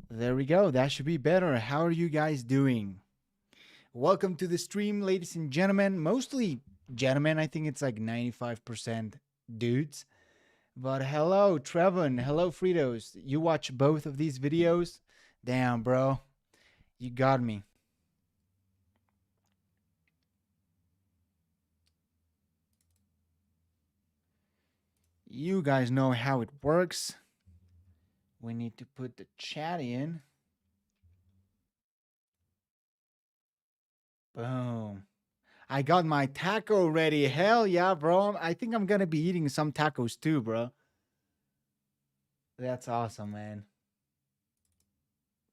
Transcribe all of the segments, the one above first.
There we go. That should be better. How are you guys doing? Welcome to the stream, ladies and gentlemen. Mostly gentlemen. I think it's like 95% dudes. But hello, Trevon. Hello, Fritos. You watch both of these videos? Damn, bro. You got me. You guys know how it works. We need to put the chat in. Boom. I got my taco ready. Hell yeah, bro. I think I'm going to be eating some tacos too, bro. That's awesome, man.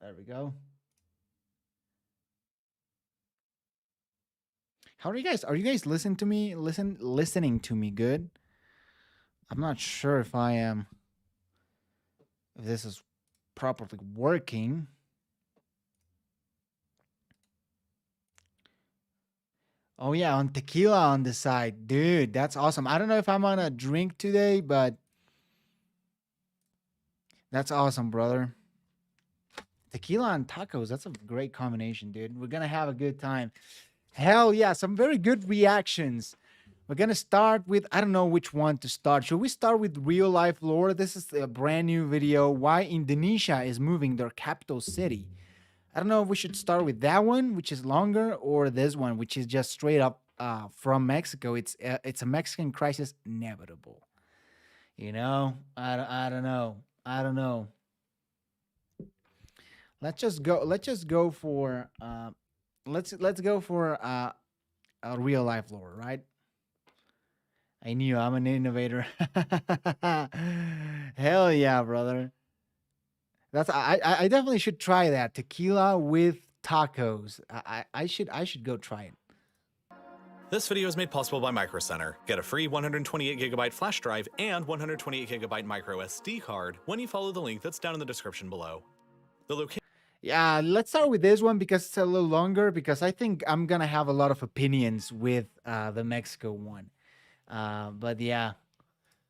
There we go. How are you guys? Are you guys listening to me? Listening to me good? I'm not sure if I am. If this is properly working. Oh yeah, on tequila on the side. Dude, that's awesome. I don't know if I'm on a drink today, but that's awesome, brother. Tequila and tacos, that's a great combination, dude. We're gonna have a good time. Hell yeah, some very good reactions. We're gonna start with, I don't know which one to start. Should we start with real life lore? This is a brand new video. Why Indonesia is moving their capital city. I don't know if we should start with that one, which is longer, or this one, which is just straight up from Mexico. It's a Mexican crisis inevitable. You know, I don't know. I don't know. Let's just go. Let's just go for. Let's go for a real life lore, right? I knew I'm an innovator. Hell yeah, brother. That's I definitely should try that. Tequila with tacos. I should go try it. This video is made possible by Micro Center. Get a free 128GB flash drive and 128GB micro SD card when you follow the link that's down in the description below. The location. Yeah, let's start with this one because it's a little longer, because I think I'm gonna have a lot of opinions with the Mexico one. But yeah.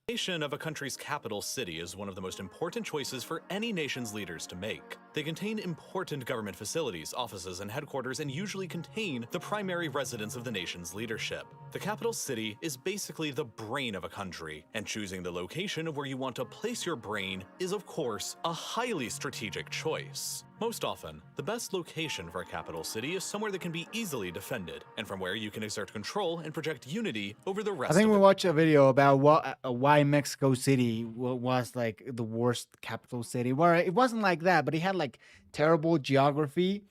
The location of a country's capital city is one of the most important choices for any nation's leaders to make. They contain important government facilities, offices, and headquarters, and usually contain the primary residence of the nation's leadership. The capital city is basically the brain of a country, and choosing the location of where you want to place your brain is, of course, a highly strategic choice. Most often, the best location for a capital city is somewhere that can be easily defended, and from where you can exert control and project unity over the rest I think of we the watched a video about why Mexico City was like the worst capital city. Where it wasn't like that, but it had like terrible geography.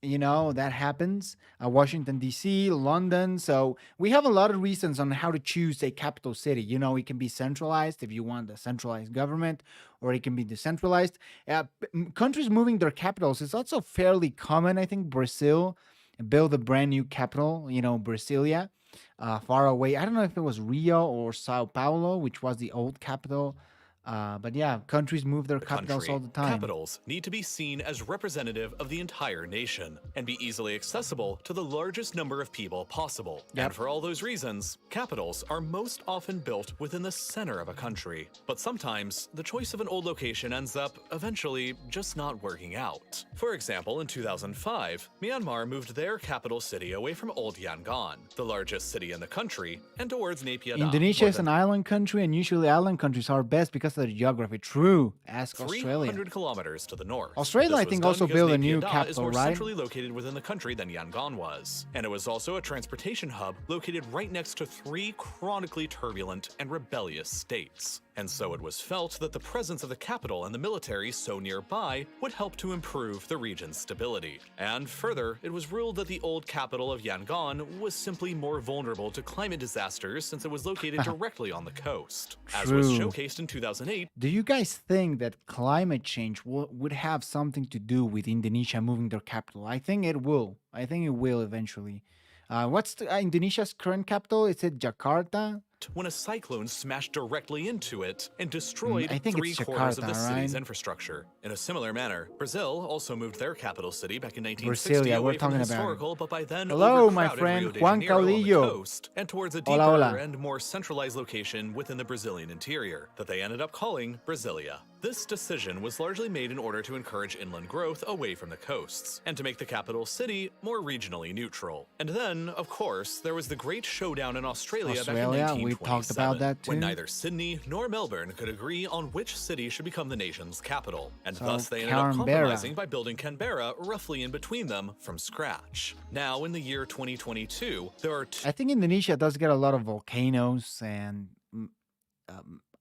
You know, that happens. Washington, D.C., London. So we have a lot of reasons on how to choose a capital city. You know, it can be centralized if you want a centralized government, or it can be decentralized. Countries moving their capitals is also fairly common. I think Brazil built a brand new capital, you know, Brasilia, far away. I don't know if it was Rio or Sao Paulo, which was the old capital. But yeah, countries move their capitals all the time. Capitals need to be seen as representative of the entire nation and be easily accessible to the largest number of people possible. Yep. And for all those reasons, capitals are most often built within the center of a country. But sometimes, the choice of an old location ends up, eventually, just not working out. For example, in 2005, Myanmar moved their capital city away from Old Yangon, the largest city in the country, and towards Naypyidaw. Indonesia is an island country, and usually island countries are best because of the geography. True. Ask Australia. 300 kilometers to the north. Australia, I think, also built a new capital, is more right? centrally located within the country than Yangon was. And it was also a transportation hub located right next to 3 chronically turbulent and rebellious states. And so it was felt that the presence of the capital and the military so nearby would help to improve the region's stability. And further, it was ruled that the old capital of Yangon was simply more vulnerable to climate disasters since it was located directly on the coast. As was showcased in 2008. Do you guys think that climate change would have something to do with Indonesia moving their capital? I think it will. I think it will eventually. What's Indonesia's current capital? Is it Jakarta? snapped when a cyclone smashed directly into it and destroyed I think it's three-quarters of the Jakarta, city's right? infrastructure. In a similar manner, Brazil also moved their capital city back in 1960 Brasilia, we're away from the talking about it. historical but by then Hello, my overcrowded friend Rio de Juan Janeiro on the Caudillo. coast and towards a Hola, deeper hola. and more centralized location within the Brazilian interior that they ended up calling Brasilia. This decision was largely made in order to encourage inland growth away from the coasts and to make the capital city more regionally neutral. And then, of course, there was the great showdown in Australia back in Australia, 1927, we talked about that when too. neither Sydney nor Melbourne could agree on which city should become the nation's capital, and So, thus they ended up Canberra. compromising by building Canberra roughly in between them from scratch. Now, in the year 2022, there are I think Indonesia does get a lot of volcanoes and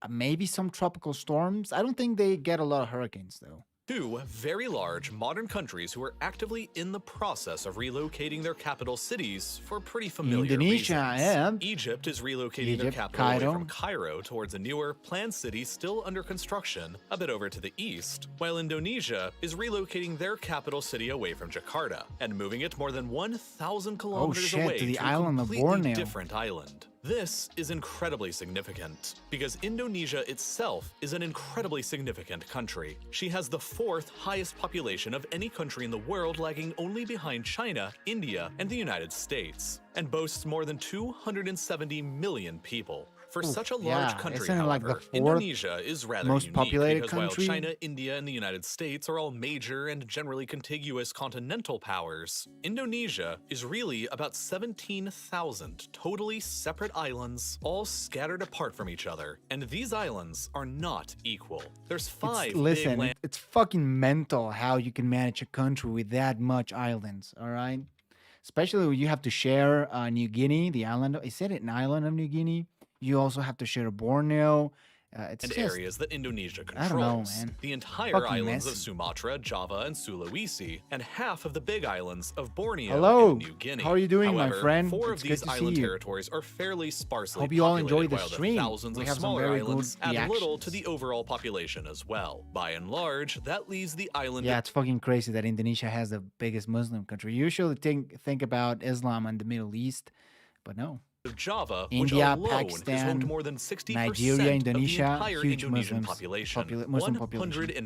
maybe some tropical storms. I don't think they get a lot of hurricanes, though. two very large modern countries who are actively in the process of relocating their capital cities for pretty familiar Indonesia reasons. and Egypt is relocating their Egypt, capital away Cairo. from Cairo towards a newer, planned city still under construction a bit over to the east, while Indonesia is relocating their capital city away from Jakarta and moving it more than 1,000 kilometers shit, away to the a island of completely Borneo. different island. This is incredibly significant because Indonesia itself is an incredibly significant country. She has the fourth highest population of any country in the world, lagging only behind China, India, and the United States, and boasts more than 270 million people. For such a large yeah, country, isn't it like the however, fourth Indonesia is rather most unique populated because country? while China, India, and the United States are all major and generally contiguous continental powers, Indonesia is really about 17,000 totally separate islands, all scattered apart from each other. And these islands are not equal. There's five Listen, big land it's fucking mental how you can manage a country with that much islands, all right? Especially when you have to share New Guinea, the island. Is it an island of New Guinea? You also have to share Borneo. It's and just, areas that Indonesia I don't know, controls. man. The entire Fucking islands of messy. Sumatra, Java, and Sulawesi, and half of the big islands of Borneo Hello. and New Guinea. How are you doing, my However, friend? four It's of good these to see island you. territories are fairly sparsely Hope you all populated, enjoy the while stream. thousands We of have some smaller very good islands add little to reactions. the overall population as well. By and large, that leaves the island Yeah, it's fucking crazy that Indonesia has the biggest Muslim country. You usually think about Islam and the Middle East, but no. of Java, India, which alone is home Pakistan, to more than 60% Nigeria, Indonesia, of the entire huge Indonesian Muslims, population, Muslim population.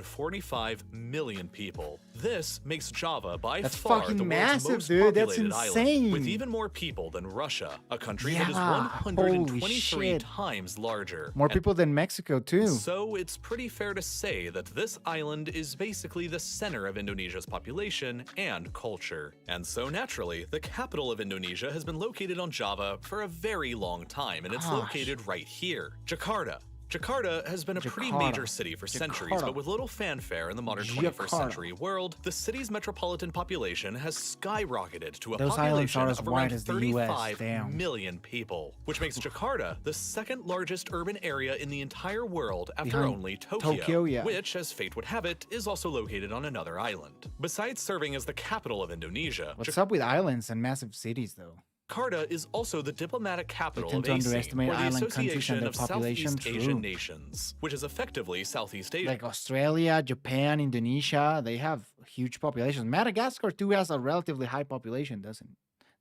145 million people. This makes Java by That's far fucking the world's massive, most dude. That's populated island, insane. with even more people than Russia, a country that is Yeah, holy 123 shit. times larger. More And people than Mexico, too. so it's pretty fair to say that this island is basically the center of Indonesia's population and culture. And so naturally, the capital of Indonesia has been located on Java for a very long time, and it's Gosh. located right here, Jakarta. Jakarta has been a pretty Jakarta. major city for centuries, Jakarta. but with little fanfare in the modern 21st Jakarta. century world, the city's metropolitan population has skyrocketed to a Those islands population are as of wide around as the US, 35 damn. million people, which makes Jakarta the second largest urban area in the entire world after Behind only Tokyo, Tokyo, yeah. which, as fate would have it, is also located on another island. Besides serving as the capital of Indonesia, What's up with islands and massive cities, though? Jakarta is also the diplomatic capital tend of to ASEAN, underestimate or the island countries and Association their of population, Southeast true. Asian Nations, which is effectively Southeast Asia. Like Australia, Japan, Indonesia, they have huge populations. Madagascar, too, has a relatively high population, doesn't it?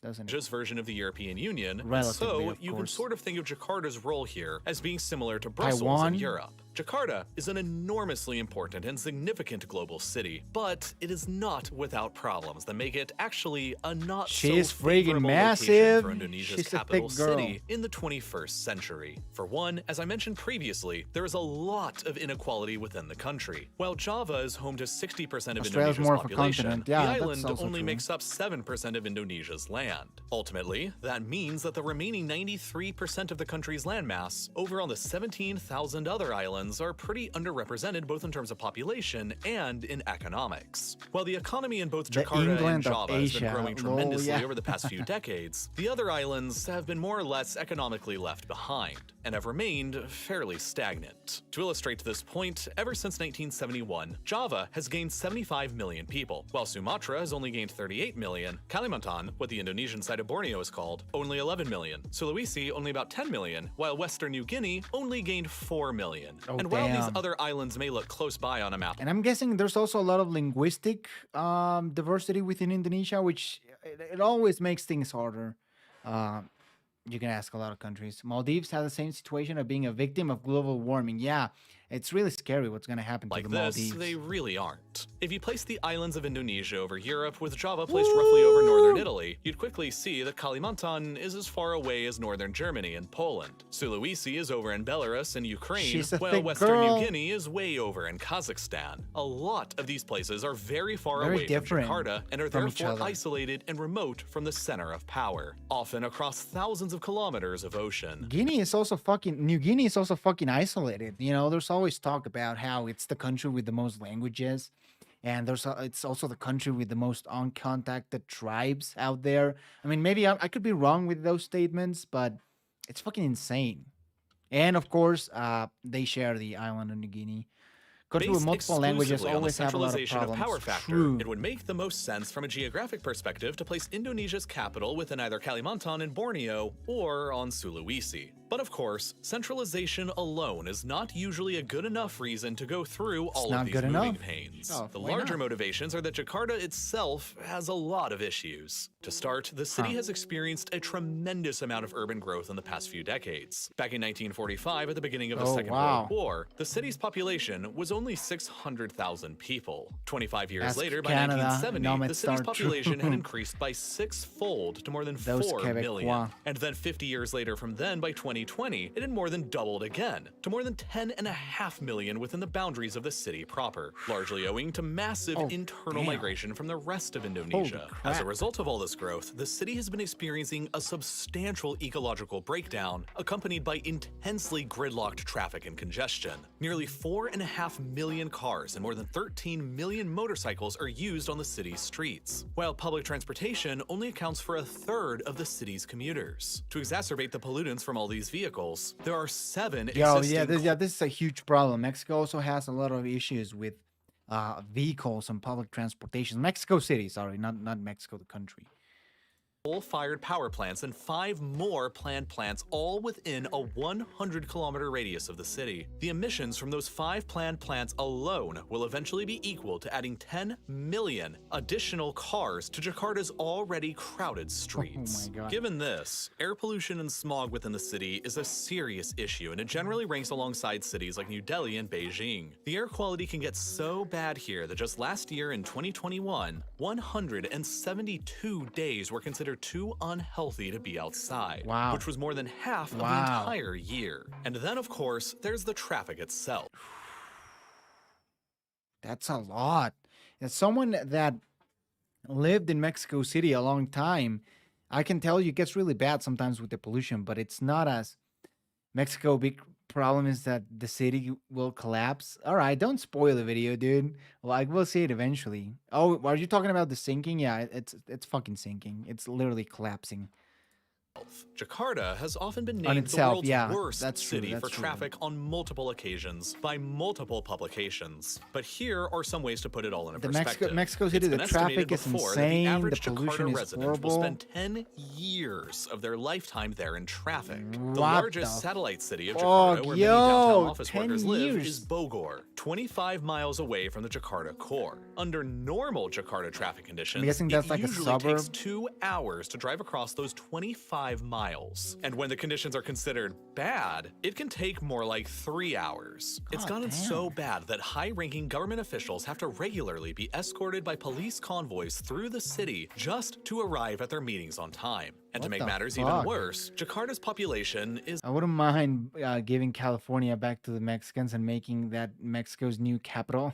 Asia's version of the European Union, and Relatively, so of you can course. sort of think of Jakarta's role here as being similar to Brussels Taiwan. in Europe. Jakarta is an enormously important and significant global city, but it is not without problems that make it actually a not She's so friggin' favorable massive. location for Indonesia's She's a capital thick girl. city in the 21st century. For one, as I mentioned previously, there is a lot of inequality within the country. While Java is home to 60% of Australia's Indonesia's more of a population, continent. Yeah, the that's island also only true. makes up 7% of Indonesia's land. Ultimately, that means that the remaining 93% of the country's landmass, over on the 17,000 other islands, are pretty underrepresented both in terms of population and in economics. While the economy in both The Jakarta and England of Java has been Asia. growing Lol, tremendously yeah. over the past few decades, the other islands have been more or less economically left behind and have remained fairly stagnant. To illustrate this point, ever since 1971, Java has gained 75 million people, while Sumatra has only gained 38 million, Kalimantan, what the Indonesian side of Borneo is called, only 11 million, Sulawesi only about 10 million, while Western New Guinea only gained 4 million. Oh, and while these damn. other islands may look close by on a map, And I'm guessing there's also a lot of linguistic diversity within Indonesia, which it always makes things harder. You can ask a lot of countries. Maldives has the same situation of being a victim of global warming. Yeah, it's really scary what's going to happen to Like the this, they Maldives. really aren't. If you place the islands of Indonesia over Europe with Java placed roughly over northern Woo! Italy, you'd quickly see that Kalimantan is as far away as northern Germany and Poland. Sulawesi is over in Belarus and Ukraine, She's a while thick Western New girl. Guinea is way over in Kazakhstan. A lot of these places are very far Very away from different Jakarta and are from each therefore other. isolated and remote from the center of power, often across thousands of kilometers of ocean. New Guinea is also fucking isolated. You know, there's always talk about how it's the country with the most languages, and it's also the country with the most uncontacted tribes out there. I mean, maybe I could be wrong with those statements, but it's fucking insane. And of course, they share the island of New Guinea. Country with Based multiple languages exclusively on the always have a lot of centralization of problems. power factor, True. it would make the most sense from a geographic perspective to place Indonesia's capital within either Kalimantan and Borneo or on Sulawesi. But of course, centralization alone is not usually a good enough reason to go through all not of these good moving enough. pains. Oh, The why larger not? motivations are that Jakarta itself has a lot of issues. To start, the city Huh. has experienced a tremendous amount of urban growth in the past few decades. Back in 1945, at the beginning of the Oh, Second wow. World War, the city's population was only 600,000 people. 25 years Ask later, by Canada, 1970, nom the it's city's not population true. had increased by six-fold to more than Those 4 million. Quebecois. And then 50 years later from then, by 2020, it had more than doubled again, to more than 10.5 million within the boundaries of the city proper, largely owing to massive Oh, internal damn. migration from the rest of Indonesia. As a crap. result of all this growth, the city has been experiencing a substantial ecological breakdown, accompanied by intensely gridlocked traffic and congestion. Nearly 4.5 million cars and more than 13 million motorcycles are used on the city's streets, while public transportation only accounts for a third of the city's commuters. To exacerbate the pollutants from all these vehicles, there are 7 Yo, existing this is a huge problem. Mexico also has a lot of issues with vehicles and public transportation. Mexico City, sorry, not Mexico, the country. coal-fired power plants and 5 more planned plants, all within a 100-kilometer radius of the city. The emissions from those 5 planned plants alone will eventually be equal to adding 10 million additional cars to Jakarta's already crowded streets. God. Given this, air pollution and smog within the city is a serious issue, and it generally ranks alongside cities like New Delhi and Beijing. The air quality can get so bad here that just last year in 2021, 172 days were considered too unhealthy to be outside, Wow. which was more than half of the Wow. entire year. And then, of course, there's the traffic itself. That's a lot. As someone that lived in Mexico City a long time, I can tell you it gets really bad sometimes with the pollution, but it's not as Mexico big problem is that the city will collapse. All right, don't spoil the video, dude. Like we'll see it eventually. Oh, are you talking about the sinking? Yeah, it's fucking sinking. It's literally collapsing. Jakarta has often been On named itself, the world's yeah, worst that's true, city that's for true. traffic on multiple occasions by multiple publications. But here are some ways to put it all in The perspective. Mexico City, It's the been traffic estimated is before that the insane. The average pollution Jakarta is resident horrible. will spend 10 years of their lifetime there in traffic. The What largest the satellite city of fuck, Jakarta, where many downtown yo, office 10 workers live, years. is Bogor, 25 miles away from the Jakarta core. Under normal Jakarta traffic conditions, guessing that's it like a usually takes suburb. 2 hours to drive across those 25 miles. And when the conditions are considered bad, it can take more like 3 hours. It's God gotten damn. so bad that high-ranking government officials have to regularly be escorted by police convoys through the city just to arrive at their meetings on time. And to What make the matters fuck? even worse, Jakarta's population is I wouldn't mind giving California back to the Mexicans and making that Mexico's new capital.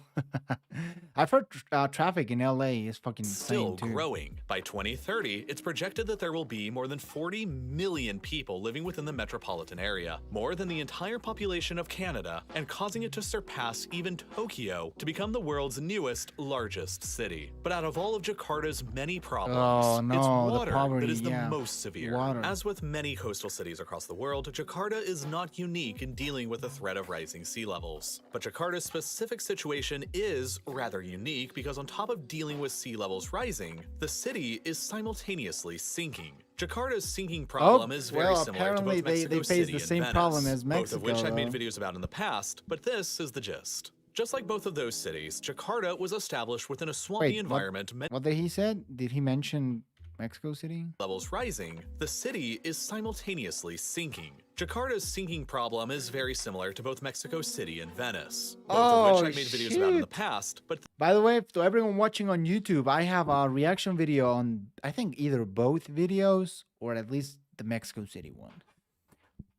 I've heard traffic in LA is fucking still insane too. growing. By 2030, it's projected that there will be more than 40 million people living within the metropolitan area, more than the entire population of Canada, and causing it to surpass even Tokyo to become the world's newest, largest city. But out of all of Jakarta's many problems, Oh, no, it's the water poverty, that is the yeah. most severe. Water. As with many coastal cities across the world, Jakarta is not unique in dealing with the threat of rising sea levels. But Jakarta's specific situation is rather unique because on top of dealing with sea levels rising, the city is simultaneously sinking. Jakarta's sinking problem is very well, similar to apparently both Mexico they face City the and same Venice, problem as both of which Mexico, I've made though. videos about in the past, but this is the gist. Just like both of those cities, Jakarta was established within a swampy Wait, environment what did he said? Did he mention Mexico City? Levels rising, the city is simultaneously sinking. Jakarta's sinking problem is very similar to both Mexico City and Venice, both of which I've made videos about in the past, but by the way, to everyone watching on YouTube, I have a reaction video on, I think, either both videos or at least the Mexico City one.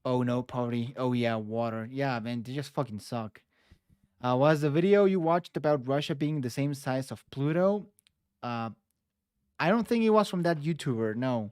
Oh no, poverty. Oh yeah, water. Yeah, man, they just fucking suck. Was the video you watched about Russia being the same size of Pluto? I don't think it was from that YouTuber, no.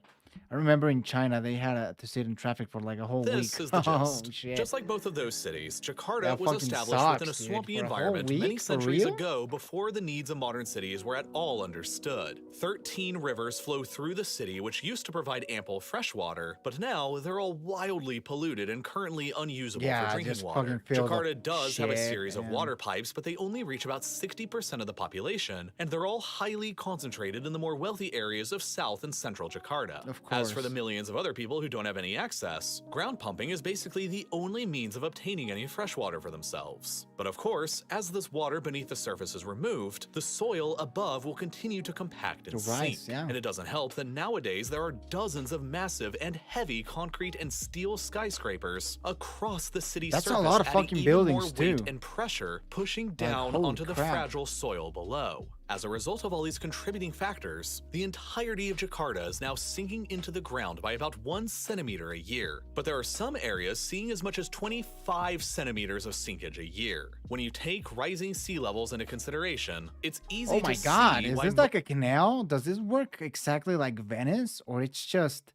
I remember in China, they had to sit in traffic for like a whole week. This is the Oh, gist. shit. Just like both of those cities, Jakarta That was fucking established sucks, within a dude. swampy For a whole environment many week? For centuries real? ago before the needs of modern cities were at all understood. 13 rivers flow through the city, which used to provide ample fresh water, but now they're all wildly polluted and currently unusable Yeah, for drinking just water. fucking filled Jakarta with does have a shit, series of man. water pipes, but they only reach about 60% of the population, and they're all highly concentrated in the more wealthy areas of South and Central Jakarta. Of As for course. the millions of other people who don't have any access, ground pumping is basically the only means of obtaining any fresh water for themselves. But of course, as this water beneath the surface is removed, the soil above will continue to compact and To rise, sink. yeah. And it doesn't help that nowadays there are dozens of massive and heavy concrete and steel skyscrapers across the city's That's a surface, lot of adding fucking even buildings, more weight too. and pressure, pushing down holy onto the crap. fragile soil below. As a result of all these contributing factors, the entirety of Jakarta is now sinking into the ground by about 1 centimeter a year. But there are some areas seeing as much as 25 centimeters of sinkage a year. When you take rising sea levels into consideration, it's easy Oh to my god, see is why this like a canal? Does this work exactly like Venice? Or it's just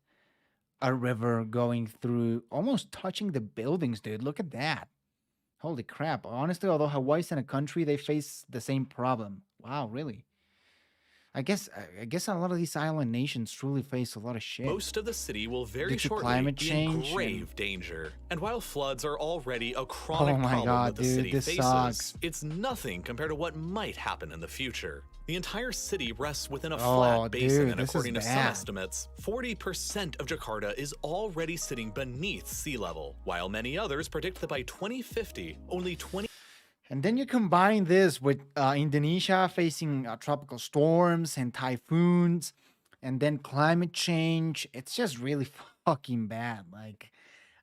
a river going through, almost touching the buildings, dude? Look at that. Holy crap. Honestly, although Hawaii's in a country, they face the same problem. Wow, really? I guess a lot of these island nations truly face a lot of shit. most of the city will very Due to shortly climate be change in grave danger. And while floods are already a Oh chronic my problem god, that the dude, city this faces, sucks. it's nothing compared to what might happen in the future. The entire city rests within a Oh, flat basin, dude, and this is according to some bad. estimates, 40% of Jakarta is already sitting beneath sea level, while many others predict that by 2050, only 20 And then you combine this with Indonesia facing tropical storms and typhoons, and then climate change. It's just really fucking bad. Like,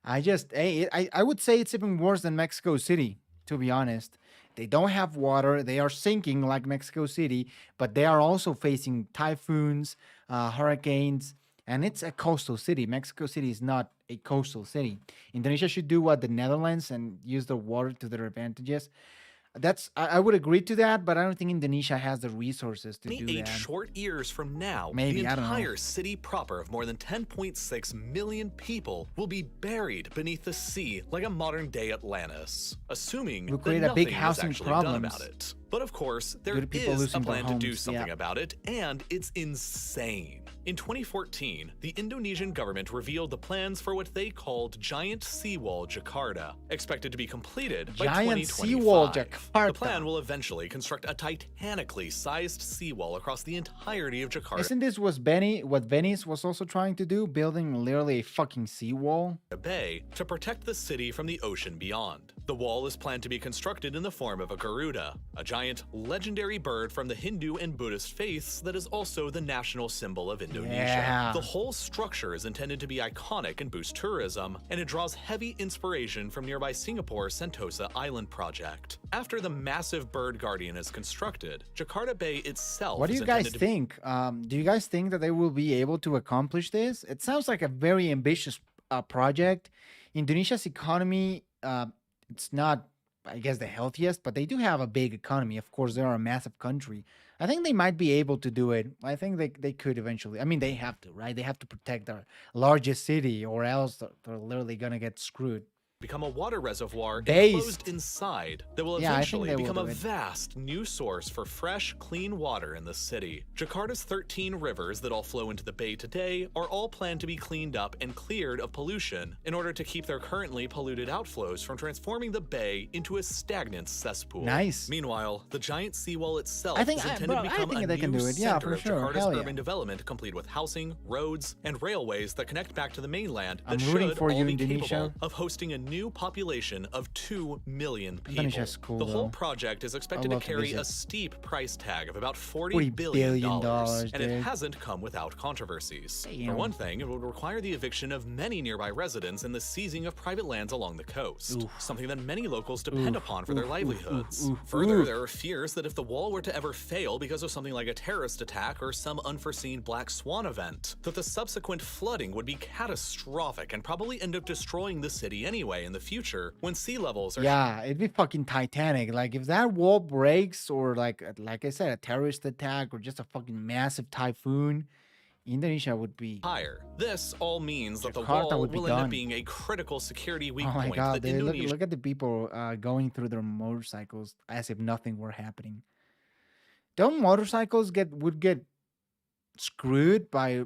I would say it's even worse than Mexico City, to be honest. They don't have water. They are sinking like Mexico City, but they are also facing typhoons, hurricanes, and it's a coastal city. Mexico City is not a coastal city. Indonesia should do what the Netherlands and use the water to their advantages. I would agree to that, but I don't think Indonesia has the resources to do 28 that. short years from now, Maybe, the I don't know. entire city proper of more than 10.6 million people will be buried beneath the sea like a modern-day Atlantis, assuming We'll that create a big nothing is housing actually done problems. about it. But of course, there Due to people is a losing their plan to do homes, something yeah. about it, and it's insane. In 2014, the Indonesian government revealed the plans for what they called Giant Seawall Jakarta, expected to be completed by Giant 2025. Seawall The Jakarta. plan will eventually construct a titanically sized seawall across the entirety of Jakarta Isn't this what Venice was also trying to do? Building literally a fucking seawall? Bay to protect the city from the ocean beyond. The wall is planned to be constructed in the form of a Garuda, a giant legendary bird from the Hindu and Buddhist faiths that is also the national symbol of Indonesia. Yeah. The whole structure is intended to be iconic and boost tourism, and it draws heavy inspiration from nearby Singapore's Sentosa Island project. After the massive bird guardian is constructed, Jakarta Bay itself What do is you guys intended to think? Do you guys think that they will be able to accomplish this? It sounds like a very ambitious project. Indonesia's economy, it's not, I guess, the healthiest, but they do have a big economy. Of course, they are a massive country. I think they might be able to do it. I think they could eventually. I mean, they have to, right? They have to protect their largest city, or else they're literally gonna get screwed. become a water reservoir Based. enclosed inside that will Yeah, I think eventually they will become a do it. vast new source for fresh, clean water in the city. Jakarta's 13 rivers that all flow into the bay today are all planned to be cleaned up and cleared of pollution in order to keep their currently polluted outflows from transforming the bay into a stagnant cesspool. Nice. Meanwhile, the giant seawall itself I think- is I- intended bro, to I become think a they can new do it. Yeah, center for of sure. Jakarta's Hell yeah. urban development, complete with housing, roads, and railways that connect back to the mainland that I'm rooting should for all you, be Indonesia. capable of hosting a new population of 2 million people. Indonesia's cool, The whole though. project is expected to love to carry a visit. steep price tag of about $40 $40 billion, and dude. it hasn't come without controversies. For Damn. one thing, it would require the eviction of many nearby residents and the seizing of private lands along the coast, something that many locals depend upon for their livelihoods. Further, there are fears that if the wall were to ever fail because of something like a terrorist attack or some unforeseen black swan event, that the subsequent flooding would be catastrophic and probably end up destroying the city anyway in the future when sea levels are Yeah, it'd be fucking Titanic. Like if that wall breaks, or like I said, a terrorist attack, or just a fucking massive typhoon, Indonesia would be. higher. This all means that the Jakarta wall would be will end up done. being a critical security weak Oh my point god, that dude, Indonesia look at the people going through their motorcycles as if nothing were happening. Don't motorcycles would get screwed by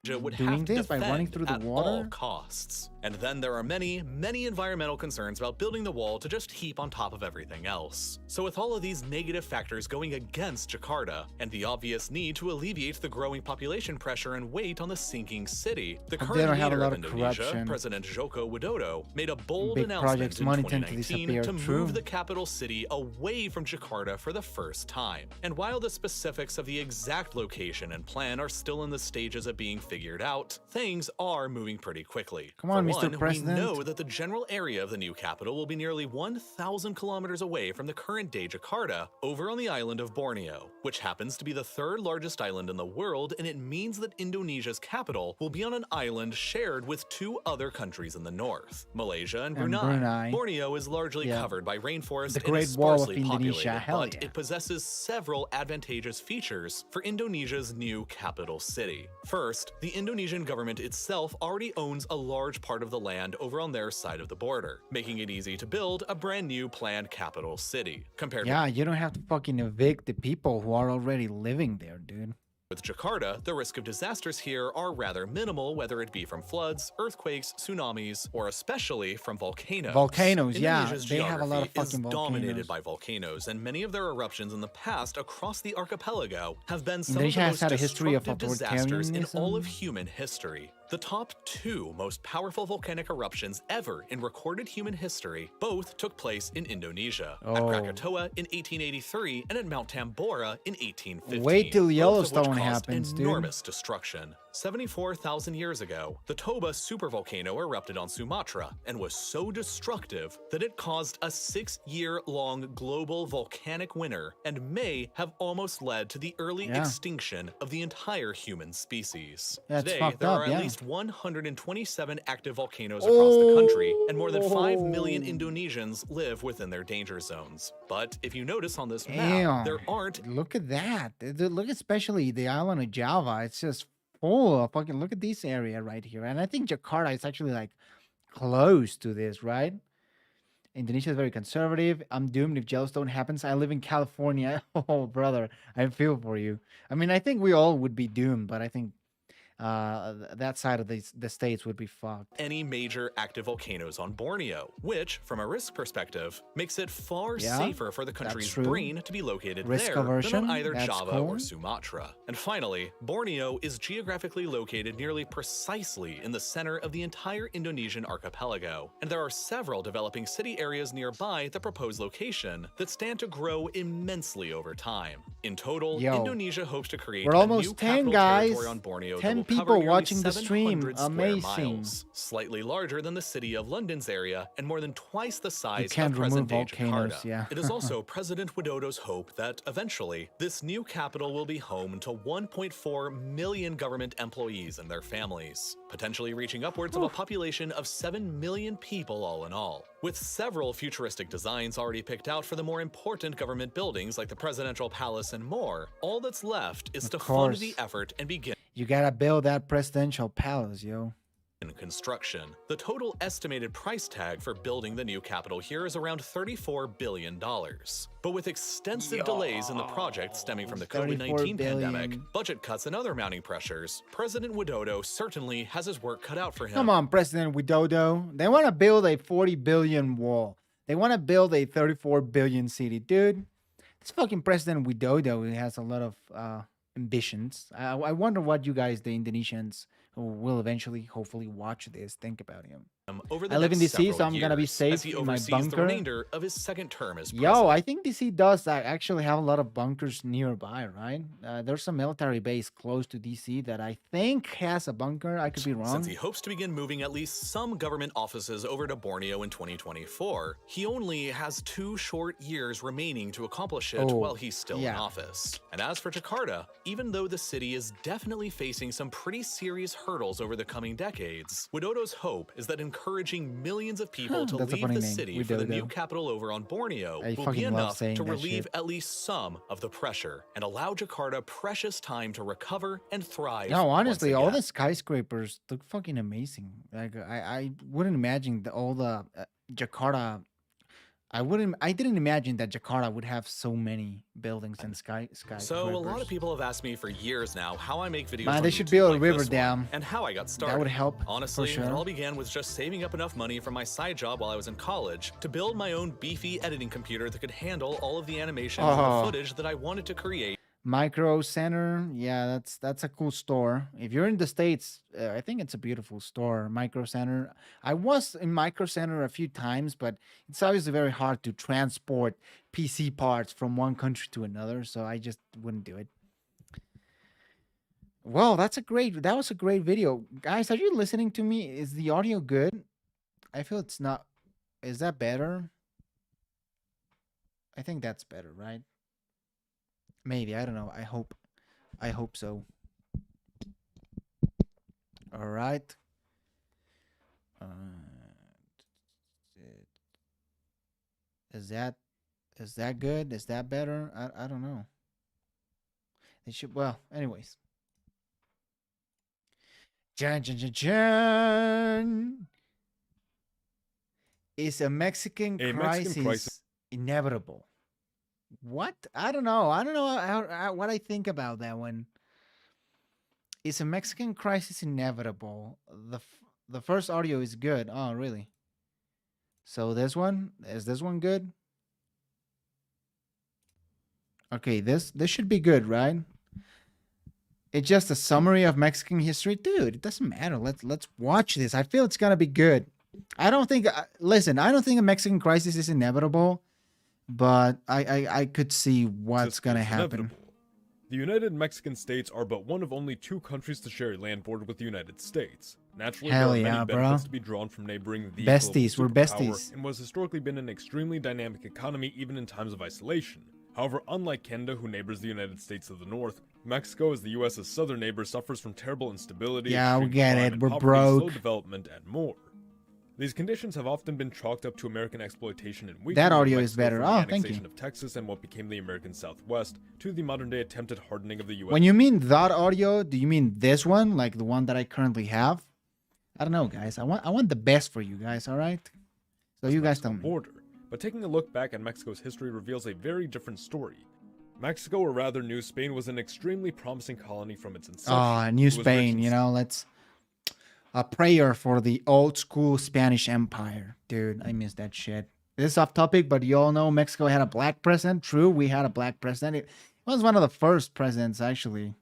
would doing have to this, by running defend through the at all water? costs. And then there are many environmental concerns about building the wall to just heap on top of everything else. So with all of these negative factors going against Jakarta, and the obvious need to alleviate the growing population pressure and weight on the sinking city, the Hope current they don't have a leader lot of of Indonesia, corruption. President Joko Widodo, made a bold Big announcement projects, in money tend to 2019 disappear. to True. move the capital city away from Jakarta for the first time. And while the specifics of the exact location and plan are still in the stages of being figured out, things are moving pretty quickly. Come on, For Mr. one, President. we know that the general area of the new capital will be nearly 1,000 kilometers away from the current-day Jakarta, over on the island of Borneo, which happens to be the third largest island in the world, and it means that Indonesia's capital will be on an island shared with two other countries in the north, Malaysia and Brunei. Borneo is largely covered by rainforest The and Great is Wall of sparsely Indonesia, populated, hell but yeah. it possesses several advantageous features for Indonesia's new capital city. First, the Indonesian government itself already owns a large part of the land over on their side of the border, making it easy to build a brand new planned capital city. Compared Yeah, you don't have to fucking evict the people who are already living there, dude. with Jakarta, the risk of disasters here are rather minimal, whether it be from floods, earthquakes, tsunamis, or especially from volcanoes. Volcanoes, yeah, Indonesia's they have a lot of geography fucking is dominated volcanoes. by volcanoes, and many of their eruptions in the past across the archipelago have been some Indonesia of the has most had a history of destructive disasters in all of authoritarianism. human history. The top two most powerful volcanic eruptions ever in recorded human history both took place in Indonesia, at Oh. Krakatoa in 1883 and at Mount Tambora in 1815. Wait till both of which Yellowstone caused happens, dude. enormous destruction. 74,000 years ago, the Toba supervolcano erupted on Sumatra and was so destructive that it caused a 6-year-long global volcanic winter and may have almost led to the early Yeah. extinction of the entire human species. That's Today, fucked there up, are at yeah. least 127 active volcanoes across the country, and more than 5 million Indonesians live within their danger zones. But if you notice on this map, Damn. there aren't Look at that. Look, especially the island of Java. It's just full of fucking. Look at this area right here. And I think Jakarta is actually like close to this, right? Indonesia is very conservative. I'm doomed if Yellowstone happens. I live in California. Oh, brother, I feel for you. I mean, I think we all would be doomed, but I think that side of the states would be fucked. any major active volcanoes on Borneo, which, from a risk perspective, makes it far Yeah, safer for the country's true. brain to be located Risk there than aversion, on either that's Java cool. or Sumatra. And finally, Borneo is geographically located nearly precisely in the center of the entire Indonesian archipelago, and there are several developing city areas nearby the proposed location that stand to grow immensely over time. In total, Yo, Indonesia hopes to create we're a almost new 10 capital guys. territory on Borneo 10 that will people cover nearly watching the stream. 700 square Amazing. miles, slightly larger than the city of London's area and more than twice the size can't of remove present-day volcanoes, Jakarta. yeah. It is also President Widodo's hope that eventually this new capital will be home to 1.4 million government employees and their families, potentially reaching upwards of a population of 7 million people all in all. With several futuristic designs already picked out for the more important government buildings like the Presidential Palace and more, all that's left is to fund course. the effort and begin You gotta build that presidential palace, yo. construction. The total estimated price tag for building the new capital here is around $34 billion. But with extensive delays in the project stemming from the 34 COVID-19 pandemic, billion. budget cuts and other mounting pressures, President Widodo certainly has his work cut out for him. Come on, President Widodo. They want to build a 40 billion wall. They want to build a 34 billion city. Dude, this fucking President Widodo has a lot of ambitions. I wonder what you guys, the Indonesians who will eventually, hopefully, watch this, think about him. over the I live in next DC, so several I'm gonna be years, safe as he in my oversees the bunker. remainder of his second term as Yo, president. I think DC does actually have a lot of bunkers nearby, right? There's a military base close to DC that I think has a bunker. I could be Since wrong. he hopes to begin moving at least some government offices over to Borneo in 2024, he only has 2 short years remaining to accomplish it while he's still in office. And as for Jakarta, even though the city is definitely facing some pretty serious hurdles over the coming decades, Widodo's hope is that encouraging millions of people to leave the city for the new capital over on Borneo will be enough to relieve at least some of the pressure and allow Jakarta precious time to recover and thrive. No, honestly, all once again. the skyscrapers look fucking amazing. Like I wouldn't imagine all the Jakarta. I didn't imagine that Jakarta would have so many buildings and skyscrapers. So a lot of people have asked me for years now how I make videos Man, on they should YouTube build a like river this one, dam. and how I got started. That would help. Honestly, for sure. it all began with just saving up enough money from my side job while I was in college to build my own beefy editing computer that could handle all of the animations and the footage that I wanted to create. Micro Center, yeah, that's a cool store. If you're in the States, I think it's a beautiful store. Micro Center. I was in Micro Center a few times, but it's obviously very hard to transport PC parts from one country to another, so I just wouldn't do it. Well, that was a great video. Guys, are you listening to me? Is the audio good? I feel it's not. Is that better? I think that's better, right? Maybe, I don't know. I hope so. All right. Is that good? Is that better? I don't know. They should. Well, anyways. Jan. Is a Mexican crisis inevitable? What? I don't know. I don't know what I think about that one. Is a Mexican crisis inevitable? The first audio is good. Oh, really? So this one, is this one good? Okay, this should be good, right? It's just a summary of Mexican history, dude. It doesn't matter. Let's watch this. I feel it's gonna be good. I don't think. Listen, I don't think a Mexican crisis is inevitable. But I could see what's going to happen. Inevitable. The United Mexican States are but one of only 2 countries to share a land border with the United States. Naturally, there are many benefits to be drawn from neighboring the besties. We're besties. And what has historically been an extremely dynamic economy even in times of isolation. However, unlike Canada, who neighbors the United States to the north, Mexico, as the U.S.'s southern neighbor, suffers from terrible instability, yeah, we get it. We're poverty, broke. slow development, and more. These conditions have often been chalked up to American exploitation and weakening. That audio is better. Oh, thank you. Of Texas and what became the American Southwest to the modern-day attempted hardening of the U.S. When you mean that audio, do you mean this one, like the one that I currently have? I don't know, guys. I want the best for you guys. All right. So you guys tell me. Border. But taking a look back at Mexico's history reveals a very different story. Mexico, or rather New Spain, was an extremely promising colony from its inception. Oh, New Spain. You know, let's. A prayer for the old school Spanish Empire. Dude, I miss that shit. This is off topic, but you all know Mexico had a black president. True, we had a black president. It was one of the first presidents, actually.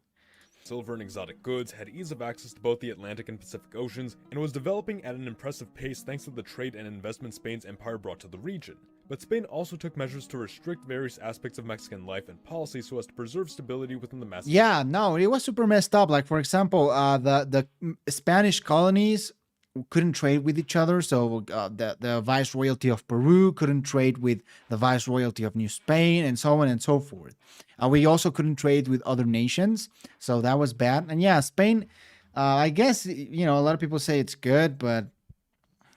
Silver and exotic goods had ease of access to both the Atlantic and Pacific Oceans, and was developing at an impressive pace thanks to the trade and investment Spain's empire brought to the region. But Spain also took measures to restrict various aspects of Mexican life and policy so as to preserve stability within the massive... Yeah, no, it was super messed up. Like, for example, the Spanish colonies couldn't trade with each other. So the Viceroyalty of Peru couldn't trade with the Viceroyalty of New Spain, and so on and so forth. We also couldn't trade with other nations. So that was bad. And yeah, Spain, I guess, you know, a lot of people say it's good, but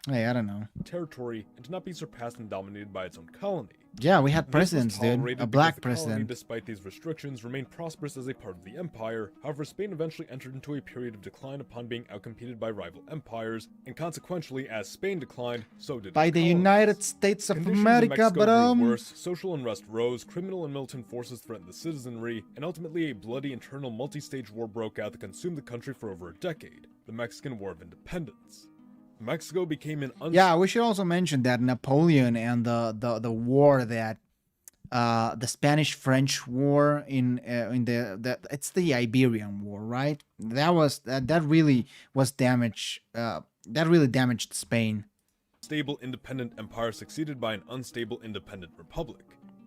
hey, I don't know. Territory, and to not be surpassed and dominated by its own colony. Yeah, we had presidents, dude. A black president. Despite these restrictions, remained prosperous as a part of the empire. However, Spain eventually entered into a period of decline upon being outcompeted by rival empires, and consequently, as Spain declined, so did by the United States of America. But worse, social unrest rose, criminal and militant forces threatened the citizenry, and ultimately a bloody internal multi-stage war broke out that consumed the country for over a decade, the Mexican War of Independence. Mexico became an yeah, we should also mention that Napoleon and the war that the Spanish-French War in it's the Iberian War, right? That really was damage That really damaged Spain. Stable independent empire succeeded by an unstable independent republic.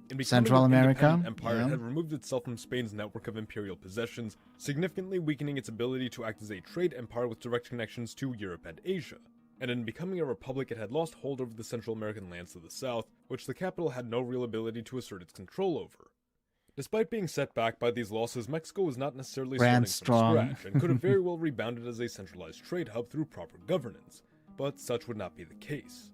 In becoming Central an America, independent empire, yeah. it had removed itself from Spain's network of imperial possessions, significantly weakening its ability to act as a trade empire with direct connections to Europe and Asia. And in becoming a republic, it had lost hold over the Central American lands to the south, which the capital had no real ability to assert its control over. Despite being set back by these losses, Mexico was not necessarily starting strong. from scratch, and could have very well rebounded as a centralized trade hub through proper governance, but such would not be the case.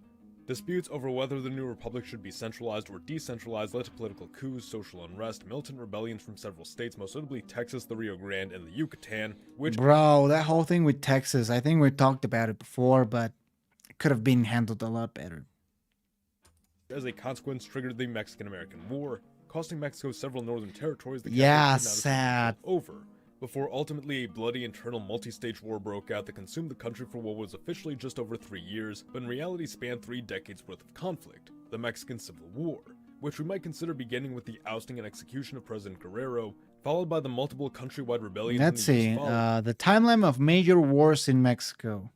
Disputes over whether the new republic should be centralized or decentralized led to political coups, social unrest, militant rebellions from several states, most notably Texas, the Rio Grande, and the Yucatan, which... Bro, that whole thing with Texas, I think we talked about it before, but it could have been handled a lot better. As a consequence, triggered the Mexican-American War, costing Mexico several northern territories the Yeah, capital could not sad. over. Before ultimately a bloody internal multi-stage war broke out that consumed the country for what was officially just over 3 years, but in reality spanned 3 decades worth of conflict, the Mexican Civil War, which we might consider beginning with the ousting and execution of President Guerrero, followed by the multiple countrywide rebellions. Let's see, the timeline of major wars in Mexico.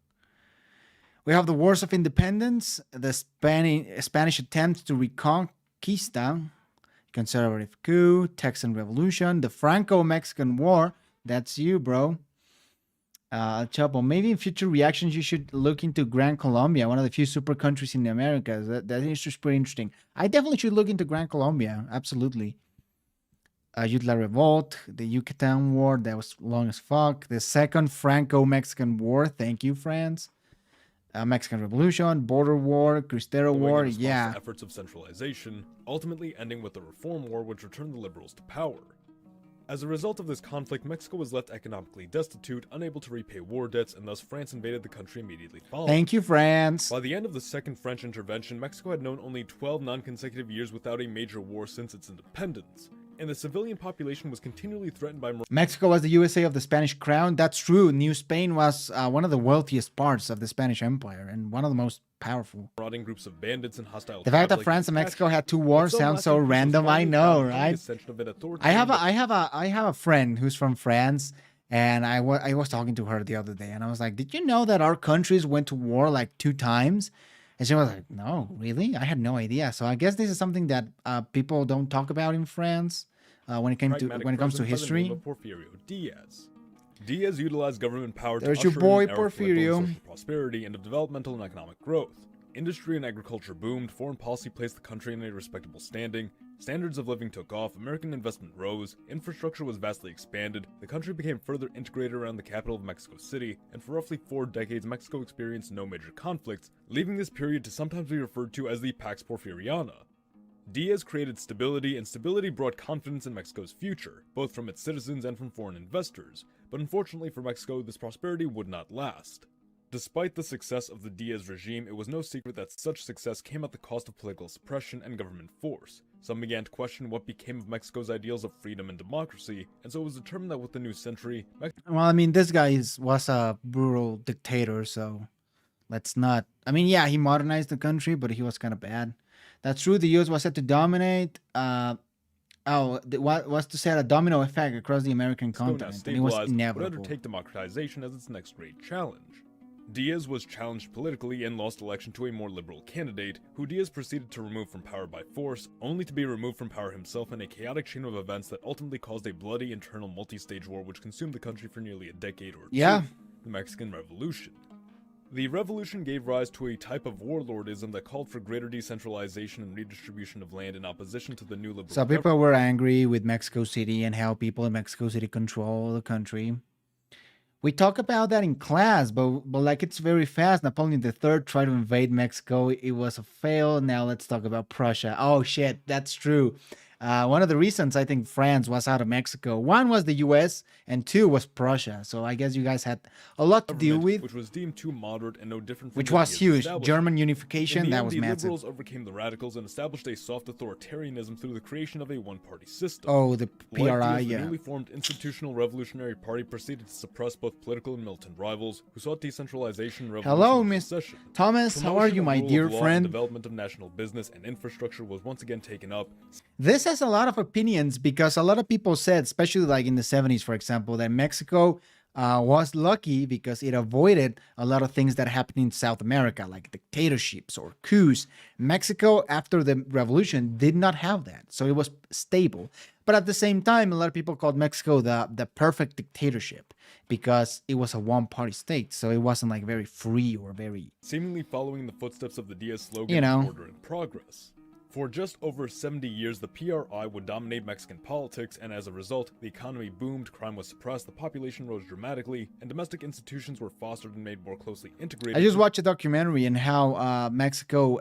We have the Wars of Independence, the Spanish attempts to reconquista, conservative coup, Texan Revolution, the Franco-Mexican War. That's you, bro. Chapo, maybe in future reactions you should look into Gran Colombia, one of the few super countries in the Americas. That is just pretty interesting. I definitely should look into Gran Colombia, absolutely. Yutla Revolt, the Yucatan War, that was long as fuck. The second Franco-Mexican War, thank you, France. Mexican Revolution, Border War, Cristero War, yeah. Efforts of centralization, ultimately ending with the Reform War, which returned the liberals to power. As a result of this conflict, Mexico was left economically destitute, unable to repay war debts, and thus France invaded the country immediately following. Thank you, France. By the end of the Second French Intervention, Mexico had known only 12 non-consecutive years without a major war since its independence, and the civilian population was continually threatened by... Mexico was the USA of the Spanish crown. That's true. New Spain was one of the wealthiest parts of the Spanish Empire and one of the most powerful. Marauding groups of bandits and hostile... The fact that France and Mexico had 2 wars sounds so random. I know, right? I have a friend who's from France, and I was talking to her the other day, and I was like, "Did you know that our countries went to war like 2 times?" And she was like, "No, really? I had no idea." So I guess this is something that people don't talk about in France when it comes to history. Porfirio Diaz. Diaz utilized government power There's to your usher boy, in an era of political Porfirio. and social prosperity and of developmental and economic growth. Industry and agriculture boomed, foreign policy placed the country in a respectable standing, standards of living took off, American investment rose, infrastructure was vastly expanded, the country became further integrated around the capital of Mexico City, and for roughly 4 decades Mexico experienced no major conflicts, leaving this period to sometimes be referred to as the Pax Porfiriana. Diaz created stability, and stability brought confidence in Mexico's future, both from its citizens and from foreign investors, but unfortunately for Mexico, this prosperity would not last. Despite the success of the Diaz regime, it was no secret that such success came at the cost of political suppression and government force. Some began to question what became of Mexico's ideals of freedom and democracy, and so it was determined that with the new century... Well, I mean, this guy was a brutal dictator, so let's not... I mean, yeah, he modernized the country, but he was kind of bad. That's true, the US was set to dominate... what was to set a domino effect across the American continent, and it was inevitable. Would undertake democratization as its next great challenge. Diaz was challenged politically and lost election to a more liberal candidate, who Diaz proceeded to remove from power by force, only to be removed from power himself in a chaotic chain of events that ultimately caused a bloody internal multi-stage war which consumed the country for nearly a decade or 2, the Mexican Revolution. The revolution gave rise to a type of warlordism that called for greater decentralization and redistribution of land in opposition to the new liberal So people were angry with Mexico City and how people in Mexico City control the country. We talk about that in class, but like it's very fast. Napoleon III tried to invade Mexico. It was a fail. Now let's talk about Prussia. Oh shit, that's true. One of the reasons I think France was out of Mexico, 1 was the US and 2 was Prussia. So I guess you guys had a lot to deal with. Which was deemed too moderate and no different from which was huge. German unification, that was the massive. Liberals overcame the radicals and established a soft authoritarianism through the creation of a one-party system. Oh, the PRI, The newly formed Institutional Revolutionary Party proceeded to suppress both political and militant rivals who sought decentralization, revolution, Hello, and Miss secession. Thomas. How are you, my dear friend? Development of national business and infrastructure was once again taken up. This has a lot of opinions because a lot of people said, especially like in the 70s, for example, that Mexico was lucky because it avoided a lot of things that happened in South America, like dictatorships or coups. Mexico, after the revolution, did not have that. So it was stable. But at the same time, a lot of people called Mexico the perfect dictatorship because it was a one-party state. So it wasn't like very free or very, seemingly following the footsteps of the Diaz slogan, you know, order and progress. For just over 70 years, the PRI would dominate Mexican politics, and as a result, the economy boomed, crime was suppressed, the population rose dramatically, and domestic institutions were fostered and made more closely integrated. I just watched a documentary on how Mexico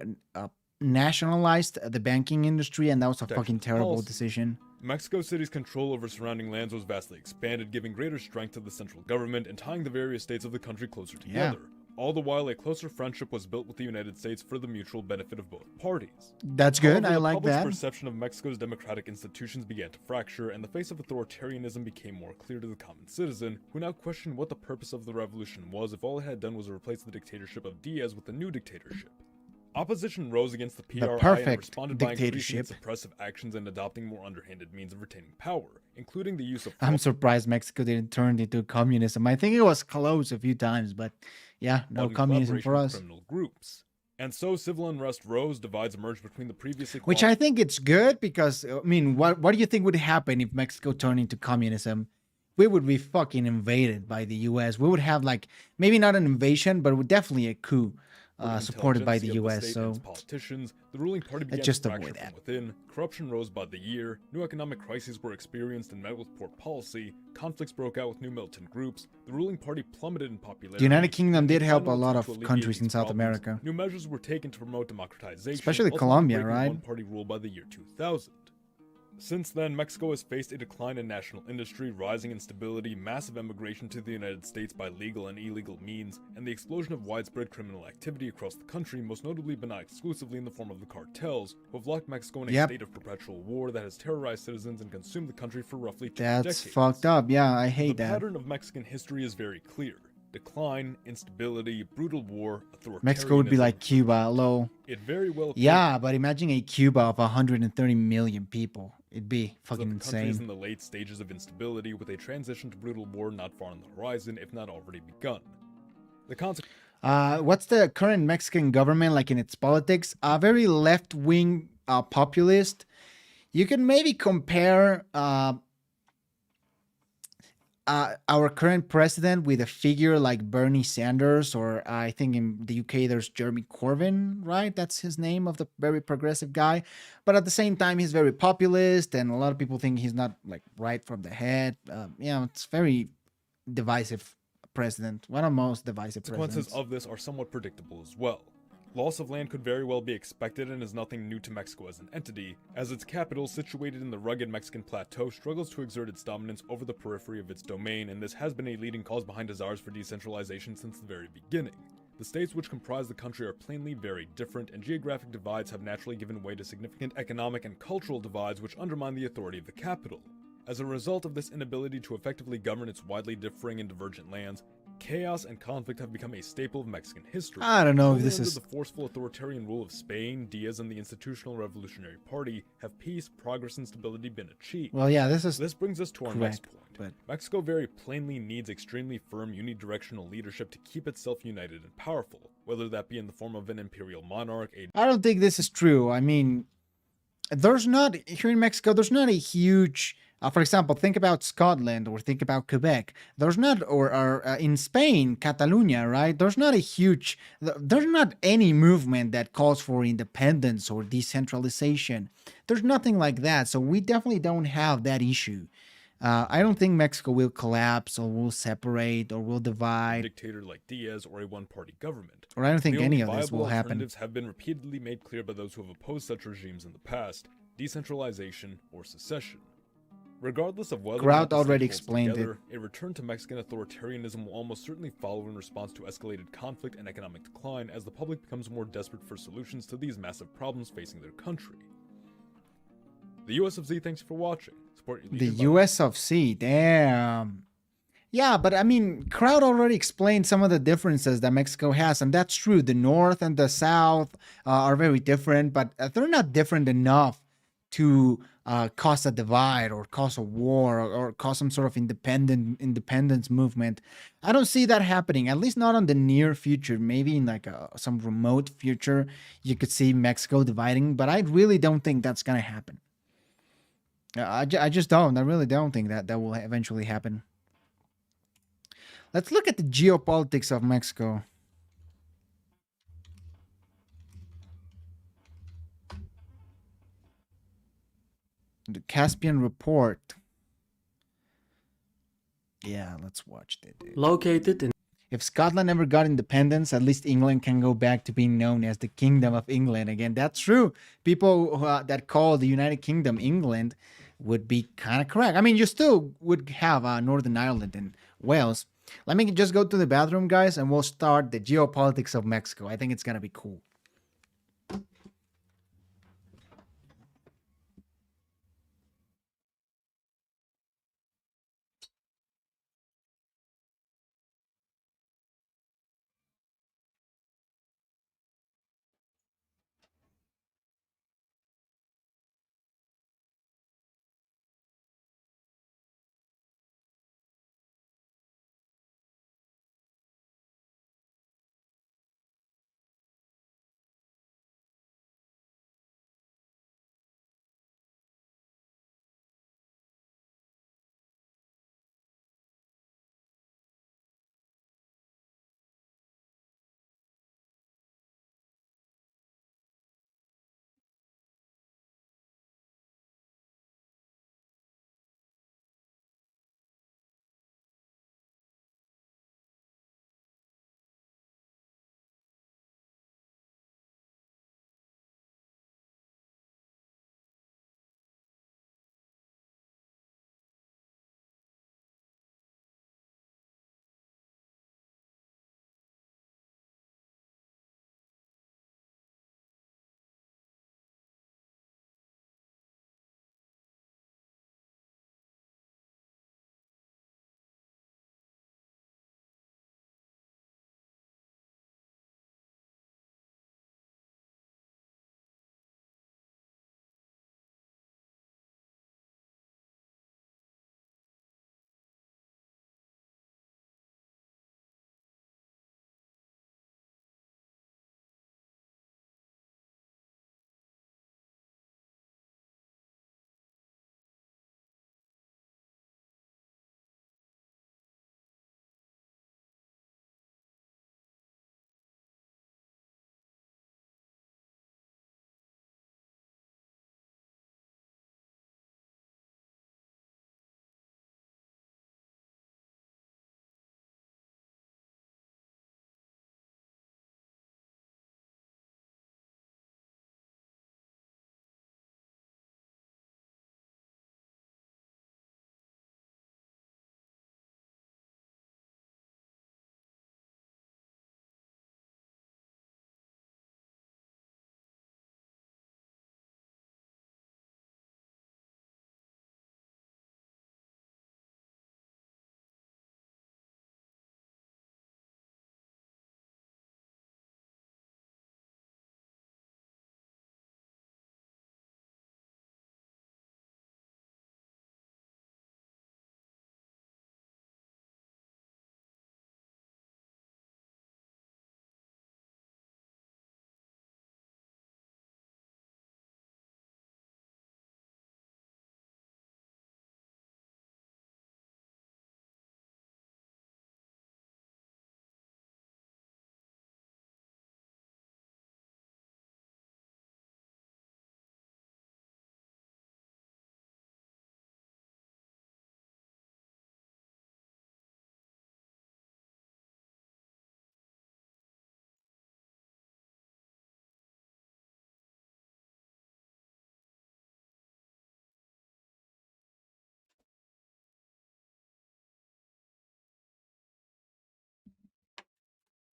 nationalized the banking industry, and that was a fucking terrible decision. Mexico City's control over surrounding lands was vastly expanded, giving greater strength to the central government and tying the various states of the country closer together. All the while, a closer friendship was built with the United States for the mutual benefit of both parties. That's good. However, I like the public's that. perception of Mexico's democratic institutions began to fracture, and the face of authoritarianism became more clear to the common citizen, who now questioned what the purpose of the revolution was if all it had done was replace the dictatorship of Diaz with a new dictatorship. Opposition rose against the PRI and responded by increasing its suppressive actions and adopting more underhanded means of retaining power, including the use of... I'm surprised Mexico didn't turn into communism. I think it was close a few times, but yeah, no communism for us. Criminal groups. And so civil unrest rose, divides emerged between the previously... Which I think it's good because, I mean, what do you think would happen if Mexico turned into communism? We would be fucking invaded by the U.S. We would have like, maybe not an invasion, but definitely a coup. Supported by the U.S. So politicians, the ruling party began just to avoid fracture that. from within. Corruption rose by the year. New economic crises were experienced and met with poor policy. Conflicts broke out with new militant groups. The ruling party plummeted in popularity. The United Kingdom did help a Finally, lot to of alleviate countries in these South problems, America, new measures were taken to promote democratization, especially ultimately Colombia, breaking right? one-party rule by the year 2000. Since then, Mexico has faced a decline in national industry, rising instability, massive emigration to the United States by legal and illegal means, and the explosion of widespread criminal activity across the country, most notably but not exclusively in the form of the cartels, who have locked Mexico in a state of perpetual war that has terrorized citizens and consumed the country for roughly 2 decades. That's fucked up. Yeah, I hate that. The pattern of Mexican history is very clear. Decline, instability, brutal war, authoritarianism. Mexico would be like Cuba, low. It very well could. Yeah, but imagine a Cuba of 130 million people. It'd be fucking the country is in insane. the late stages of instability, with a transition to brutal war not far on the horizon, if not already begun. The consequence. What's the current Mexican government like in its politics? Very left-wing populist. You can maybe compare our current president with a figure like Bernie Sanders, or I think in the UK there's Jeremy Corbyn, right? That's his name, of the very progressive guy. But at the same time, he's very populist, and a lot of people think he's not like right from the head. It's very divisive president, one of the most divisive Consequences presidents. of this are somewhat predictable as well. Loss of land could very well be expected and is nothing new to Mexico as an entity, as its capital, situated in the rugged Mexican plateau, struggles to exert its dominance over the periphery of its domain, and this has been a leading cause behind desires for decentralization since the very beginning. The states which comprise the country are plainly very different, and geographic divides have naturally given way to significant economic and cultural divides which undermine the authority of the capital. As a result of this inability to effectively govern its widely differing and divergent lands, chaos and conflict have become a staple of Mexican history. I don't know if Only this under is... the forceful authoritarian rule of Spain, Diaz, and the Institutional Revolutionary Party have peace, progress, and stability been achieved. Well, yeah, This brings us to our next correct, point. but- Mexico very plainly needs extremely firm unidirectional leadership to keep itself united and powerful, whether that be in the form of an imperial monarch, I don't think this is true. I mean, there's not, here in Mexico, there's not a huge... for example, think about Scotland or think about Quebec. There's not, or in Spain, Catalonia, right? There's not there's not any movement that calls for independence or decentralization. There's nothing like that. So we definitely don't have that issue. I don't think Mexico will collapse or will separate or will divide. a dictator like Diaz, or a one-party government. Or I don't think The any only of this viable will happen. alternatives have been repeatedly made clear by those who have opposed such regimes in the past: decentralization or secession. Regardless of whether Kraut or not the already state holds explained together, a return to Mexican authoritarianism will almost certainly follow in response to escalated conflict and economic decline as the public becomes more desperate for solutions to these massive problems facing their country. The US of Z thanks you for watching. Support your The leader by- US of C, damn. Yeah, but I mean, Kraut already explained some of the differences that Mexico has, and that's true. The North and the South are very different, but they're not different enough to cause a divide or cause a war or cause some sort of independence movement. I don't see that happening, at least not on the near future. Maybe in like some remote future, you could see Mexico dividing, but I really don't think that's gonna happen. I just don't. I really don't think that that will eventually happen. Let's look at the geopolitics of Mexico. The Caspian Report. Yeah, let's watch that. Dude. Located in If Scotland ever got independence, at least England can go back to being known as the Kingdom of England again. That's true. People that call the United Kingdom England would be kind of correct. I mean, you still would have Northern Ireland and Wales. Let me just go to the bathroom, guys, and we'll start the geopolitics of Mexico. I think it's going to be cool.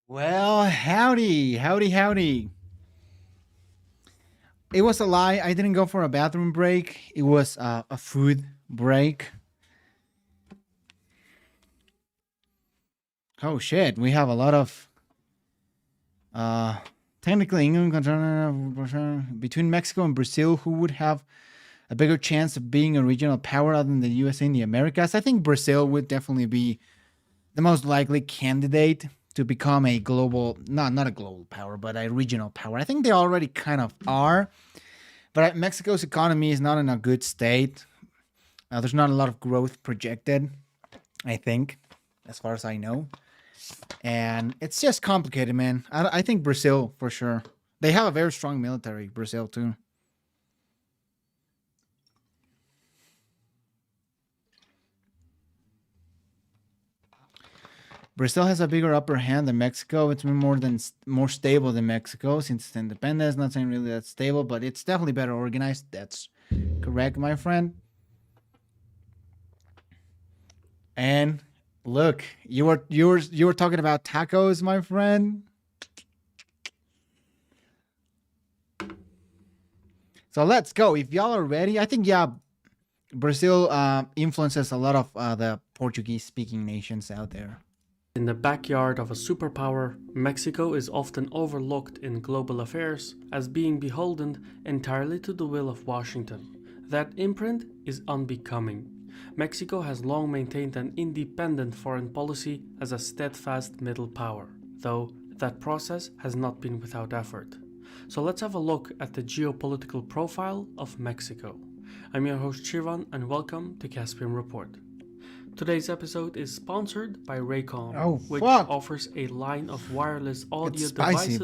Well, howdy, howdy, howdy. It was a lie. I didn't go for a bathroom break. It was a food break. Oh shit, we have a lot of technically England between Mexico and Brazil, who would have a bigger chance of being a regional power other than the USA and the Americas? I think Brazil would definitely be the most likely candidate to become a global, not a global power, but a regional power. I think they already kind of are. But Mexico's economy is not in a good state. There's not a lot of growth projected, I think, as far as I know. And it's just complicated, man. I think Brazil, for sure. They have a very strong military, Brazil, too. Brazil has a bigger upper hand than Mexico. It's been more stable than Mexico since its independence. Not saying really that's stable, but it's definitely better organized. That's correct, my friend. And look, you were talking about tacos, my friend. So let's go. If y'all are ready, I think Brazil influences a lot of the Portuguese-speaking nations out there. In the backyard of a superpower, Mexico is often overlooked in global affairs as being beholden entirely to the will of Washington. That imprint is unbecoming. Mexico has long maintained an independent foreign policy as a steadfast middle power, though that process has not been without effort. So let's have a look at the geopolitical profile of Mexico. I'm your host Shivan and welcome to Caspian Report. Today's episode is sponsored by Raycon, which offers a line of wireless audio devices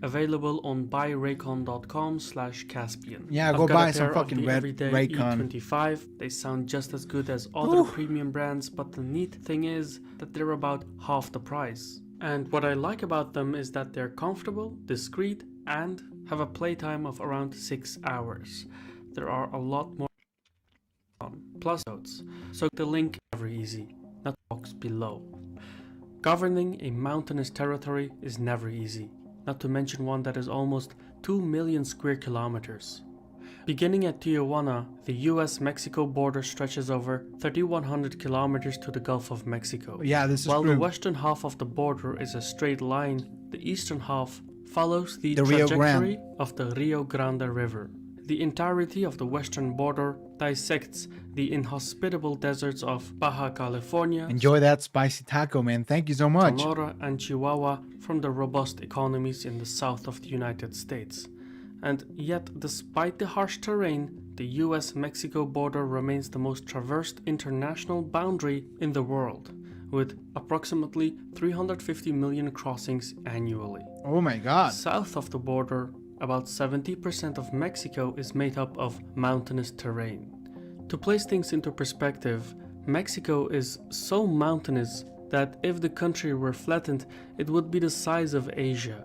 available on buyraycon.com/Caspian. Yeah, go buy some fucking red Raycon. E25. They sound just as good as other premium brands, but the neat thing is that they're about half the price. And what I like about them is that they're comfortable, discreet, and have a playtime of around 6 hours. There are a lot more plus notes, so the link very easy, not box below. Governing a mountainous territory is never easy, not to mention one that is almost 2 million square kilometers. Beginning at Tijuana, the US-Mexico border stretches over 3,100 kilometers to the Gulf of Mexico. Yeah, this is While true. the western half of the border is a straight line, the eastern half follows the Rio trajectory Grande. of the Rio Grande River. The entirety of the western border dissects the inhospitable deserts of Baja California, Enjoy that spicy taco, man. Thank you so much. Sonora, and Chihuahua from the robust economies in the south of the United States. And yet, despite the harsh terrain, the US-Mexico border remains the most traversed international boundary in the world, with approximately 350 million crossings annually. Oh my god. South of the border, about 70% of Mexico is made up of mountainous terrain. To place things into perspective, Mexico is so mountainous that if the country were flattened, it would be the size of Asia.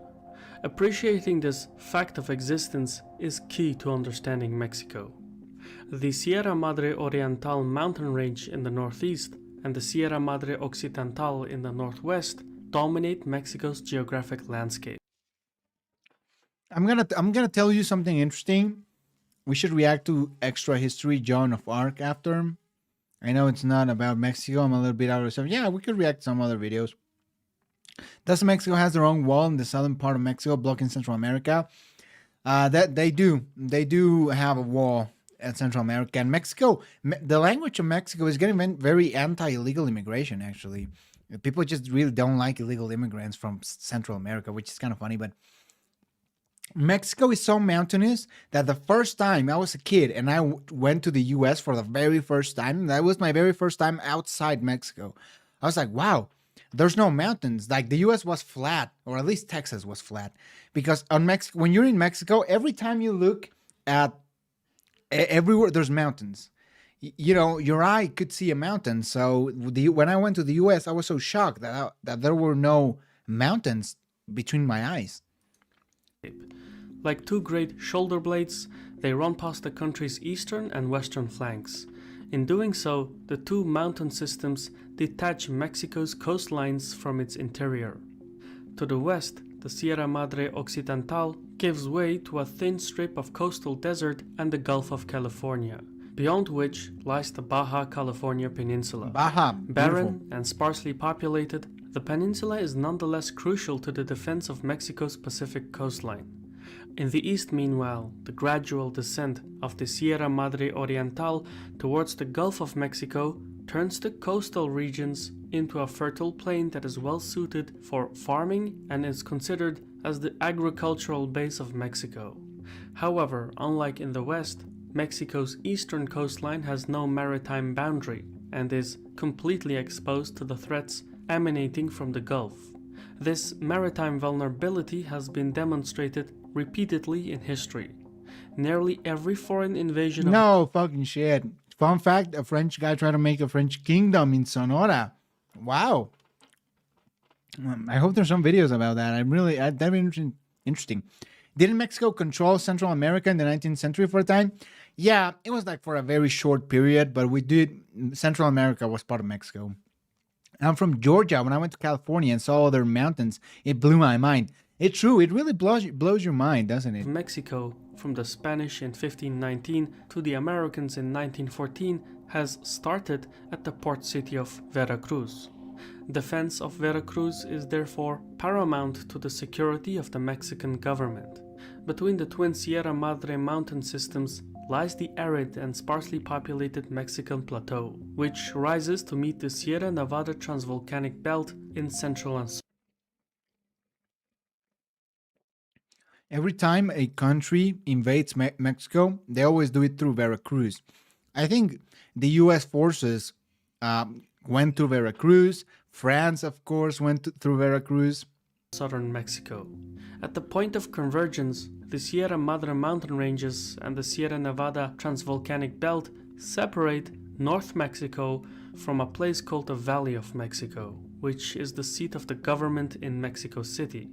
Appreciating this fact of existence is key to understanding Mexico. The Sierra Madre Oriental mountain range in the northeast and the Sierra Madre Occidental in the northwest dominate Mexico's geographic landscape. I'm gonna tell you something interesting. We should react to Extra History Joan of Arc after. I know it's not about Mexico. I'm a little bit out of stuff. Yeah, we could react to some other videos. Does Mexico has their own wall in the southern part of Mexico, blocking Central America? That they do. They do have a wall at Central America. And Mexico, the language of Mexico is getting very anti-illegal immigration, actually. People just really don't like illegal immigrants from Central America, which is kind of funny, but Mexico is so mountainous that the first time I was a kid and I went to the US for the very first time, that was my very first time outside Mexico. I was like, wow, there's no mountains. Like the US was flat, or at least Texas was flat. Because on Mexico, when you're in Mexico, every time you look at everywhere, there's mountains. You know, your eye could see a mountain. So when I went to the US, I was so shocked that there were no mountains between my eyes. Like two great shoulder blades, they run past the country's eastern and western flanks. In doing so, the two mountain systems detach Mexico's coastlines from its interior. To the west, the Sierra Madre Occidental gives way to a thin strip of coastal desert and the Gulf of California, beyond which lies the Baja California Peninsula. Baja, barren and sparsely populated, the peninsula is nonetheless crucial to the defense of Mexico's Pacific coastline. In the east, meanwhile, the gradual descent of the Sierra Madre Oriental towards the Gulf of Mexico turns the coastal regions into a fertile plain that is well suited for farming and is considered as the agricultural base of Mexico. However, unlike in the west, Mexico's eastern coastline has no maritime boundary and is completely exposed to the threats emanating from the Gulf. This maritime vulnerability has been demonstrated repeatedly in history. Nearly every foreign invasion of No fucking shit. Fun fact, a French guy tried to make a French kingdom in Sonora. Wow. I hope there's some videos about that. That'd be interesting. Didn't Mexico control Central America in the 19th century for a time? Yeah, it was like for a very short period, but Central America was part of Mexico. I'm from Georgia. When I went to California and saw other mountains, it blew my mind. It's true. It really blows your mind, doesn't it? Mexico, from the Spanish in 1519 to the Americans in 1914, has started at the port city of Veracruz. Defense of Veracruz is therefore paramount to the security of the Mexican government. Between the twin Sierra Madre mountain systems lies the arid and sparsely populated Mexican plateau, which rises to meet the Sierra Nevada transvolcanic belt in central and Every time a country invades Mexico, they always do it through Veracruz. I think the U.S. forces went to Veracruz. France, of course, went through Veracruz. southern Mexico. At the point of convergence, the Sierra Madre mountain ranges and the Sierra Nevada transvolcanic belt separate North Mexico from a place called the Valley of Mexico, which is the seat of the government in Mexico City.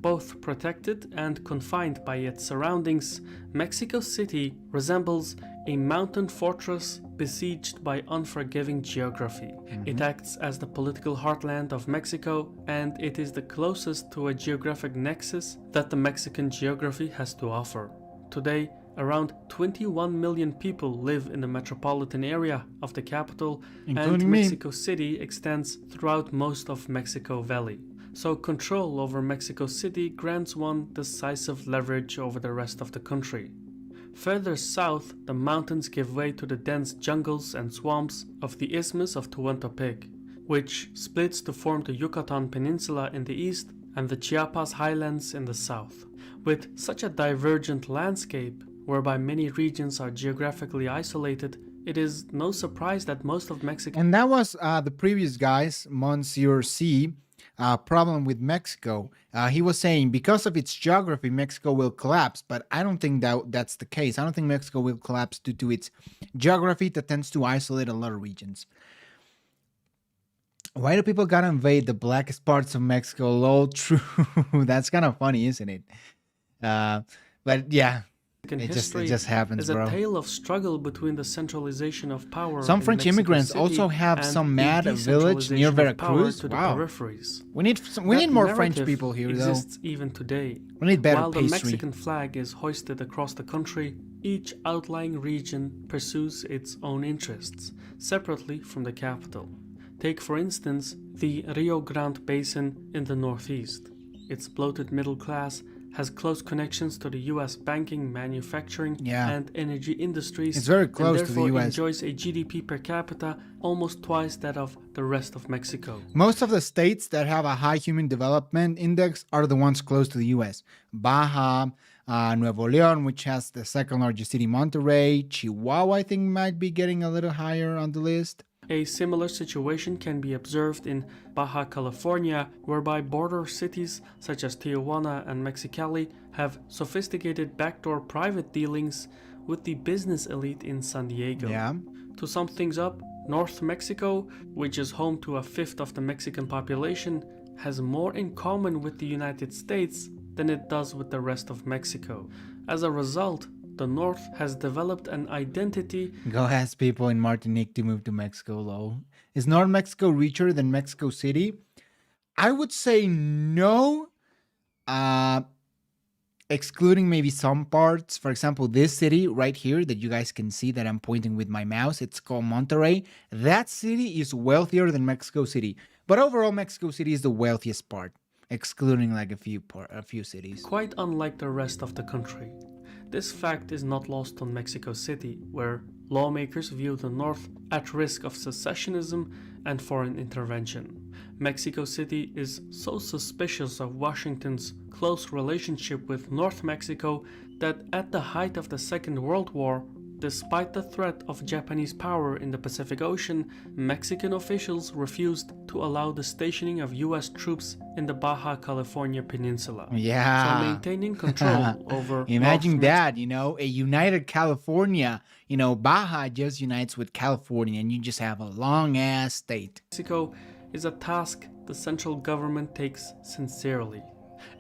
Both protected and confined by its surroundings, Mexico City resembles a mountain fortress besieged by unforgiving geography. It acts as the political heartland of Mexico, and it is the closest to a geographic nexus that the Mexican geography has to offer. Today, around 21 million people live in the metropolitan area of the capital, Including and me. Mexico City extends throughout most of Mexico Valley. So control over Mexico City grants one decisive leverage over the rest of the country. Further south, the mountains give way to the dense jungles and swamps of the Isthmus of Tehuantepec, which splits to form the Yucatan Peninsula in the east and the Chiapas highlands in the south. With such a divergent landscape, whereby many regions are geographically isolated, it is no surprise that most of Mexico And that was the previous guy's, Monsieur Z, problem with Mexico. He was saying because of its geography, Mexico will collapse, but I don't think that's the case. I don't think Mexico will collapse due to its geography that tends to isolate a lot of regions. Why do people gotta invade the blackest parts of Mexico? Lol, true. That's kind of funny, isn't it? But yeah, it history just happens, is a bro. tale of struggle between the centralization of power. Some in French Mexico immigrants City also have and some the mad village near decentralization of power Veracruz. to the Wow. peripheries. We need That more French narrative people here, though. exists even today. We need better While the pastry. Mexican flag is hoisted across the country, each outlying region pursues its own interests, separately from the capital. Take, for instance, the Rio Grande Basin in the northeast. Its bloated middle class has close connections to the US banking, manufacturing, Yeah. and energy industries. It's very close to and the therefore US. enjoys a GDP per capita almost twice that of the rest of Mexico. Most of the states that have a high human development index are the ones close to the U.S. Baja, Nuevo León, which has the second largest city, Monterrey. Chihuahua, I think, might be getting a little higher on the list. A similar situation can be observed in Baja California, whereby border cities such as Tijuana and Mexicali have sophisticated backdoor private dealings with the business elite in San Diego. Yeah. To sum things up, North Mexico, which is home to a fifth of the Mexican population, has more in common with the United States than it does with the rest of Mexico. As a result, the North has developed an identity. Go ask people in Martinique to move to Mexico, lol. Is North Mexico richer than Mexico City? I would say no. Excluding maybe some parts. For example, this city right here that you guys can see that I'm pointing with my mouse, it's called Monterrey. That city is wealthier than Mexico City. But overall, Mexico City is the wealthiest part. excluding like a few cities. Quite unlike the rest of the country. This fact is not lost on Mexico City, where lawmakers view the North at risk of secessionism and foreign intervention. Mexico City is so suspicious of Washington's close relationship with North Mexico that at the height of the Second World War, despite the threat of Japanese power in the Pacific Ocean, Mexican officials refused to allow the stationing of US troops in the Baja California Peninsula. Yeah. So maintaining control over Imagine North that, a united California, Baja just unites with California and you just have a long ass state. Mexico is a task the central government takes sincerely.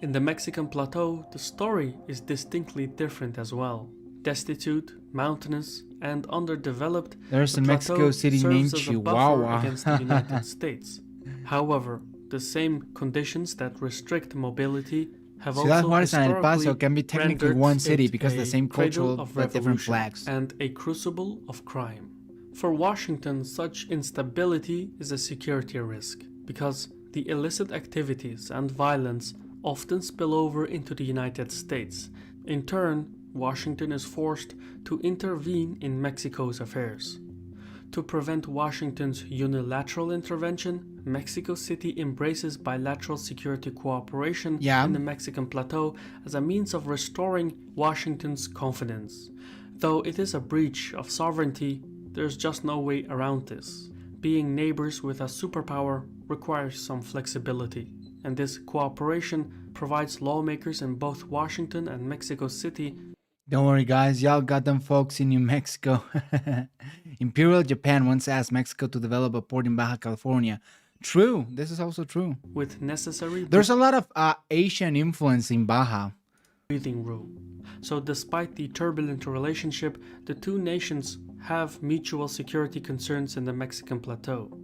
In the Mexican plateau, the story is distinctly different as well. Destitute, mountainous, and underdeveloped, There's the a Mexico plateau City serves named as a buffer Chihuahua. against the United States. However, the same conditions that restrict mobility have Ciudad also Juárez and El Paso historically can be technically rendered one city it because the a same cradle cultural of but different revolution flags. and a crucible of crime. For Washington, such instability is a security risk because the illicit activities and violence often spill over into the United States. In turn, Washington is forced to intervene in Mexico's affairs. To prevent Washington's unilateral intervention, Mexico City embraces bilateral security cooperation in the Mexican plateau as a means of restoring Washington's confidence. Though it is a breach of sovereignty, there's just no way around this. Being neighbors with a superpower requires some flexibility, and this cooperation provides lawmakers in both Washington and Mexico City. Don't worry, guys. Y'all got them folks in New Mexico. Imperial Japan once asked Mexico to develop a port in Baja California. True. This is also true. With necessary There's a lot of Asian influence in Baja. breathing room. So despite the turbulent relationship, the two nations have mutual security concerns in the Mexican plateau.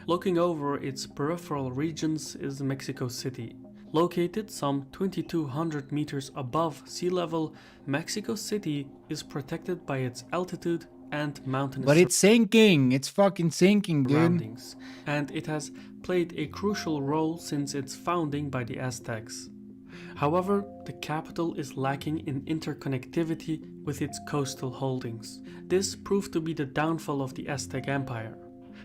Looking over its peripheral regions is Mexico City. Located some 2,200 meters above sea level, Mexico City is protected by its altitude and mountainous But it's sinking. It's fucking sinking, dude. surroundings, and it has played a crucial role since its founding by the Aztecs. However, the capital is lacking in interconnectivity with its coastal holdings. This proved to be the downfall of the Aztec Empire.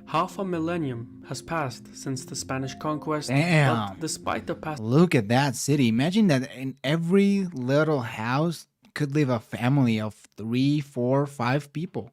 Half a millennium has passed since the Spanish conquest, Damn. but despite the past Look at that city. Imagine that in every little house could live a family of 3, 4, 5 people.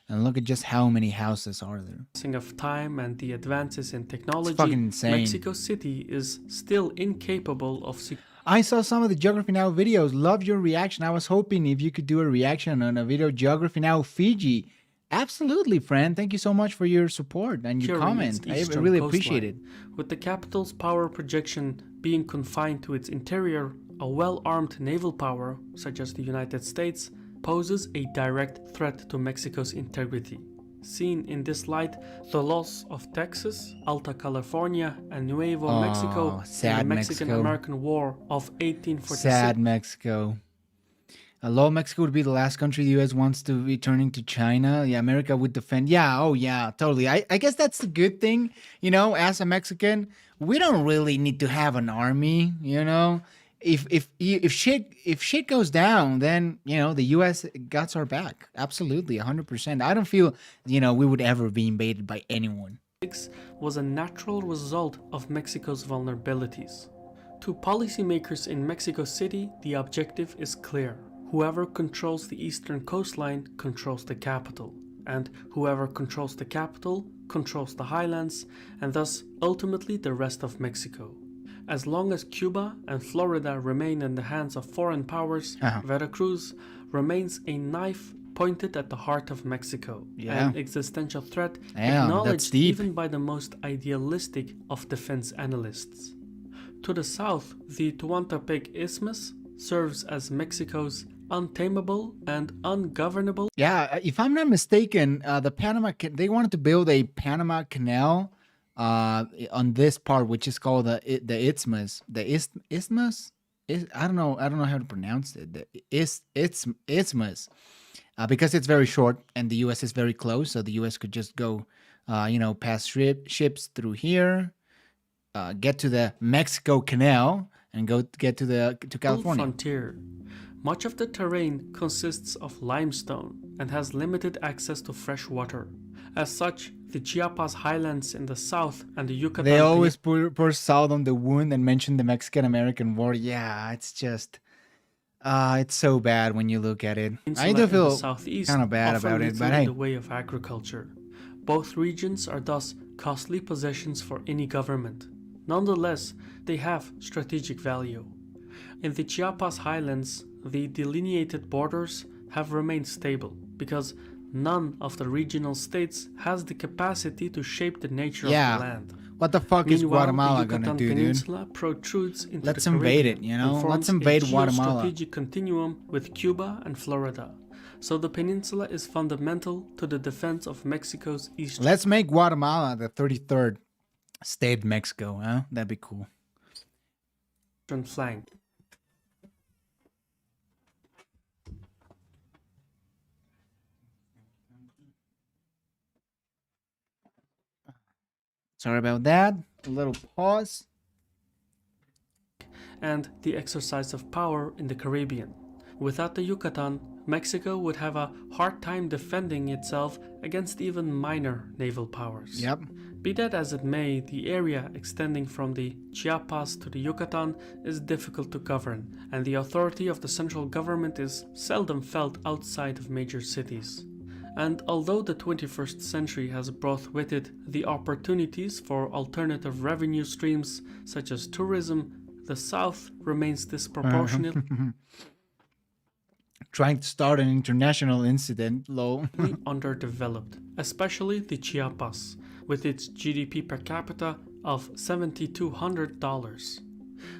And look at just how many houses are there. passing of time and the advances in technology, fucking insane. Mexico City is still incapable of I saw some of the Geography Now videos. Love your reaction. I was hoping if you could do a reaction on a video Geography Now Fiji. Absolutely, friend. Thank you so much for your support and your securing its comment. I eastern really appreciate it. coastline. With the capital's power projection being confined to its interior, a well-armed naval power, such as the United States, poses a direct threat to Mexico's integrity. Seen in this light, the loss of Texas, Alta California, and Nuevo Mexico in the sad Mexican-American War of 1846 Sad Mexico. Low Mexico would be the last country the U.S. wants to be turning to China. Yeah, America would defend. Yeah, oh yeah, totally. I guess that's the good thing, as a Mexican, we don't really need to have an army, If shit goes down, then the U.S. got our back. Absolutely, 100%. I don't feel we would ever be invaded by anyone. was a natural result of Mexico's vulnerabilities. To policymakers in Mexico City, the objective is clear. Whoever controls the eastern coastline controls the capital, and whoever controls the capital controls the highlands, and thus ultimately the rest of Mexico. As long as Cuba and Florida remain in the hands of foreign powers, Veracruz remains a knife pointed at the heart of Mexico, an existential threat acknowledged even by the most idealistic of defense analysts. To the south, the Tehuantepec Isthmus serves as Mexico's untamable and ungovernable. Yeah, if I'm not mistaken, they wanted to build a Panama Canal on this part, which is called the isthmus. The isthmus? I don't know how to pronounce it. The isthmus. Because it's very short and the U.S. is very close, so the U.S. could just go, pass ships through here, get to the Mexico Canal and get to California. Frontier. Much of the terrain consists of limestone and has limited access to fresh water. As such, the Chiapas highlands in the south and the Yucatan They always pour salt on the wound and mention the Mexican-American War. Yeah, it's just, it's so bad when you look at it. I do feel kind of bad about it, but hey. In the way of agriculture. Both regions are thus costly possessions for any government. Nonetheless, they have strategic value. In the Chiapas highlands, the delineated borders have remained stable because none of the regional states has the capacity to shape the nature of the land. What the fuck is Guatemala gonna do, Peninsula protrudes into Let's the invade Caribbean it, you know? and Let's invade forms a Guatemala. strategic continuum with Cuba and Florida. So the peninsula is fundamental to the defense of Mexico's eastern. Let's make Guatemala the 33rd state Mexico, huh? That'd be cool. Flank. Sorry about that. A little pause. And the exercise of power in the Caribbean. Without the Yucatan, Mexico would have a hard time defending itself against even minor naval powers. Yep. Be that as it may, the area extending from the Chiapas to the Yucatan is difficult to govern, and the authority of the central government is seldom felt outside of major cities. And although the 21st century has brought with it the opportunities for alternative revenue streams such as tourism, the South remains disproportionate. Trying to start an international incident, lol. Underdeveloped, especially the Chiapas, with its GDP per capita of $7,200.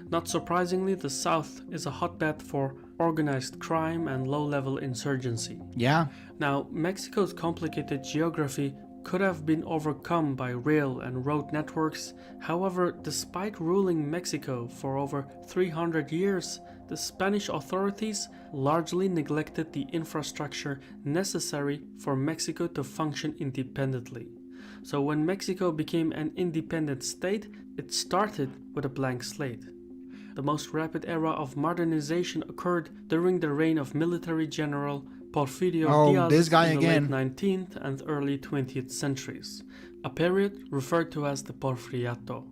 Not surprisingly, the South is a hotbed for organized crime and low-level insurgency. Yeah. Now, Mexico's complicated geography could have been overcome by rail and road networks. However, despite ruling Mexico for over 300 years, the Spanish authorities largely neglected the infrastructure necessary for Mexico to function independently. So when Mexico became an independent state, it started with a blank slate. The most rapid era of modernization occurred during the reign of military general Porfirio Diaz in the late 19th and early 20th centuries, a period referred to as the Porfiriato.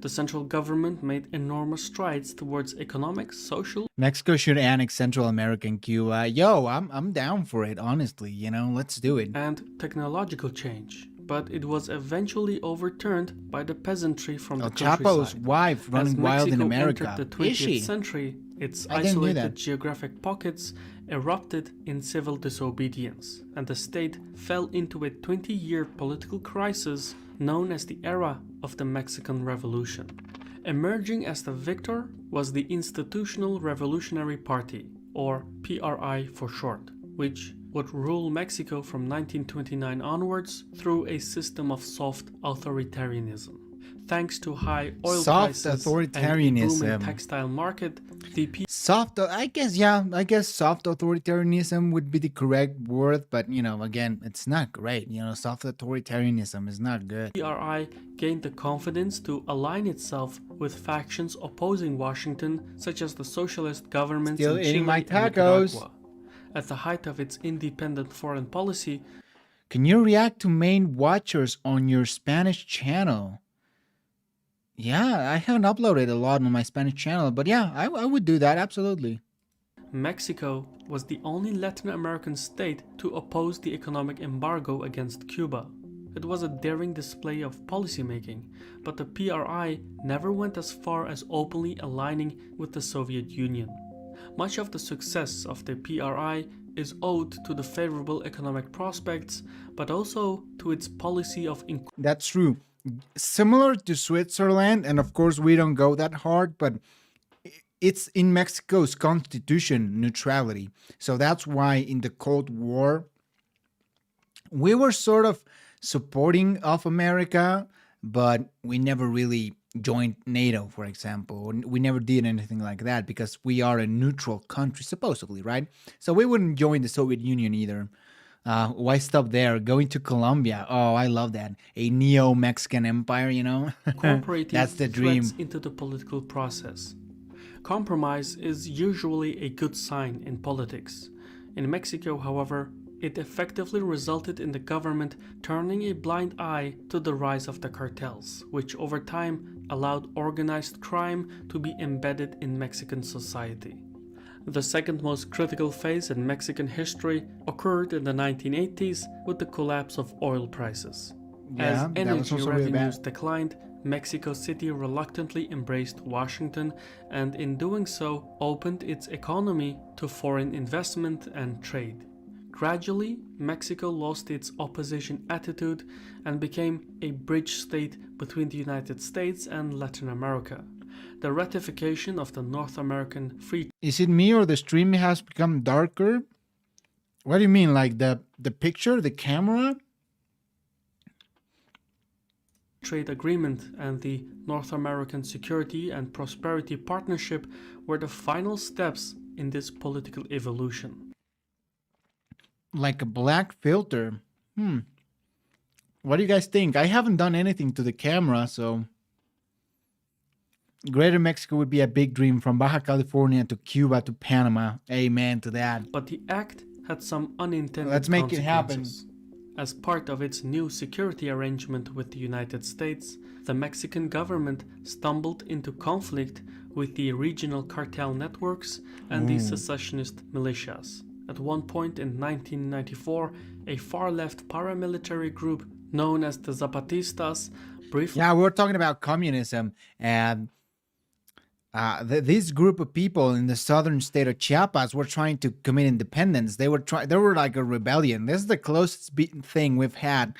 The central government made enormous strides towards economic, social. Mexico should annex Central America and Cuba. Yo, I'm down for it, honestly. You know, let's do it. And technological change. But it was eventually overturned by the peasantry from the countryside. Chapo's wife running wild in America. As Mexico entered the 20th century, its isolated geographic pockets erupted in civil disobedience, and the state fell into a 20-year political crisis known as the era of the Mexican Revolution. Emerging as the victor was the Institutional Revolutionary Party, or PRI for short, which would rule Mexico from 1929 onwards through a system of soft authoritarianism. Thanks to high oil prices and a booming textile market, I guess soft authoritarianism would be the correct word, but you know, again, it's not great. You know, soft authoritarianism is not good. PRI gained the confidence to align itself with factions opposing Washington, such as the socialist governments in Chile and Nicaragua. At the height of its independent foreign policy. Can you react to main watchers on your Spanish channel? Yeah, I haven't uploaded a lot on my Spanish channel, but yeah, I would do that, absolutely. Mexico was the only Latin American state to oppose the economic embargo against Cuba. It was a daring display of policymaking, but the PRI never went as far as openly aligning with the Soviet Union. Much of the success of the PRI is owed to the favorable economic prospects, but also to its policy of... That's true. Similar to Switzerland, and of course we don't go that hard, but it's in Mexico's constitution, neutrality. So that's why in the Cold War, we were sort of supporting of America, but we never really joined NATO, for example. We never did anything like that because we are a neutral country, supposedly, right? So we wouldn't join the Soviet Union either. Why stop there? Going to Colombia. Oh, I love that. A neo-Mexican empire, you know? incorporating That's the threats dream. into the political process. Compromise is usually a good sign in politics. In Mexico, however, it effectively resulted in the government turning a blind eye to the rise of the cartels, which over time allowed organized crime to be embedded in Mexican society. The second most critical phase in Mexican history occurred in the 1980s with the collapse of oil prices. As Yeah, that was energy also really revenues bad. declined, Mexico City reluctantly embraced Washington and in doing so opened its economy to foreign investment and trade. Gradually, Mexico lost its opposition attitude and became a bridge state between the United States and Latin America. The ratification of the North American Free Is it me or the stream has become darker? What do you mean? Like the picture, the camera? Trade Agreement and the North American Security and Prosperity Partnership were the final steps in this political evolution. Like a black filter. What do you guys think? I haven't done anything to the camera, so Greater Mexico would be a big dream from Baja California to Cuba to Panama. Amen to that. But the act had some unintended Let's make it happen. consequences. As part of its new security arrangement with the United States, the Mexican government stumbled into conflict with the regional cartel networks and the secessionist militias. At one point in 1994, a far-left paramilitary group known as the Zapatistas briefly Yeah, we're talking about communism, and this group of people in the southern state of Chiapas were trying to commit independence. They were like a rebellion. This is the closest thing we've had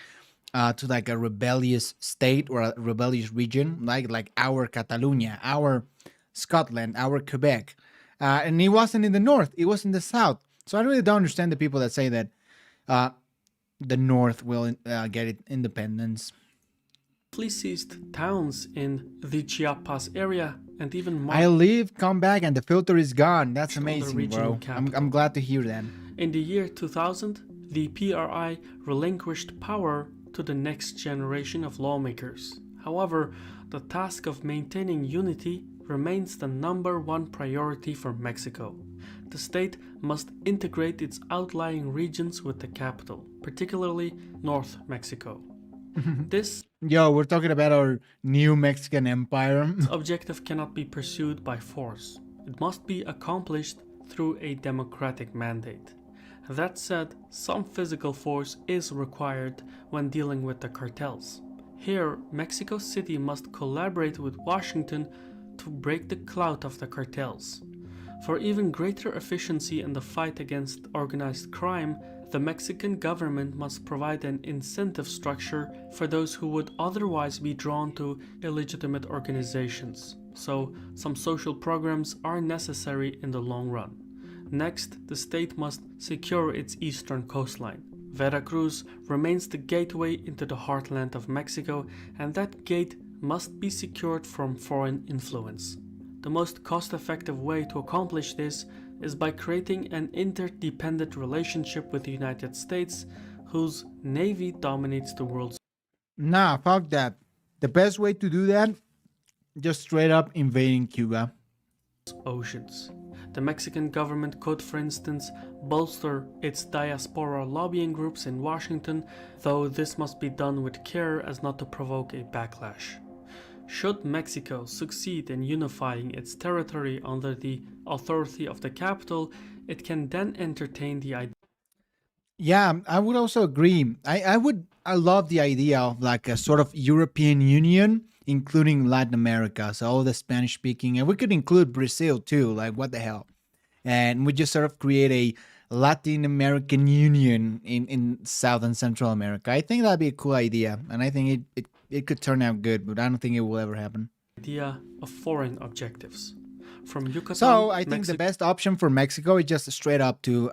to like a rebellious state or a rebellious region, like our Catalonia, our Scotland, our Quebec, and it wasn't in the north; it was in the south. So I really don't understand the people that say that the north will get independence. seized towns in the Chiapas area and even I leave, come back, and the filter is gone. That's on the amazing, regional bro. capital. I'm glad to hear that. In the year 2000, the PRI relinquished power to the next generation of lawmakers. However, the task of maintaining unity remains the number one priority for Mexico. The state must integrate its outlying regions with the capital, particularly North Mexico. This Yo, we're talking about our new Mexican empire. objective cannot be pursued by force. It must be accomplished through a democratic mandate. That said, some physical force is required when dealing with the cartels. Here, Mexico City must collaborate with Washington to break the clout of the cartels. For even greater efficiency in the fight against organized crime, the Mexican government must provide an incentive structure for those who would otherwise be drawn to illegitimate organizations. So, some social programs are necessary in the long run. Next, the state must secure its eastern coastline. Veracruz remains the gateway into the heartland of Mexico, and that gate must be secured from foreign influence. The most cost-effective way to accomplish this is by creating an interdependent relationship with the United States, whose navy dominates the world's Nah, fuck that. The best way to do that, just straight up invading Cuba. oceans. The Mexican government could, for instance, bolster its diaspora lobbying groups in Washington, though this must be done with care as not to provoke a backlash. Should Mexico succeed in unifying its territory under the authority of the capital, it can then entertain the idea. Yeah, I would also agree. I love the idea of like a sort of European Union, including Latin America. So all the Spanish speaking, and we could include Brazil too. Like what the hell? And we just sort of create a Latin American Union in South and Central America. I think that'd be a cool idea, and I think it could turn out good, but I don't think it will ever happen. Idea of foreign objectives. From Yucatan, So I think the Mexico best option for Mexico is just straight up to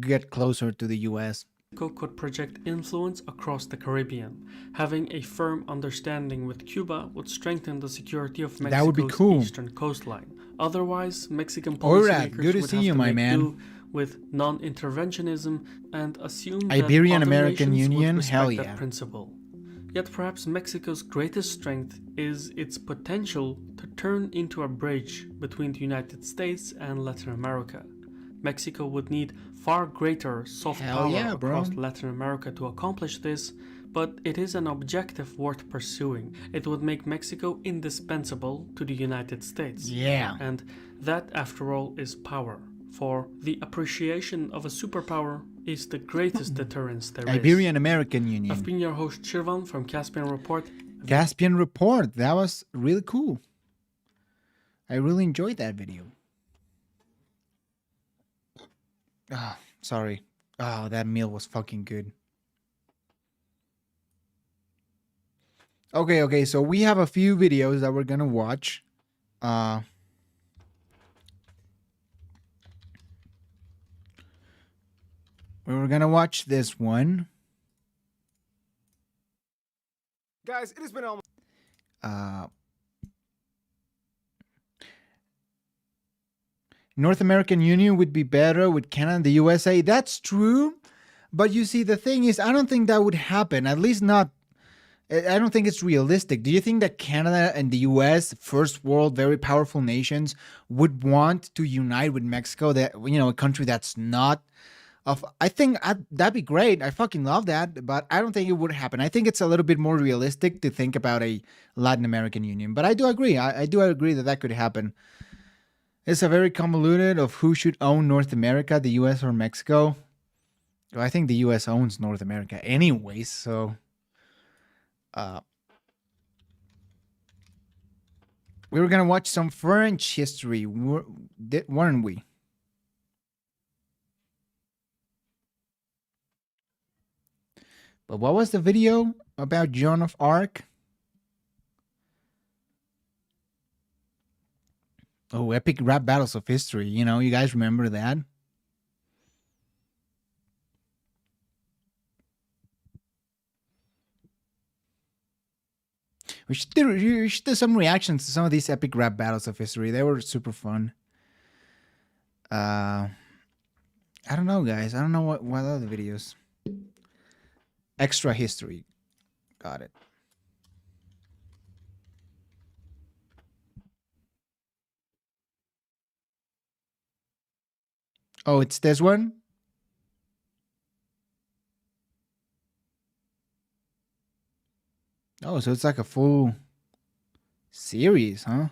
get closer to the U.S. could project influence across the Caribbean. Having a firm understanding with Cuba would strengthen the security of That would be Mexico's cool. eastern coastline. Otherwise, Mexican Alright, policymakers good to would see have you, to my make man. do with non-interventionism and assumed Iberian that other American nations Union, would hell respect yeah. that principle. Yet perhaps Mexico's greatest strength is its potential to turn into a bridge between the United States and Latin America. Mexico would need far greater soft Hell power yeah, bro. across Latin America to accomplish this, but it is an objective worth pursuing. It would make Mexico indispensable to the United States. Yeah. And that, after all, is power. For the appreciation of a superpower is the greatest deterrence there is. Iberian American Union. I've been your host Shirvan from Caspian Report. Caspian Report. That was really cool. I really enjoyed that video. Ah, sorry. Oh, that meal was fucking good. Okay, so we have a few videos that we're gonna watch. We were gonna watch this one. Guys, it has been almost North American Union would be better with Canada and the USA. That's true. But you see, the thing is, I don't think that would happen. At least not, I don't think it's realistic. Do you think that Canada and the US, first world, very powerful nations, would want to unite with Mexico, that, you know, a country that's not of, I think that'd be great. I fucking love that, but I don't think it would happen. I think it's a little bit more realistic to think about a Latin American Union. But I do agree. I do agree that that could happen. It's a very convoluted of who should own North America, the US or Mexico. Well, I think the US owns North America anyways, so we were gonna watch some French history, weren't we? But what was the video about Joan of Arc? Oh, epic rap battles of history. You know, you guys remember that? We should do some reactions to some of these epic rap battles of history. They were super fun. I don't know, guys. I don't know what other videos. Extra history. Got it. Oh, it's this one? Oh, so it's like a full series, huh?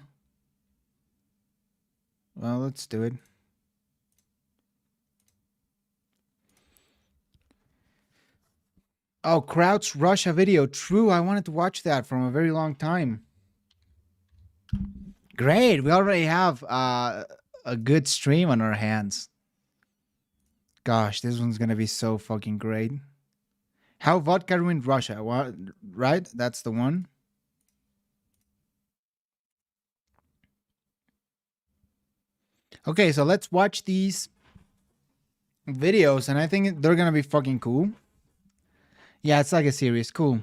Well, let's do it. Oh, Kraut's Russia video. True, I wanted to watch that from a very long time. Great, we already have a good stream on our hands. Gosh, this one's gonna be so fucking great. How vodka ruined Russia. What? Right? That's the one. Okay, so let's watch these videos, and I think they're gonna be fucking cool. Yeah, it's like a series. Cool.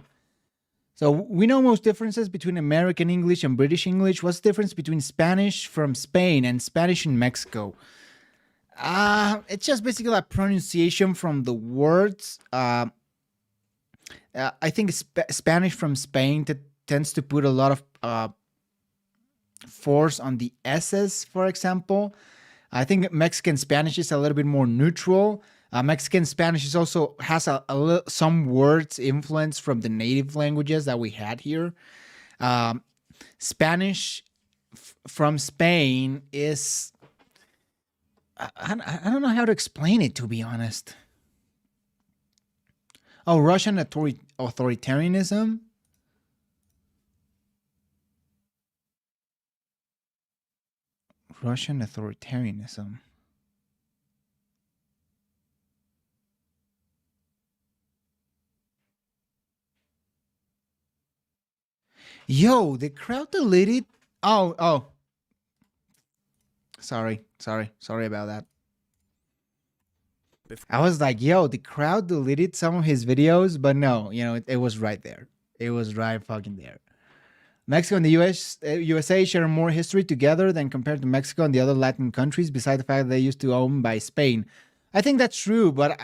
So we know most differences between American English and British English. What's the difference between Spanish from Spain and Spanish in Mexico? It's just basically a pronunciation from the words. I think Spanish from Spain tends to put a lot of force on the S's, for example. I think Mexican Spanish is a little bit more neutral. Mexican Spanish is also has some words influence from the native languages that we had here. Spanish from Spain is... I don't know how to explain it, to be honest. Oh, Russian authoritarianism. Russian authoritarianism. Yo, the Kraut deleted. Oh. Sorry about that. I was like, yo, the Kraut deleted some of his videos, but no, you know, it was right there. It was right fucking there. Mexico and the USA share more history together than compared to Mexico and the other Latin countries, besides the fact that they used to own by Spain. I think that's true, but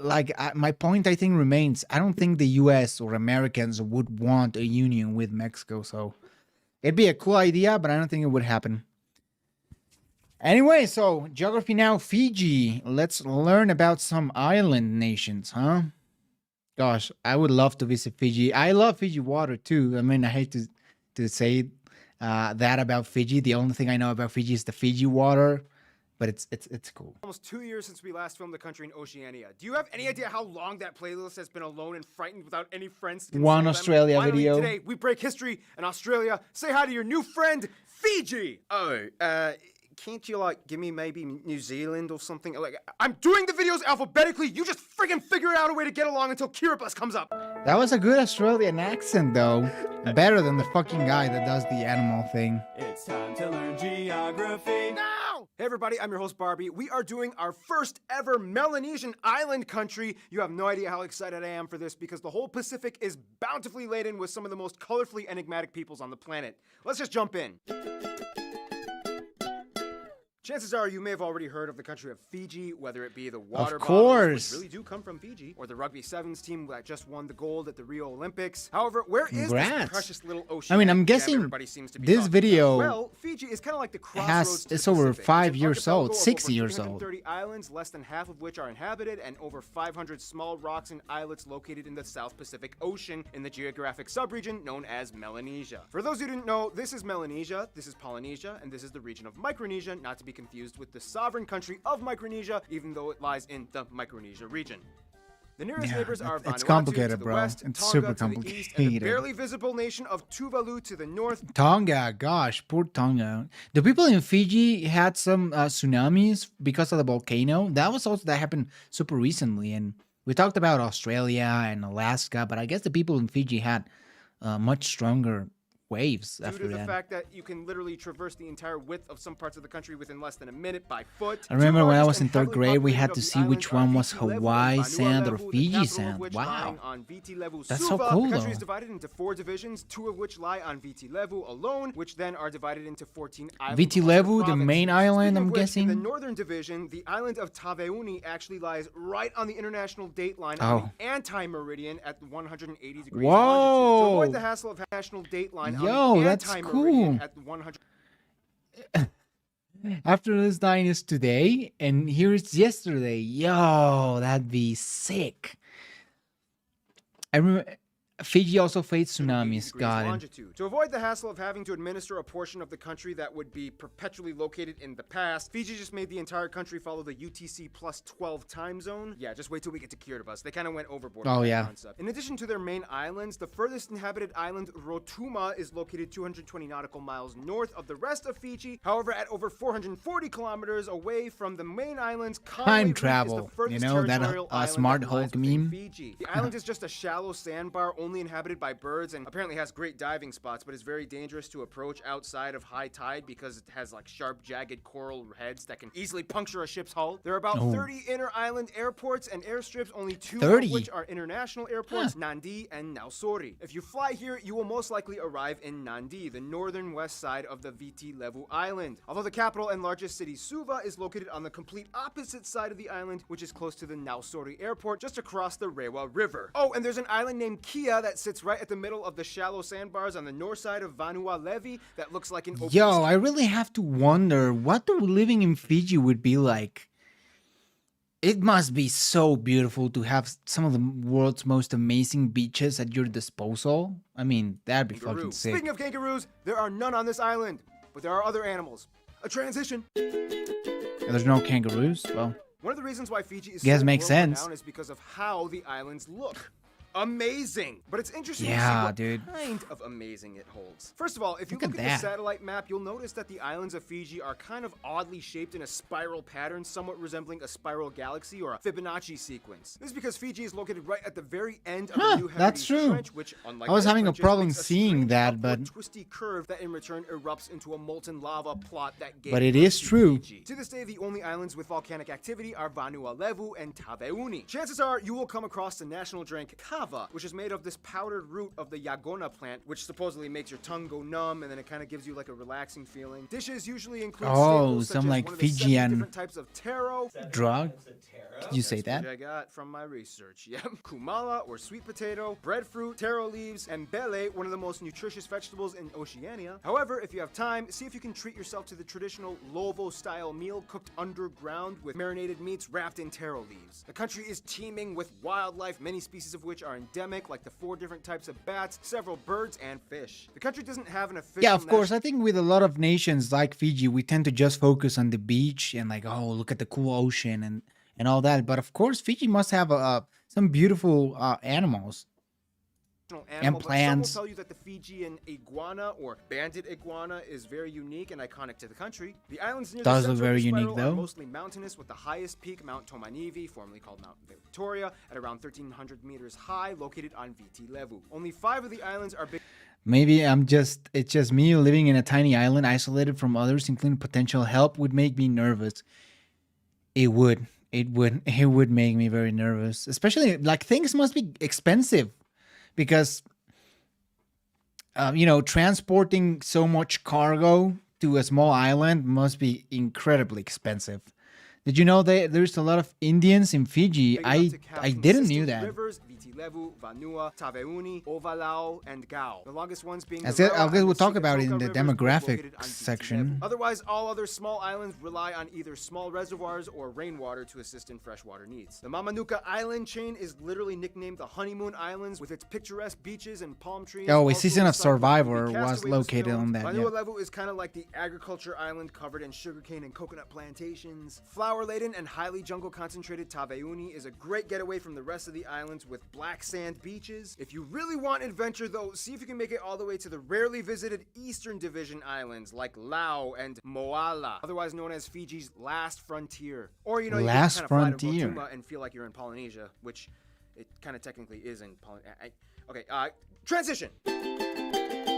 my point, I think, remains. I don't think the US or Americans would want a union with Mexico, so it'd be a cool idea, but I don't think it would happen. Anyway, so geography now, Fiji. Let's learn about some island nations, huh? Gosh, I would love to visit Fiji. I love Fiji water too. I mean, I hate to say that about Fiji. The only thing I know about Fiji is the Fiji water, but it's cool. Almost 2 years since we last filmed the country in Oceania. Do you have any idea how long that playlist has been alone and frightened without any friends to console One them? Australia Finally, video. Today, we break history in Australia. Say hi to your new friend, Fiji. Oh, can't you, like, give me maybe New Zealand or something? Like, I'm doing the videos alphabetically. You just friggin' figure out a way to get along until Kiribati comes up. That was a good Australian accent, though. Better than the fucking guy that does the animal thing. It's time to learn geography now! Hey everybody, I'm your host Barbie. We are doing our first ever Melanesian island country. You have no idea how excited I am for this because the whole Pacific is bountifully laden with some of the most colorfully enigmatic peoples on the planet. Let's just jump in. Chances are you may have already heard of the country of Fiji, whether it be the water bottles, which really do come from Fiji, or the rugby sevens team that just won the gold at the Rio Olympics. However, where is this precious little ocean? I mean, I'm guessing this video well, Fiji is kind of like the has it's over 5 years old, 6 years old. 30 islands, less than half of which are inhabited, and over 500 small rocks and islets located in the South Pacific Ocean in the geographic subregion known as Melanesia. For those who didn't know, this is Melanesia, this is Polynesia, and this is the region of Micronesia, not to be confused with the sovereign country of Micronesia, even though it lies in the Micronesia region. The nearest neighbors are Vanuatu it's complicated, to the bro. west, It's Tonga super to the east, and the complicated. barely visible nation of Tuvalu to the north. Tonga, gosh, poor Tonga. The people in Fiji had some tsunamis because of the volcano. That happened super recently, and we talked about Australia and Alaska, but I guess the people in Fiji had much stronger waves after Due to the that. fact that you can literally traverse the entire width of some parts of the country within less than a minute by foot. I remember when I was in 3rd grade, we had to see which one was Hawaii sand or Fiji sand. Wow. That's so cool, The country though. is divided into 4 divisions, 2 of which lie on Viti Levu alone, which then are divided into 14 islands. Viti Levu, the main island, I'm guessing? In the northern division, the island of Taveuni actually lies right on the international date line Oh. on the anti-meridian at 180 degrees Whoa. longitude. To avoid the hassle of national date line Yo, on the that's anti-meridian cool. at 100. After this line is today, and here it's yesterday. Yo, that'd be sick. I remember Fiji also faced tsunamis. Got it. Longitude. To avoid the hassle of having to administer a portion of the country that would be perpetually located in the past, Fiji just made the entire country follow the UTC plus 12 time zone. Yeah, just wait till we get to Kiribati. They kind of went overboard with that concept. In addition to their main islands, the furthest inhabited island, Rotuma, is located 220 nautical miles north of the rest of Fiji. However, at over 440 kilometers away from the main islands, Time travel. You know, that smart Hulk meme? Fiji. The island is just a shallow sandbar only inhabited by birds and apparently has great diving spots, but is very dangerous to approach outside of high tide because it has like sharp, jagged coral heads that can easily puncture a ship's hull. There are about 30 inner island airports and airstrips, only 2 of which are international airports, Nandi and Nausori. If you fly here, you will most likely arrive in Nandi, the northern west side of the Viti Levu Island. Although the capital and largest city, Suva, is located on the complete opposite side of the island, which is close to the Nausori airport, just across the Rewa River. Oh, and there's an island named Kia that sits right at the middle of the shallow sandbars on the north side of Vanua Levi that looks like an open Yo, I really have to wonder what the living in Fiji would be like. It must be so beautiful to have some of the world's most amazing beaches at your disposal. I mean, that'd be fucking sick. Speaking of kangaroos, there are none on this island, but there are other animals. A transition. There's no kangaroos? Well, one of the reasons why Fiji is guess so makes sense. world-renowned is because of how the islands look. Amazing, but it's interesting to see what kind of amazing it holds. First of all, if you look at the satellite map, you'll notice that the islands of Fiji are kind of oddly shaped in a spiral pattern, somewhat resembling a spiral galaxy or a Fibonacci sequence. This is because Fiji is located right at the very end of the New Hebrides Trench, which, unlike I was having a problem makes seeing that, but twisty curve that in return erupts into a molten lava plot that gave but it is true. Fiji. To this day, the only islands with volcanic activity are Vanua Levu and Taveuni. Chances are you will come across the national drink guava, which is made of this powdered root of the yagona plant, which supposedly makes your tongue go numb, and then it kind of gives you like a relaxing feeling. Dishes usually include staples such some as like one of the 70 Fijian different types of taro. drug. Did you say That's that? what I got from my research. Yep. Kumala, or sweet potato, breadfruit, taro leaves, and bele, one of the most nutritious vegetables in Oceania. However, if you have time, see if you can treat yourself to the traditional Lovo-style meal cooked underground with marinated meats wrapped in taro leaves. The country is teeming with wildlife, many species of which are endemic, like the 4 different types of bats, several birds, and fish. The country doesn't have an official... Yeah, of course. I think with a lot of nations like Fiji, we tend to just focus on the beach and like, oh, look at the cool ocean and all that. But of course, Fiji must have some beautiful animals. Animal, plants. But some will tell you that the Fijian iguana or banded iguana is very unique and iconic to the country. The islands near Does the look center of very the unique, spiral though. are mostly mountainous, with the highest peak, Mount Tomanivi, formerly called Mount Victoria, at around 1,300 meters high, located on Viti Levu. Only 5 of the islands are big. Maybe it's just me living in a tiny island, isolated from others, including potential help, would make me nervous. It would make me very nervous. Especially, like, things must be expensive because, transporting so much cargo to a small island must be incredibly expensive. Did you know there's a lot of Indians in Fiji? I didn't knew that. Rivers, Viti Levu, Vanua, Taveuni, Ovalau, and Gao. The longest ones being That's the it. I Rawa guess and we'll the talk about it in Sikatoka the rivers, both demographic located on Viti section. Levu. Otherwise, all other small islands rely on either small reservoirs or rainwater to assist in freshwater needs. The Mamanuca Island chain is literally nicknamed the Honeymoon Islands, with its picturesque beaches and palm trees. Oh, a Also, season the of site where the Survivor movie was Castaway located filmed. on that, Vanua yeah. Levu is kind of like the agriculture island covered in sugarcane and coconut plantations. Flower-laden and highly jungle-concentrated Taveuni is a great getaway from the rest of the islands with black sand beaches. If you really want adventure, though, see if you can make it all the way to the rarely visited Eastern Division islands like Lau and Moala, otherwise known as Fiji's last frontier. Or, you can Last kind of fly to frontier. Rotuma and feel like you're in Polynesia, which it kind of technically is in Polynesia. Okay, transition.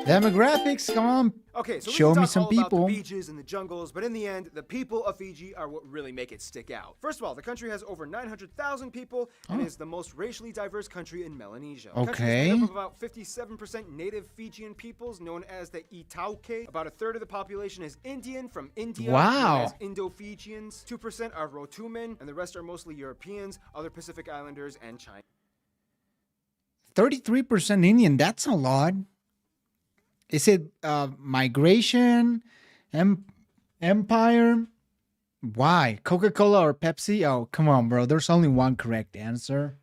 Demographics, come on. Okay, so Show we can me talk some all about people. the beaches and the jungles, but in the end, the people of Fiji are what really make it stick out. First of all, the country has over 900,000 people and is the most racially diverse country in Melanesia. The country is made Okay. up of about 57% native Fijian peoples known as the Itauke. About a third of the population is Indian from India, Wow. known as Indo-Fijians. 2% are Rotumen, and the rest are mostly Europeans, other Pacific Islanders, and China. 33% Indian. That's a lot. Is it migration, empire? Why? Coca-Cola or Pepsi? Oh, come on, bro. There's only one correct answer.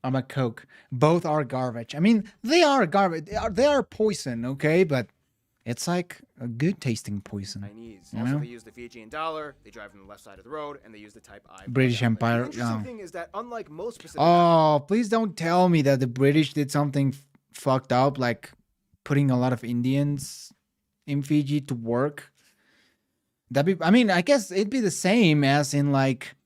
I'm a Coke. Both are garbage. I mean, they are garbage. They are poison, okay? But it's like a good tasting poison. Chinese. You Also, know? they use the Fijian dollar, they drive on the left side of the road, and they use the Type I. British ballot. Empire, The interesting yeah. thing is that unlike most Pacific Oh, please don't tell me that the British did something fucked up, like putting a lot of Indians in Fiji to work. I mean, I guess it'd be the same as in like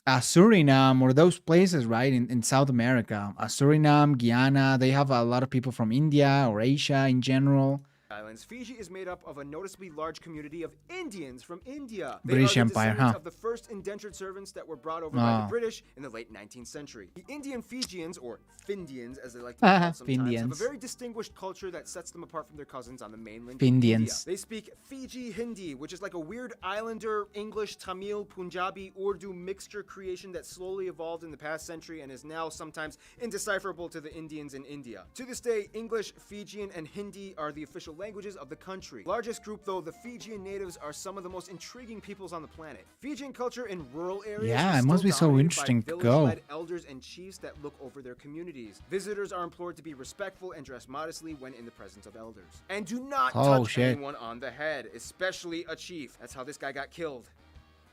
Suriname or those places, right? In South America, Suriname, Guyana, they have a lot of people from India or Asia in general. Islands, Fiji is made up of a noticeably large community of Indians from India. British they are the Empire, descendants huh? of the first indentured servants that were brought over by the Oh. British in the late 19th century. The Indian Fijians, or Findians as they like to be called sometimes, have a Findians. very distinguished culture that sets them apart from their cousins on the mainland. Findians. India. They speak Fiji Hindi, which is like a weird islander English, Tamil, Punjabi, Urdu mixture creation that slowly evolved in the past century and is now sometimes indecipherable to the Indians in India. To this day, English, Fijian, and Hindi are the official languages of the country. Largest group, though, the Fijian natives are some of the most intriguing peoples on the planet. Fijian culture in rural areas Yeah, is it must still be so dominated interesting by to go. village-led elders and chiefs that look over their communities. Visitors are implored to be respectful and dress modestly when in the presence of elders. And do not Oh, touch shit. anyone on the head, especially a chief. That's how this guy got killed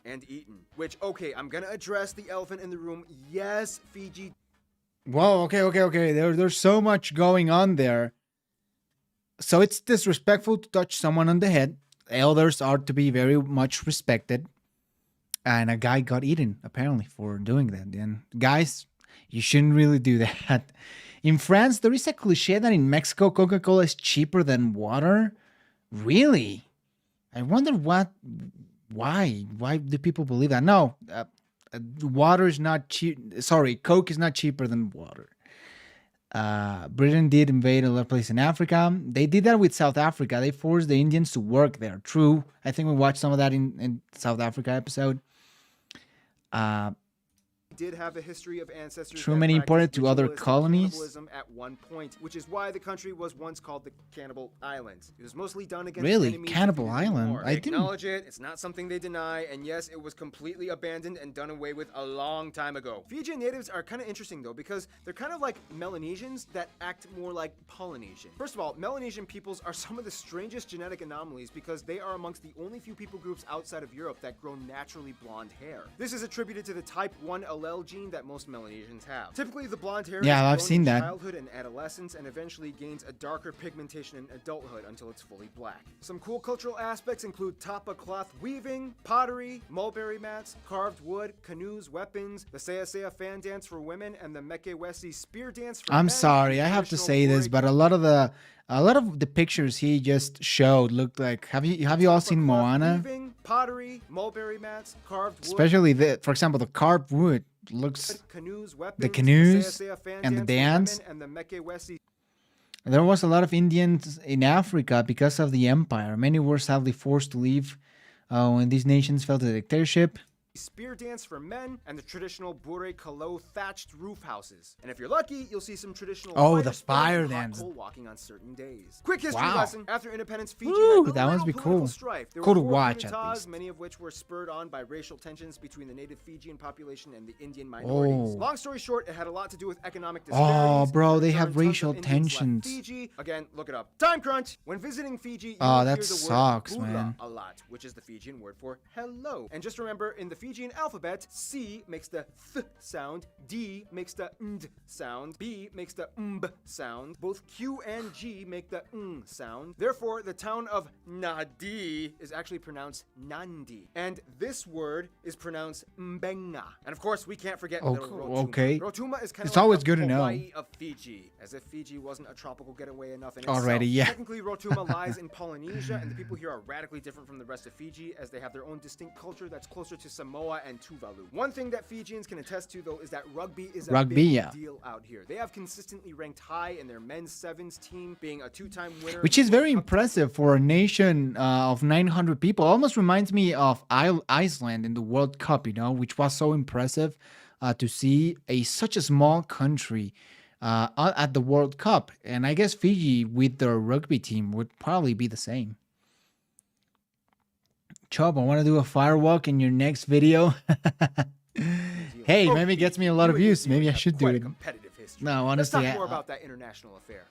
and eaten. Which, okay, I'm gonna address the elephant in the room. Yes, Fiji. Whoa, okay. There's so much going on there. So it's disrespectful to touch someone on the head. Elders are to be very much respected. And a guy got eaten, apparently, for doing that. And guys, you shouldn't really do that. In France, there is a cliche that in Mexico, Coca-Cola is cheaper than water. Really? I wonder why do people believe that? No, water is not cheap. Sorry, Coke is not cheaper than water. Britain did invade a lot of places in Africa. They did that with South Africa. They forced the Indians to work there. True. I think we watched some of that in South Africa episode. Did have a history of ancestors True, that many imported practiced to other ritualistic colonies. cannibalism at one point, which is why the country was once called the Cannibal Islands. It was mostly done against Really? enemies Cannibal defeated in Island? war. I They didn't- acknowledge it. It's not something they deny, and yes, it was completely abandoned and done away with a long time ago. Fijian natives are kind of interesting though, because they're kind of like Melanesians that act more like Polynesian. First of all, Melanesian peoples are some of the strangest genetic anomalies because they are amongst the only few people groups outside of Europe that grow naturally blonde hair. This is attributed to the type 1 allele gene that most Melanesians have. Typically, the blonde hair Yeah, is I've grown seen in that. childhood and adolescence and eventually gains a darker pigmentation in adulthood until it's fully black. Some cool cultural aspects include tapa cloth weaving, pottery, mulberry mats, carved wood, canoes, weapons, the Saya Saya fan dance for women, and the Meke Wesi spear dance for men. I'm sorry, I have to say this, but a lot of the pictures he just showed looked like. Have you all seen Moana? Weaving, pottery, mulberry mats, carved wood, Especially for example, the carved wood looks. canoes, weapons, The canoes Saya Saya fan and the for dance. women, and the Meke Wesi There was a lot of Indians in Africa because of the empire. Many were sadly forced to leave when these nations fell to dictatorship. spear dance for men, and the traditional Bure Kalo thatched roof houses. And if you're lucky, you'll see some traditional Oh, the spinning fire and hot dance. coal walking on certain days. Quick history Wow. lesson. After independence, Fiji Woo, had that a must little be political cool. strife. There Cool were to 4 watch, at coup d'etats, least. many of which were spurred on by racial tensions between the native Fijian population and the Indian minorities. Oh. Long story short, it had a lot to do with economic Oh, disparities. bro, In they turn, have tons of racial Indians left tensions. Fiji. Again, look it up. Time crunch. When visiting Fiji, you Oh, will that hear the sucks, word "bula" man. a lot, which is the Fijian word for hello. And just remember, in the Fijian alphabet, C makes the th sound, D makes the nd sound, B makes the mb sound. Both Q and G make the ng sound. Therefore, the town of Nadi is actually pronounced Nandi. And this word is pronounced Mbenga. And of course, we can't forget little Rotuma. Okay. Rotuma is kind It's of like always the good to know. Hawaii of Fiji, as if Fiji wasn't a tropical getaway enough in itself. Already, yeah. Technically, Rotuma lies in Polynesia, and the people here are radically different from the rest of Fiji, as they have their own distinct culture that's closer to Samoa and Tuvalu. One thing that Fijians can attest to, though, is that rugby is a Rugby, big yeah. deal out here. They have consistently ranked high in their men's sevens team, being a 2-time winner. Which is of the very World Cup. impressive for a nation of 900 people. Almost reminds me of Iceland in the World Cup, which was so impressive to see such a small country at the World Cup. And I guess Fiji with their rugby team would probably be the same. Chub, I want to do a firewalk in your next video. Hey, maybe it gets me a lot of You and views. New Zealand Maybe I have should do quite a it. competitive history. No, Let's honestly, talk more about that international affair.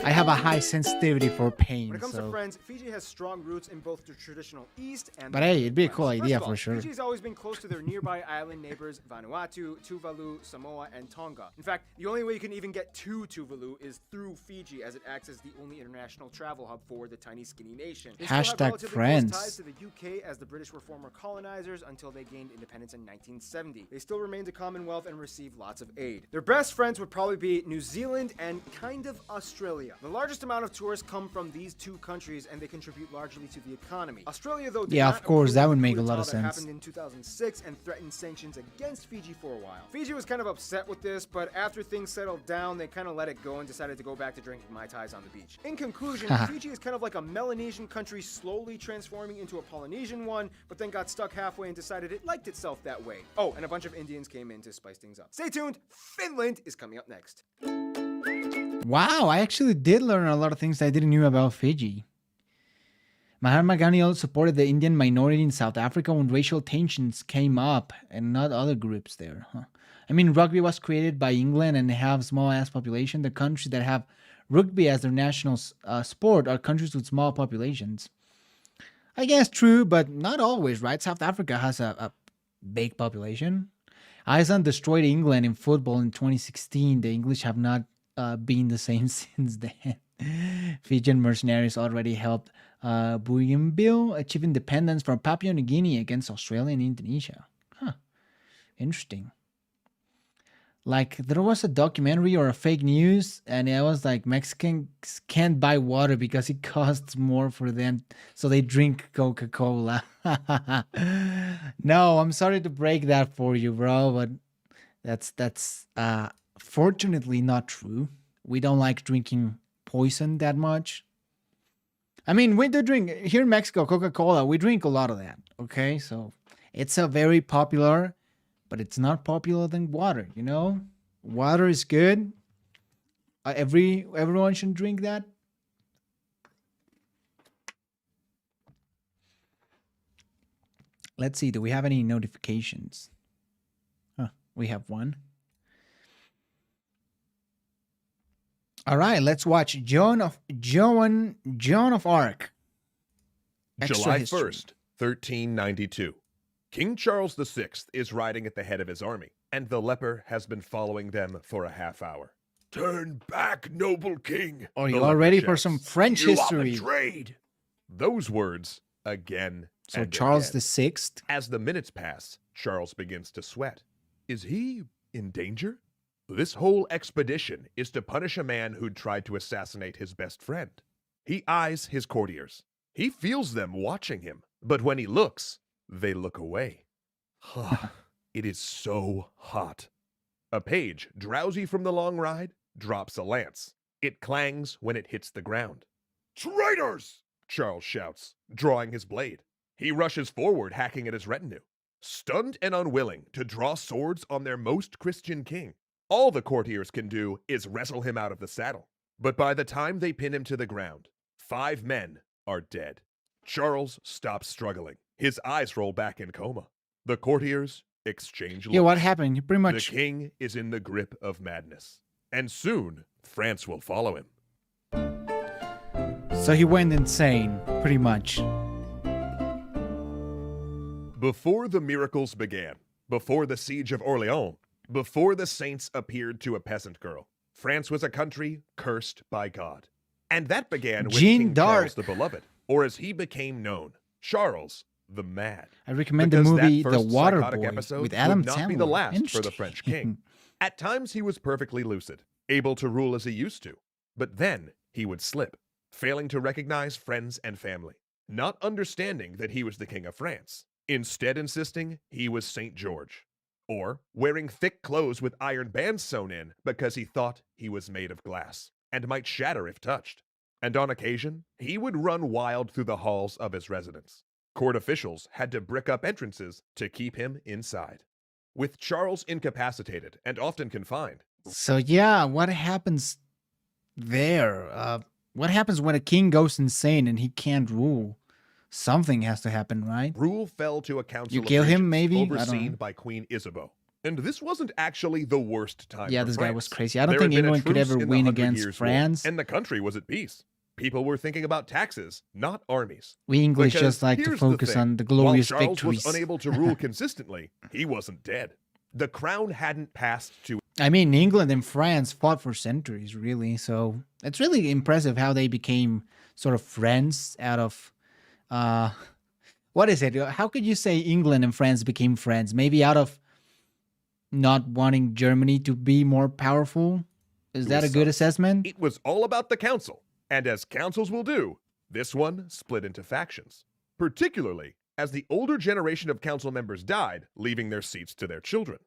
I have a high sensitivity for pain. When it comes so. to friends, Fiji has strong roots in both the traditional East and But the hey, it'd be a West. cool First idea of all, for sure. Fiji's always been close to their nearby island neighbors Vanuatu, Tuvalu, Samoa, and Tonga. In fact, the only way you can even get to Tuvalu is through Fiji, as it acts as the only international travel hub for the tiny, skinny nation. They still have Hashtag relatively close friends. ties to the UK, as the British were former colonizers until they gained independence in 1970. They still remained a Commonwealth and received lots of aid. Their best friends would probably be New Zealand and kind of Australia. The largest amount of tourists come from these 2 countries, and they contribute largely to the economy. Australia, though, did Yeah, not of course, approve that of would the make a coup lot of d'etat that sense. happened in 2006 and threatened sanctions against Fiji for a while. Fiji was kind of upset with this, but after things settled down, they kind of let it go and decided to go back to drinking Mai Tais on the beach. In conclusion, Fiji is kind of like a Melanesian country slowly transforming into a Polynesian one, but then got stuck halfway and decided it liked itself that way. Oh, and a bunch of Indians came in to spice things up. Stay tuned, Finland is coming up next. Wow, I actually did learn a lot of things I didn't know about Fiji. Mahatma Gandhi also supported the Indian minority in South Africa when racial tensions came up and not other groups there. I mean, rugby was created by England and they have a small-ass population. The countries that have rugby as their national sport are countries with small populations. I guess true, but not always, right? South Africa has a big population. Iceland destroyed England in football in 2016. The English have not been the same since then. Fijian mercenaries already helped Bougainville achieve independence from Papua New Guinea against Australia and Indonesia. Huh. Interesting. Like there was a documentary or a fake news, and it was like Mexicans can't buy water because it costs more for them, so they drink Coca-Cola. No, I'm sorry to break that for you, bro, but that's fortunately not true. We don't like drinking poison that much. I mean, we do drink here in Mexico Coca-Cola. We drink a lot of that. Okay, so it's a very popular, but it's not popular than water. You know, water is good. Everyone should drink that. Let's see. Do we have any notifications? Huh, we have one. All right, let's watch Joan of Arc. Extra July history. 1st, 1392. King Charles VI is riding at the head of his army, and the leper has been following them for a half hour. Turn back, noble king! Oh, the you all leper ready for shouts. some French You are history? betrayed! Those words again So and Charles again. VI. As the minutes pass, Charles begins to sweat. Is he in danger? This whole expedition is to punish a man who'd tried to assassinate his best friend. He eyes his courtiers. He feels them watching him, but when he looks, they look away. It is so hot. A page, drowsy from the long ride, drops a lance. It clangs when it hits the ground. Traitors! Charles shouts, drawing his blade. He rushes forward, hacking at his retinue. Stunned and unwilling to draw swords on their most Christian king, all the courtiers can do is wrestle him out of the saddle. But by the time they pin him to the ground, 5 men are dead. Charles stops struggling. His eyes roll back in coma. The courtiers exchange looks. Yeah, what happened? You pretty The much. king is in the grip of madness. And soon, France will follow him. So he went insane, pretty much. Before the miracles began, before the siege of Orleans, before the saints appeared to a peasant girl, France was a country cursed by God. And that began with Jeanne King d'Arc. Charles the Beloved, or as he became known, Charles the Mad. I recommend Because the that movie The first Water psychotic Boy episode with Adam would not Sandler. be the last for the French king. Interesting. At times he was perfectly lucid, able to rule as he used to, but then he would slip, failing to recognize friends and family, not understanding that he was the king of France, instead insisting he was St. George, or wearing thick clothes with iron bands sewn in because he thought he was made of glass and might shatter if touched. And on occasion, he would run wild through the halls of his residence. Court officials had to brick up entrances to keep him inside. With Charles incapacitated and often confined, So yeah, what happens there? What happens when a king goes insane and he can't rule? Something has to happen, right? rule fell to a council You of kill him, regents maybe? I don't overseen know. by Queen Isabeau. And this wasn't actually the worst time Yeah, for this guy was France. crazy. I don't There think had been a England could truce ever in the win 100 against Years' War, France. and the country was at peace. People were thinking about taxes, not armies. We English Because just like to here's the focus thing, on the glorious while Charles victories. was unable to rule consistently, he wasn't dead. The crown hadn't passed to I mean, England and France fought for centuries, really. So it's really impressive how they became sort of friends out of, what is it? How could you say England and France became friends? Maybe out of not wanting Germany to be more powerful? Is that a good assessment? It was all about the council, and as councils will do, this one split into factions, particularly as the older generation of council members died, leaving their seats to their children.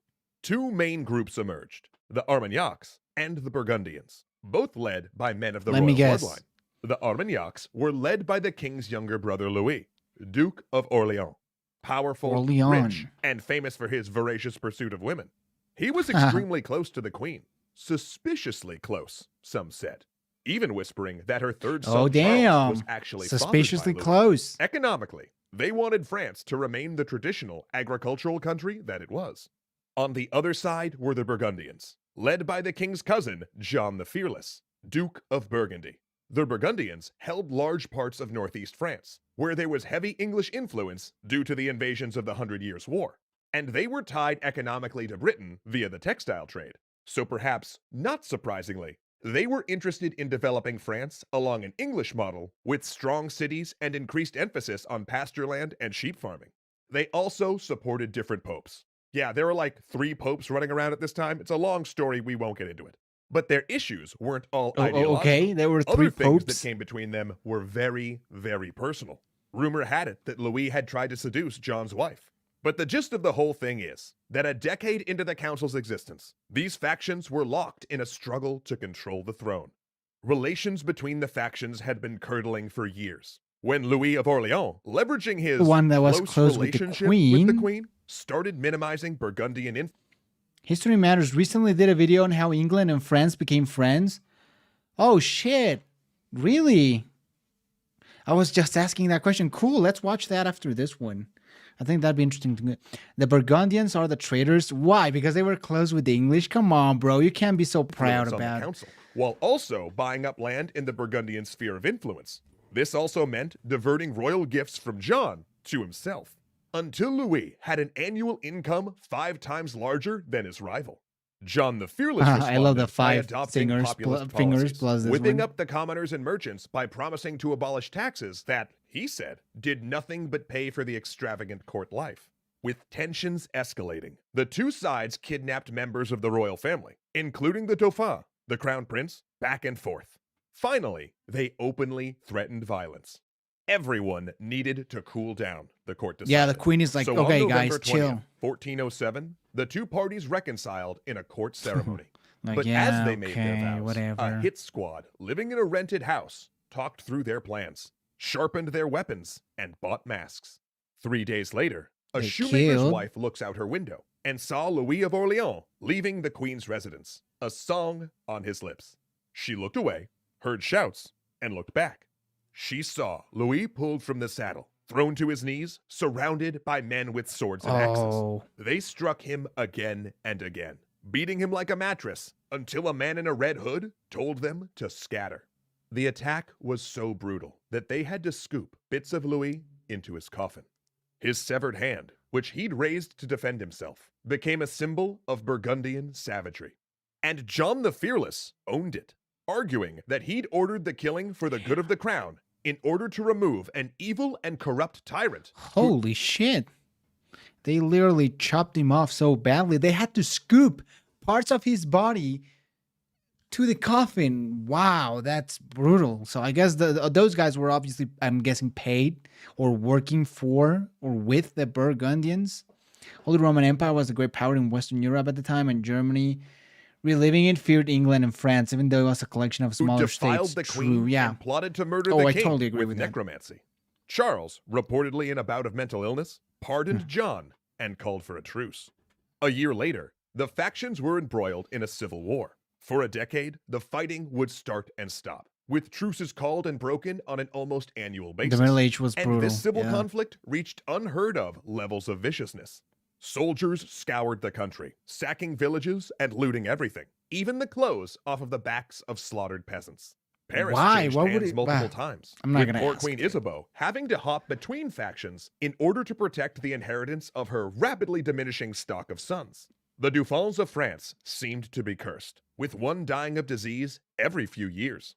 2 main groups emerged, the Armagnacs and the Burgundians, both led by men of the Let me royal guess. bloodline. The Armagnacs were led by the king's younger brother Louis, Duke of Orleans, powerful, Orleans. rich, and famous for his voracious pursuit of women. He was extremely close to the queen, suspiciously close, some said, even whispering that her third son Oh, Charles damn. was actually fathered by Suspiciously Louis. close. Economically, they wanted France to remain the traditional agricultural country that it was. On the other side were the Burgundians, led by the king's cousin, John the Fearless, Duke of Burgundy. The Burgundians held large parts of northeast France, where there was heavy English influence due to the invasions of the 100 Years' War, and they were tied economically to Britain via the textile trade. So perhaps, not surprisingly, they were interested in developing France along an English model with strong cities and increased emphasis on pasture land and sheep farming. They also supported different popes. Yeah, there were like 3 popes running around at this time. It's a long story, we won't get into it. But their issues weren't all ideological. Okay, there were 3 Other things popes. that came between them were very, very personal. Rumor had it that Louis had tried to seduce John's wife. But the gist of the whole thing is that a decade into the council's existence, these factions were locked in a struggle to control the throne. Relations between the factions had been curdling for years, when Louis of Orleans, leveraging his The one that was close close with the relationship queen. with the queen, started minimizing Burgundian influence. History Matters recently did a video on how England and France became friends. Oh shit. Really? I was just asking that question. Cool, let's watch that after this one. I think that'd be interesting. The Burgundians are the traitors. Why? Because they were close with the English? Come on, bro. You can't be so proud On the about it. council, while also buying up land in the Burgundian sphere of influence. This also meant diverting royal gifts from John to himself, until Louis had an annual income 5 times larger than his rival. John the Fearless I love the responded by 5 adopting fingers populist plus policies, this whipping one. up the commoners and merchants by promising to abolish taxes that, he said, did nothing but pay for the extravagant court life. With tensions escalating, the 2 sides kidnapped members of the royal family, including the Dauphin, the crown prince, back and forth. Finally, they openly threatened violence. Everyone needed to cool down, the court decided. Yeah, the queen is like, So okay, on guys, November 20th, chill. 1407, the 2 parties reconciled in a court ceremony. Like, But yeah, as they made their okay, vows, whatever. a hit squad living in a rented house talked through their plans, sharpened their weapons, and bought masks. 3 days later, a They shoemaker's killed. wife looks out her window and saw Louis of Orleans leaving the queen's residence, a song on his lips. She looked away, heard shouts, and looked back. She saw Louis pulled from the saddle, thrown to his knees, surrounded by men with swords and axes. Oh. They struck him again and again, beating him like a mattress, until a man in a red hood told them to scatter. The attack was so brutal that they had to scoop bits of Louis into his coffin. His severed hand, which he'd raised to defend himself, became a symbol of Burgundian savagery. And John the Fearless owned it, arguing that he'd ordered the killing for the good of the crown in order to remove an evil and corrupt tyrant. Holy shit. They literally chopped him off so badly. They had to scoop parts of his body to the coffin. Wow, that's brutal. So I guess those guys were obviously, I'm guessing, paid or working for or with the Burgundians. Holy Roman Empire was a great power in Western Europe at the time, and Germany, reliving it, feared England and France, even though it was a collection of Who smaller defiled states. the True, queen yeah. and plotted to murder Oh, the I king totally agree with that. necromancy. Charles, reportedly in a bout of mental illness, pardoned Hmm. John and called for a truce. A year later, the factions were embroiled in a civil war. For a decade, the fighting would start and stop, with truces called and broken on an almost annual basis. The Middle Age was And brutal. this civil yeah. conflict reached unheard of levels of viciousness. Soldiers scoured the country, sacking villages and looting everything, even the clothes off of the backs of slaughtered peasants. Paris Why? changed What would hands it- multiple bah, times, I'm not with gonna poor ask. Queen Isabeau having to hop between factions in order to protect the inheritance of her rapidly diminishing stock of sons. The Dauphins of France seemed to be cursed, with one dying of disease every few years.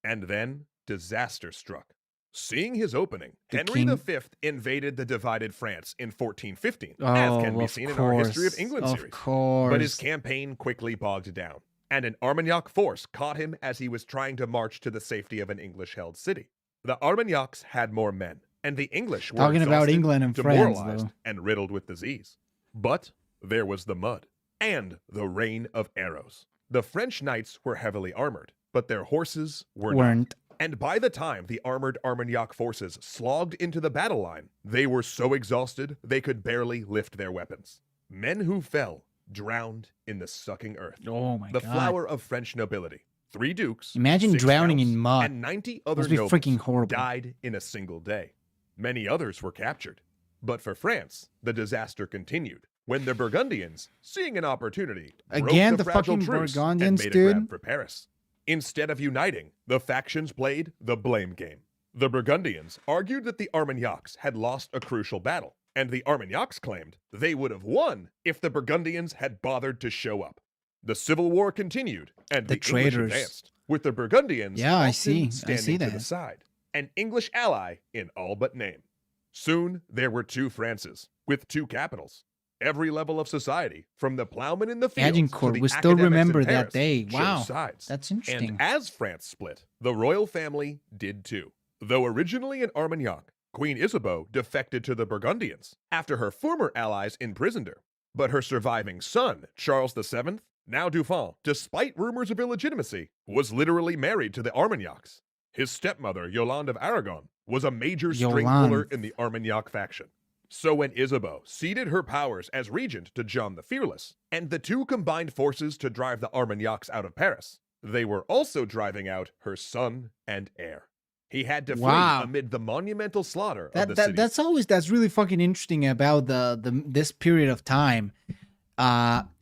And then disaster struck. Seeing his opening, The Henry king- V invaded the divided France in 1415, Oh, as can be of seen course. in our History of England of series. course. But his campaign quickly bogged down, and an Armagnac force caught him as he was trying to march to the safety of an English-held city. The Armagnacs had more men, and the English were Talking about exhausted, England and France, demoralized, though. and riddled with disease. But there was the mud, and the rain of arrows. The French knights were heavily armored, but their horses were not. weren't. And by the time the armored Armagnac forces slogged into the battle line, they were so exhausted they could barely lift their weapons. Men who fell drowned in the sucking earth. Oh my The god. flower of French nobility, 3 dukes, Imagine 6 drowning counts, in mud. and 90 other Must be nobles freaking horrible. died in a single day. Many others were captured. But for France, the disaster continued when the Burgundians, seeing an opportunity, broke Again, the the fragile fucking truce Burgundians, and made a dude. grab for Paris. Instead of uniting, the factions played the blame game. The Burgundians argued that the Armagnacs had lost a crucial battle, and the Armagnacs claimed they would have won if the Burgundians had bothered to show up. The civil war continued, and The the English traitors. advanced, with the Burgundians Yeah, I often see. I standing see to that. the side, an English ally in all but name. Soon there were 2 Frances, with 2 capitals. Every level of society, from the plowman in the fields to Agincourt, the we still academics in remember that Paris, day. chose Wow, sides. that's interesting. And as France split, the royal family did too. Though originally an Armagnac, Queen Isabeau defected to the Burgundians after her former allies imprisoned her. But her surviving son, Charles VII, now Dauphin, despite rumors of illegitimacy, was literally married to the Armagnacs. His stepmother, Yolande of Aragon, was a major string puller in the Armagnac faction. So when Isabeau ceded her powers as regent to John the Fearless, and the two combined forces to drive the Armagnacs out of Paris, they were also driving out her son and heir. He had to flee amid the monumental slaughter of the city. That's really fucking interesting about this period of time.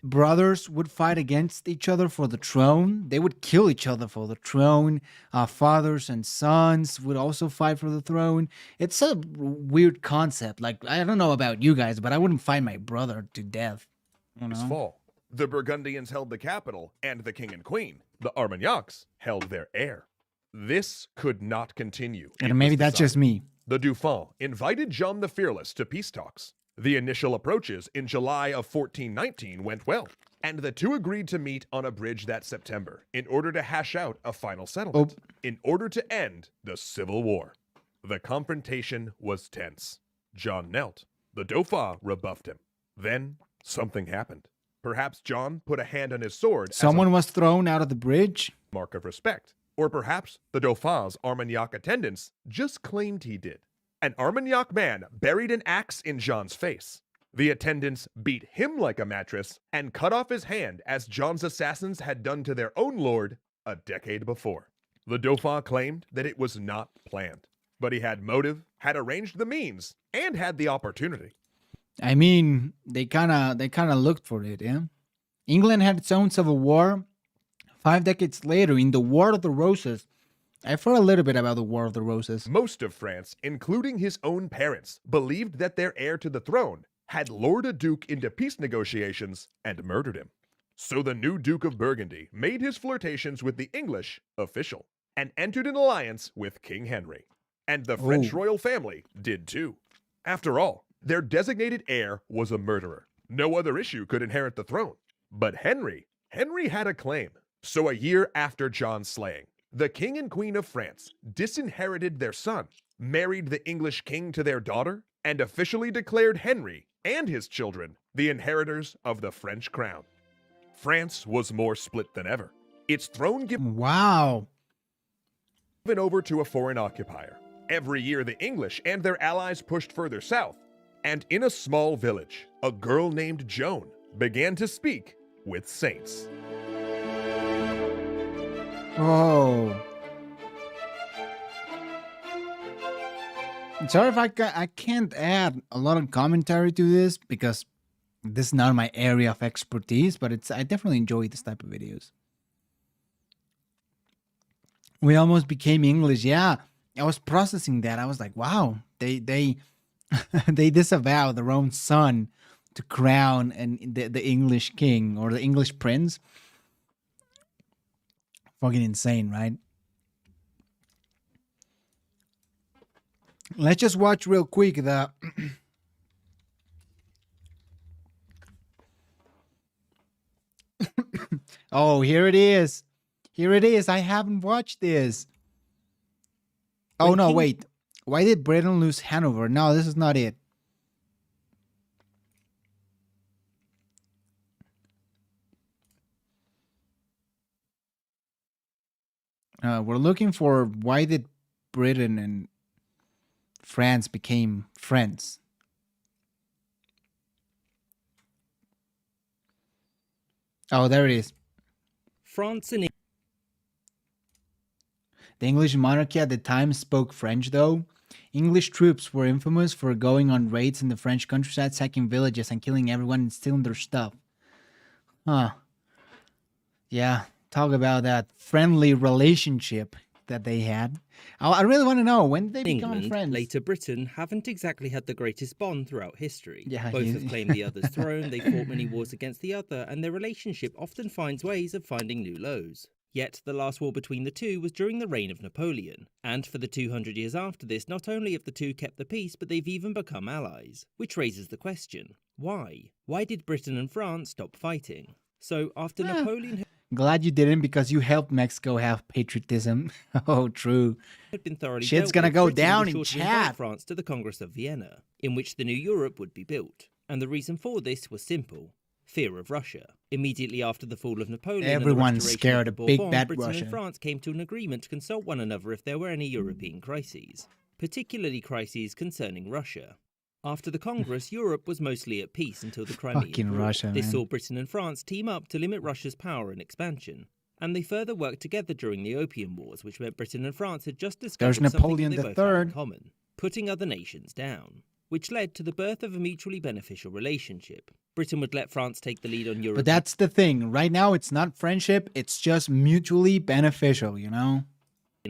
Brothers would fight against each other for the throne. They would kill each other for the throne. Fathers and sons would also fight for the throne. It's a weird concept. Like, I don't know about you guys, but I wouldn't fight my brother to death. You know? Fall. The Burgundians held the capital, and the king and queen, the Armagnacs, held their heir. This could not continue. And maybe that's just me. The Dauphin invited John the Fearless to peace talks. The initial approaches in July of 1419 went well, and the two agreed to meet on a bridge that September in order to hash out a final settlement, in order to end the Civil War. The confrontation was tense. John knelt. The Dauphin rebuffed him. Then something happened. Perhaps John put a hand on his sword. Someone was thrown out of the bridge? Mark of respect. Or perhaps the Dauphin's Armagnac attendants just claimed he did. An Armagnac man buried an axe in John's face. The attendants beat him like a mattress and cut off his hand as John's assassins had done to their own lord a decade before. The Dauphin claimed that it was not planned, but he had motive, had arranged the means, and had the opportunity. I mean, they kind of looked for it, yeah? England had its own civil war. 5 decades later, in the War of the Roses, I've heard a little bit about the War of the Roses. Most of France, including his own parents, believed that their heir to the throne had lured a duke into peace negotiations and murdered him. So the new Duke of Burgundy made his flirtations with the English official and entered an alliance with King Henry. And the French royal family did too. After all, their designated heir was a murderer. No other issue could inherit the throne. But Henry had a claim. So a year after John's slaying, the king and queen of France disinherited their son, married the English king to their daughter, and officially declared Henry and his children the inheritors of the French crown. France was more split than ever. Its throne given over to a foreign occupier. Every year the English and their allies pushed further south, and in a small village, a girl named Joan began to speak with saints. Oh. Sorry if I can't add a lot of commentary to this because this is not my area of expertise, but I definitely enjoy this type of videos. We almost became English. Yeah, I was processing that. I was like, wow, they they disavow their own son to crown the English king or the English prince. Fucking insane, right? Let's just watch real quick the oh, here it is. Here it is. I haven't watched this. Oh, no, wait. Why did Britain lose Hanover? No, this is not it. We're looking for why did Britain and France became friends. Oh, there it is. France and the English monarchy at the time spoke French, though. English troops were infamous for going on raids in the French countryside, sacking villages and killing everyone and stealing their stuff. Huh. Yeah, talk about that friendly relationship that they had. I really want to know, when did they become friends? Later Britain haven't exactly had the greatest bond throughout history. Yeah, both have claimed the other's throne, they fought many wars against the other, and their relationship often finds ways of finding new lows. Yet the last war between the two was during the reign of Napoleon, and for the 200 years after this, not only have the two kept the peace, but they've even become allies. Which raises the question, why? Why did Britain and France stop fighting? So after Napoleon Glad you didn't, because you helped Mexico have patriotism. Oh, true. had been thoroughly Shit's dealt gonna with, go Britain down was in sure to invite chat. France to the Congress of Vienna, in which the new Europe would be built. And the reason for this was simple. Fear of Russia. Immediately after the fall of Napoleon Everyone's and the scared restoration of of big Bourbon, bad Britain Russia. and France came to an agreement to consult one another if there were any European crises, particularly crises concerning Russia. After the Congress, Europe was mostly at peace until the Crimean Fucking War. Russia, This man. saw Britain and France team up to limit Russia's power and expansion, and they further worked together during the Opium Wars, which meant Britain and France had just discovered There's something Napoleon that they both had in III. common: putting other nations down, which led to the birth of a mutually beneficial relationship. Britain would let France take the lead on Europe. But that's the thing. Right now, it's not friendship. It's just mutually beneficial, you know?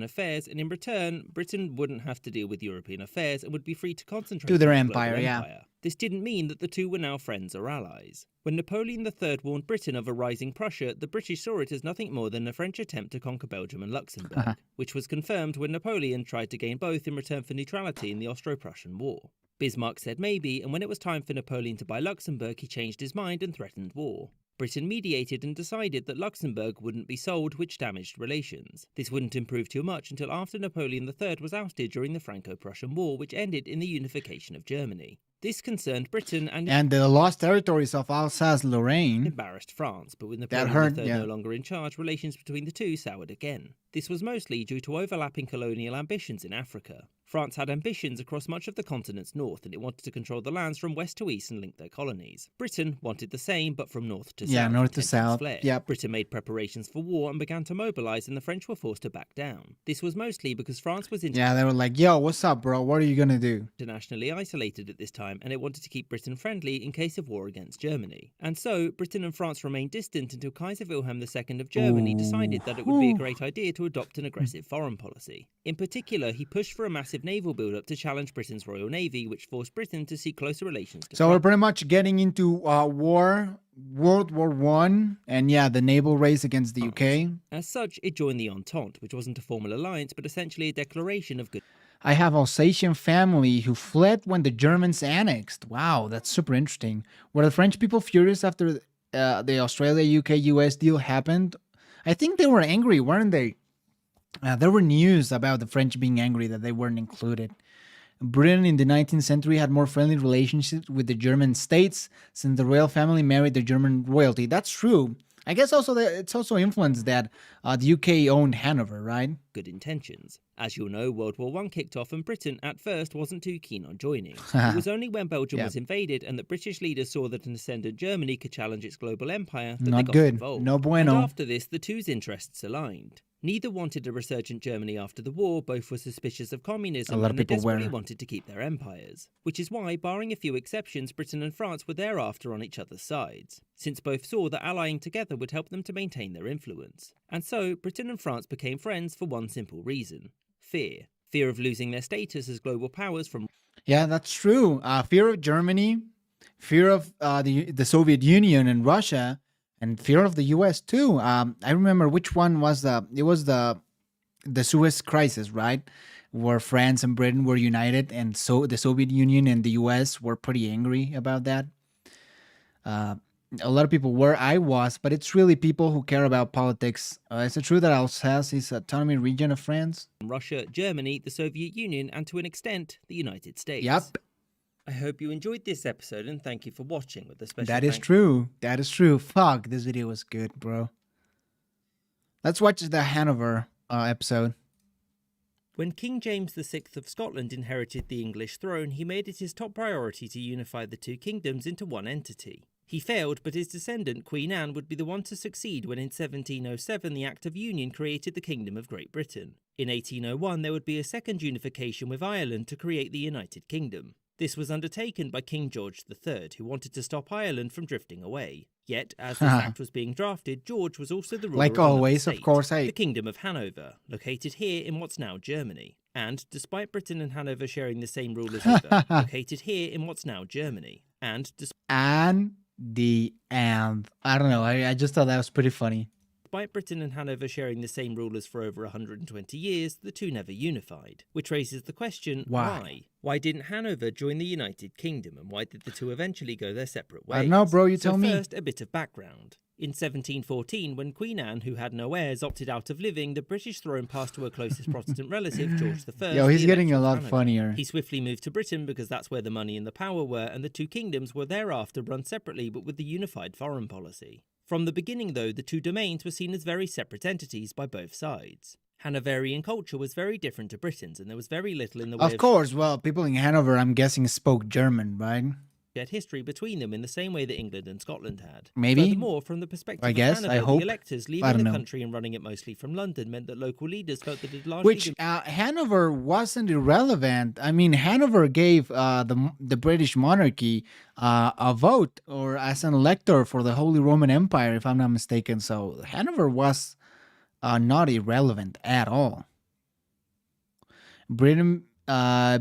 affairs, and in return, Britain wouldn't have to deal with European affairs and would be free to concentrate To their on its global empire, yeah. empire. This didn't mean that the two were now friends or allies. When Napoleon III warned Britain of a rising Prussia, the British saw it as nothing more than a French attempt to conquer Belgium and Luxembourg, which was confirmed when Napoleon tried to gain both in return for neutrality in the Austro-Prussian War. Bismarck said maybe, and when it was time for Napoleon to buy Luxembourg, he changed his mind and threatened war. Britain mediated and decided that Luxembourg wouldn't be sold, which damaged relations. This wouldn't improve too much until after Napoleon III was ousted during the Franco-Prussian War, which ended in the unification of Germany. This concerned Britain and the lost territories of Alsace-Lorraine. embarrassed France, but with That Napoleon hurt, III yeah. no longer in charge, relations between the two soured again. This was mostly due to overlapping colonial ambitions in Africa. France had ambitions across much of the continent's north, and it wanted to control the lands from west to east and link their colonies. Britain wanted the same, but from north to south. Yeah, north to tensions south. flared. Yep. Britain made preparations for war and began to mobilize, and the French were forced to back down. This was mostly because France was Yeah, they were like, yo, what's up, bro? What are you gonna do? internationally isolated at this time, and it wanted to keep Britain friendly in case of war against Germany. And so, Britain and France remained distant until Kaiser Wilhelm II of Germany decided that it would be a great idea to adopt an aggressive foreign policy. In particular, he pushed for a massive naval build-up to challenge Britain's Royal Navy, which forced Britain to seek closer relations to So we're France. pretty much getting into World War One, and yeah, the naval race against the UK. As such, it joined the Entente, which wasn't a formal alliance, but essentially a declaration of good I have Alsatian family who fled when the Germans annexed. Wow, that's super interesting. Were the French people furious after the Australia-UK-US deal happened? I think they were angry, weren't they? There were news about the French being angry that they weren't included. Britain in the 19th century had more friendly relationships with the German states since the royal family married the German royalty. That's true. I guess also that it's also influenced that the UK owned Hanover, right? good intentions. As you'll know, World War I kicked off and Britain at first wasn't too keen on joining. It was only when Belgium Yeah. was invaded and that British leaders saw that an ascendant Germany could challenge its global empire that they Not got good. involved. No bueno. And after this, the two's interests aligned. Neither wanted a resurgent Germany after the war, both were suspicious of communism A lot of and they people were. desperately wanted to keep their empires. Which is why, barring a few exceptions, Britain and France were thereafter on each other's sides, since both saw that allying together would help them to maintain their influence. And so, Britain and France became friends for one simple reason: fear. Fear of losing their status as global powers from Yeah, that's true. Fear of Germany, fear of the Soviet Union and Russia, and fear of the U.S. too. I remember which one was it was the Suez Crisis, right? Where France and Britain were united, and so the Soviet Union and the U.S. were pretty angry about that. A lot of people were, I was, but it's really people who care about politics. Is it true that Alsace is an autonomous region of France? Russia, Germany, the Soviet Union, and to an extent, the United States. Yep. I hope you enjoyed this episode and thank you for watching with a special That is thank true. That is true. Fuck, this video was good, bro. Let's watch the Hanover episode. When King James VI of Scotland inherited the English throne, he made it his top priority to unify the two kingdoms into one entity. He failed, but his descendant, Queen Anne, would be the one to succeed when in 1707 the Act of Union created the Kingdom of Great Britain. In 1801 there would be a second unification with Ireland to create the United Kingdom. This was undertaken by King George III, who wanted to stop Ireland from drifting away. Yet, as this act was being drafted, George was also the ruler Like of another always, of state, course, the Kingdom of Hanover, located here in what's now Germany. And, despite Britain and Hanover sharing the same rulers river, located here in what's now Germany. And, And the and I don't know. I just thought that was pretty funny. despite Britain and Hanover sharing the same rulers for over 120 years, the two never unified. Which raises the question, why? Why didn't Hanover join the United Kingdom, and why did the two eventually go their separate ways? I don't know, bro, you tell me. First, a bit of background. In 1714, when Queen Anne, who had no heirs, opted out of living, the British throne passed to her closest Protestant relative, George I. Yo, he's the getting Elector a of lot Hanover. funnier. He swiftly moved to Britain because that's where the money and the power were, and the two kingdoms were thereafter run separately but with the unified foreign policy. From the beginning, though, the two domains were seen as very separate entities by both sides. Hanoverian culture was very different to Britain's, and there was very little in the way Of course, well, people in Hanover, I'm guessing, spoke German, right? shared history between them in the same way that England and Scotland had. Maybe. Furthermore, from the perspective I guess, of I Hanover, hope. the electors I leaving don't the know. country and running it mostly from London meant that local leaders felt that it largely Which Hanover wasn't irrelevant. I mean, Hanover gave the British monarchy a vote or as an elector for the Holy Roman Empire, if I'm not mistaken. So Hanover was not irrelevant at all. Britain,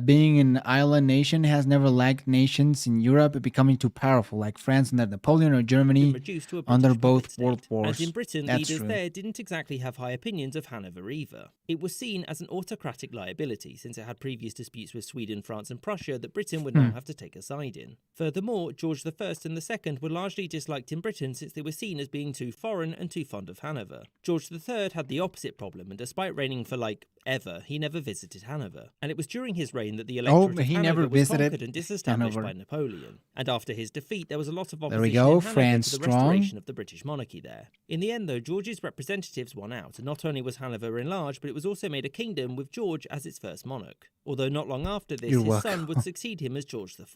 being an island nation, has never liked nations in Europe becoming too powerful, like France under Napoleon or Germany reduced to a under British both puppet state. world wars. And in Britain, That's leaders true. there didn't exactly have high opinions of Hanover either. It was seen as an autocratic liability since it had previous disputes with Sweden, France and Prussia that Britain would now have to take a side in. Furthermore, George I and II were largely disliked in Britain since they were seen as being too foreign and too fond of Hanover. George III had the opposite problem, and despite reigning for ever, he never visited Hanover. And it was during his reign that the electorate of he Hanover never was visited conquered and disestablished Hanover. by Napoleon. And after his defeat, there was a lot of There opposition we go, in Hanover France to the strong. restoration of the British monarchy there. In the end, though, George's representatives won out, and not only was Hanover enlarged, but it was also made a kingdom with George as its first monarch. Although not long after this, You're his welcome. son would succeed him as George IV.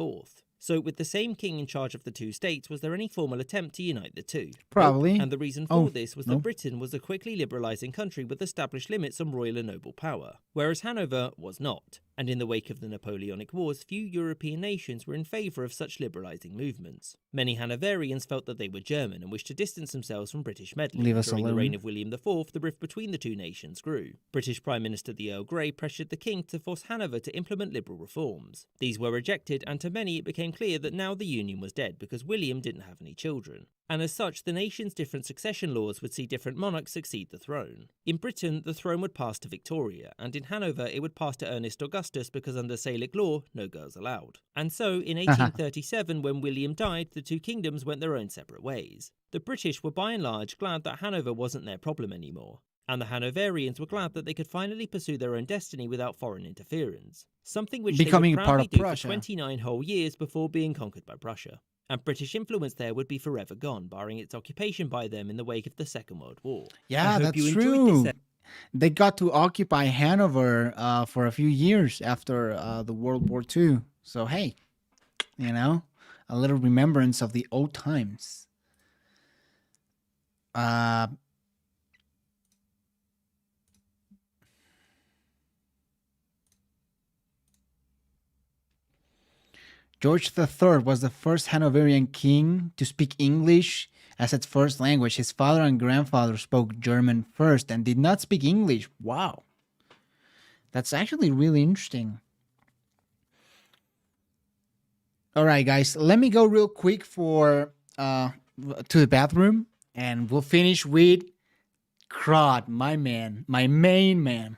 So, with the same king in charge of the two states, was there any formal attempt to unite the two? Probably. Nope. And the reason for Oh, this was no. that Britain was a quickly liberalising country with established limits on royal and noble power, whereas Hanover was not. And in the wake of the Napoleonic Wars, few European nations were in favour of such liberalising movements. Many Hanoverians felt that they were German and wished to distance themselves from British meddling. Leave us During the alone. reign of William IV, the rift between the two nations grew. British Prime Minister the Earl Grey pressured the king to force Hanover to implement liberal reforms. These were rejected, and to many it became clear that now the union was dead because William didn't have any children. And as such, the nation's different succession laws would see different monarchs succeed the throne. In Britain, the throne would pass to Victoria, and in Hanover it would pass to Ernest Augustus because under Salic law, no girls allowed. And so, in 1837, when William died, the two kingdoms went their own separate ways. The British were by and large glad that Hanover wasn't their problem anymore. And the Hanoverians were glad that they could finally pursue their own destiny without foreign interference. Something which Becoming they would part proudly of do Prussia. for 29 whole years before being conquered by Prussia. And British influence there would be forever gone, barring its occupation by them in the wake of the Second World War. Yeah, hope that's you enjoyed true. this They got to occupy Hanover for a few years after the World War II. So, hey, you know, a little remembrance of the old times. George III was the first Hanoverian king to speak English as its first language. His father and grandfather spoke German first and did not speak English. Wow. That's actually really interesting. All right, guys, let me go real quick to the bathroom, and we'll finish with Kraut, my man, my main man.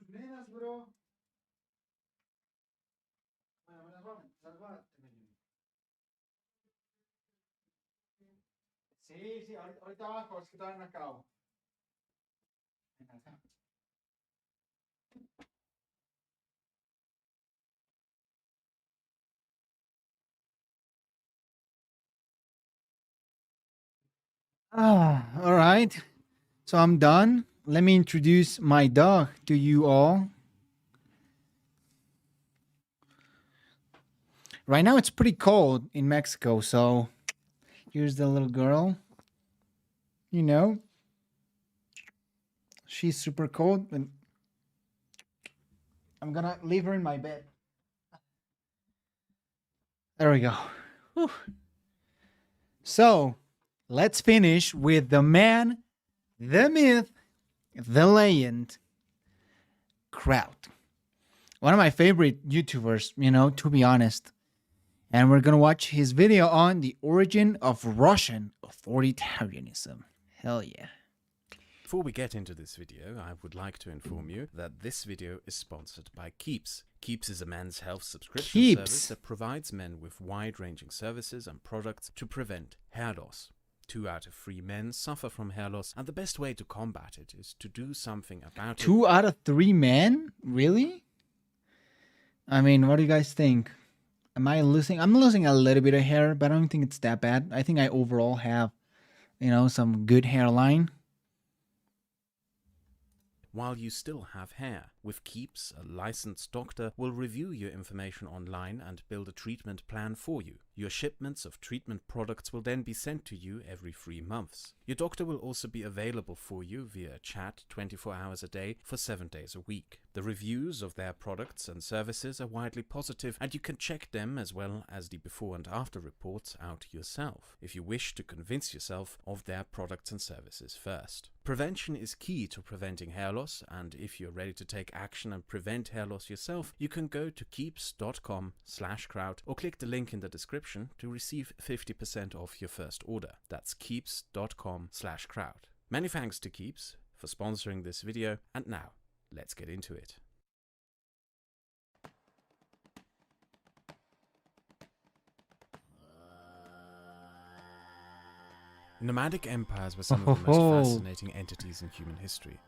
nenas, bro. Bueno, me las voy a tener. Sí, ahorita abajo, es que todavía no acabo. Venga, acá. All right. So I'm done. Let me introduce my dog to you all. Right now it's pretty cold in Mexico, so here's the little girl. You know, she's super cold, and I'm gonna leave her in my bed. There we go. Whew. So let's finish with the man, the myth, the legend, Kraut. One of my favorite YouTubers, you know, to be honest. And we're going to watch his video on the origin of Russian authoritarianism. Hell yeah. Before we get into this video, I would like to inform you that this video is sponsored by Keeps. Keeps is a men's health subscription service that provides men with wide-ranging services and products to prevent hair loss. 2 out of 3 men suffer from hair loss, and the best way to combat it is to do something about it. 2 out of 3 men? Really? I mean, what do you guys think? Am I losing? I'm losing a little bit of hair, but I don't think it's that bad. I think I overall have, you know, some good hairline. While you still have hair. With Keeps, a licensed doctor will review your information online and build a treatment plan for you. Your shipments of treatment products will then be sent to you every 3 months. Your doctor will also be available for you via chat 24 hours a day for 7 days a week. The reviews of their products and services are widely positive, and you can check them as well as the before and after reports out yourself, if you wish to convince yourself of their products and services first. Prevention is key to preventing hair loss, and if you're ready to take action and prevent hair loss yourself, you can go to keeps.com/Kraut or click the link in the description to receive 50% off your first order. That's keeps.com/Kraut. Many thanks to Keeps for sponsoring this video, and now let's get into it. Nomadic empires were some of the most fascinating entities in human history.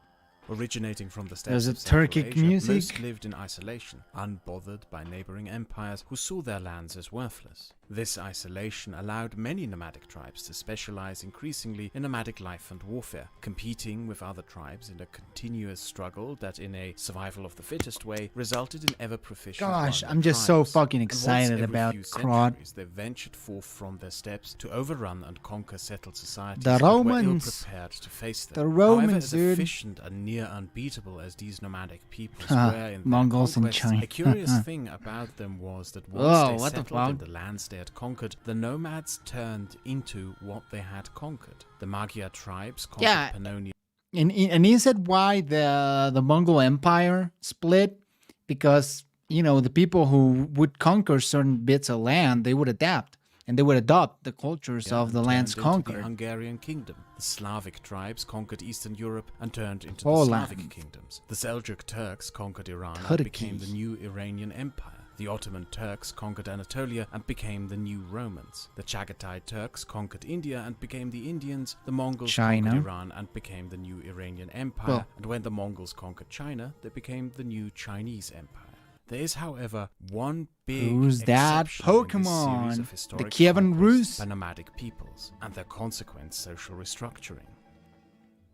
Originating from the steppes of Central Turkic Asia, music. most lived in isolation, unbothered by neighboring empires who saw their lands as worthless. This isolation allowed many nomadic tribes to specialize increasingly in nomadic life and warfare, competing with other tribes in a continuous struggle that, in a survival of the fittest way, resulted in ever-proficient Gosh, warrior I'm just so tribes. fucking And once excited every about few Kraut. centuries, they ventured forth from their steppes to overrun and conquer settled societies The that were Romans. ill-prepared to face them. The Romans, However, as dude. efficient and near unbeatable as these nomadic peoples Huh, were in Mongols their and conquests, China. a curious thing about them was that once Whoa, they what the settled in fuck? the lands they had conquered, the nomads turned into what they had conquered. The Magyar tribes conquered Yeah. Pannonia. And is it why the Mongol Empire split? Because, you know, the people who would conquer certain bits of land, they would adapt. And they would adopt the cultures of and the lands turned into conquered. The Hungarian kingdom. The Slavic tribes conquered Eastern Europe and turned into Poland. the Slavic kingdoms. The Seljuk Turks conquered Iran and became the new Iranian Empire. The Ottoman Turks conquered Anatolia and became the new Romans. The Chagatai Turks conquered India and became the Indians. The Mongols China. conquered Iran and became the new Iranian Empire. Well- And when the Mongols conquered China, they became the new Chinese Empire. There is, however, one big Who's that exception in this series Pokemon? of The historic Kievan conquests Rus? by nomadic peoples and their consequent social restructuring.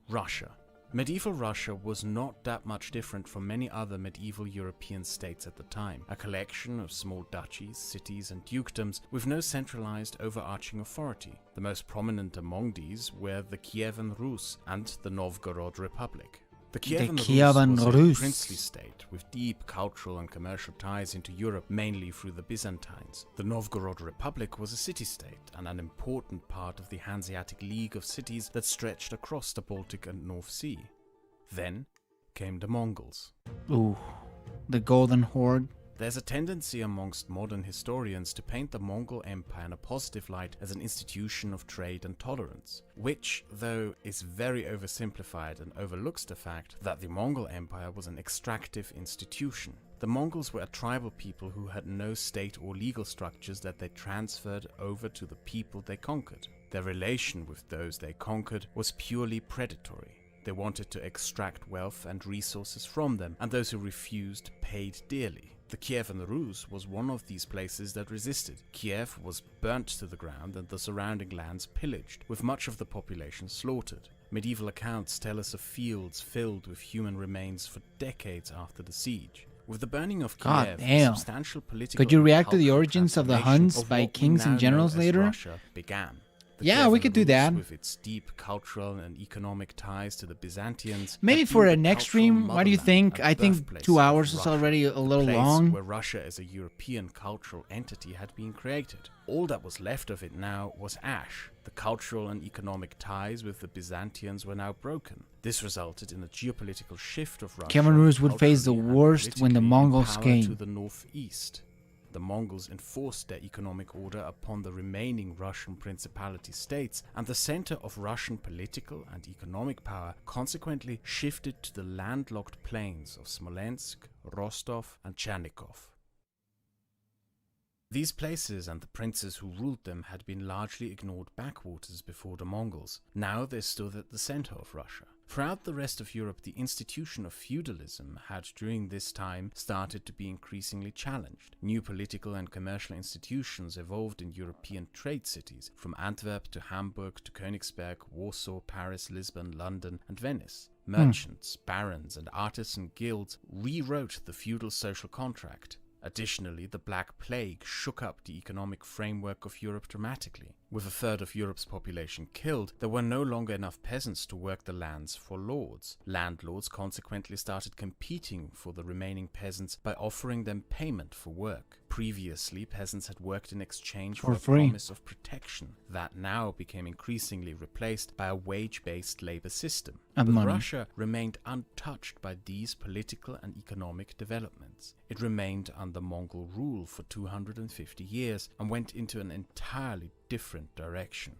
Russia. Medieval Russia was not that much different from many other medieval European states at the time, a collection of small duchies, cities and dukedoms with no centralized overarching authority. The most prominent among these were the Kievan Rus and the Novgorod Republic. The Kievan Kievan Rus was a Rus. princely state with deep cultural and commercial ties into Europe, mainly through the Byzantines. The Novgorod Republic was a city-state and an important part of the Hanseatic League of cities that stretched across the Baltic and North Sea. Then came the Mongols. Ooh, the Golden Horde. There's a tendency amongst modern historians to paint the Mongol Empire in a positive light as an institution of trade and tolerance, which, though, is very oversimplified and overlooks the fact that the Mongol Empire was an extractive institution. The Mongols were a tribal people who had no state or legal structures that they transferred over to the people they conquered. Their relation with those they conquered was purely predatory. They wanted to extract wealth and resources from them, and those who refused paid dearly. The Kiev and the Rus was one of these places that resisted. Kiev was burnt to the ground and the surrounding lands pillaged, with much of the population slaughtered. Medieval accounts tell us of fields filled with human remains for decades after the siege. With the burning of God Kiev, damn. substantial political Could you and react to the cultural origins of the transformation Huns of by what we kings and now generals know as later? Russia began. The Yeah, Kiev we and could the do Rus, that. with its deep cultural and economic ties to the Byzantians. Maybe had for been a the next cultural stream. What do you motherland think? and I think birthplace 2 of hours is Russia, already a the little place long. where Russia as a European cultural entity had been created. All that was left of it now was ash. The cultural and economic ties with the Byzantians were now broken. This resulted in a geopolitical shift of Russia. Kievan Rus would face the culturally and worst when the politically in Mongols power came. to the northeast. The Mongols enforced their economic order upon the remaining Russian principality states, and the center of Russian political and economic power consequently shifted to the landlocked plains of Smolensk, Rostov, and Chernikov. These places and the princes who ruled them had been largely ignored backwaters before the Mongols. Now they stood at the center of Russia. Throughout the rest of Europe, the institution of feudalism had during this time started to be increasingly challenged. New political and commercial institutions evolved in European trade cities, from Antwerp to Hamburg to Königsberg, Warsaw, Paris, Lisbon, London, and Venice. Merchants, barons, and artisan guilds rewrote the feudal social contract. Additionally, the Black Plague shook up the economic framework of Europe dramatically. With a third of Europe's population killed, there were no longer enough peasants to work the lands for lords. Landlords consequently started competing for the remaining peasants by offering them payment for work. Previously, peasants had worked in exchange for a free. promise of protection. That now became increasingly replaced by a wage-based labor system. And But money. Russia remained untouched by these political and economic developments. It remained under Mongol rule for 250 years and went into an entirely different direction.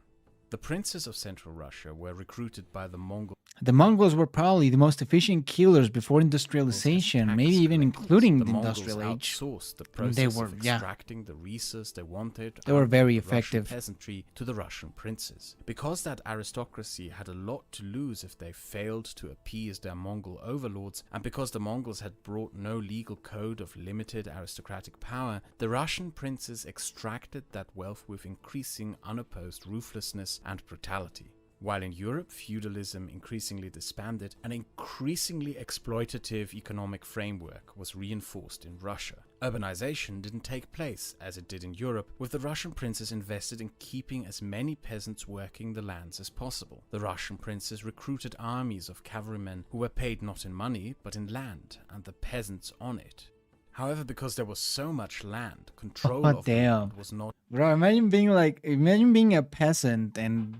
The princes of Central Russia were recruited by the Mongols. The Mongols were probably the most efficient killers before industrialization, maybe even including the Mongols industrial age. outsourced the They process were- of yeah. extracting the resource they wanted. They were out very of the Russian effective. peasantry to the Russian princes. Because that aristocracy had a lot to lose if they failed to appease their Mongol overlords, and because the Mongols had brought no legal code of limited aristocratic power, the Russian princes extracted that wealth with increasing unopposed ruthlessness and brutality. While in Europe, feudalism increasingly disbanded, an increasingly exploitative economic framework was reinforced in Russia. Urbanization didn't take place as it did in Europe, with the Russian princes invested in keeping as many peasants working the lands as possible. The Russian princes recruited armies of cavalrymen who were paid not in money, but in land, and the peasants on it. However, because there was so much land, control of the damn. land was not Bro, imagine being a peasant and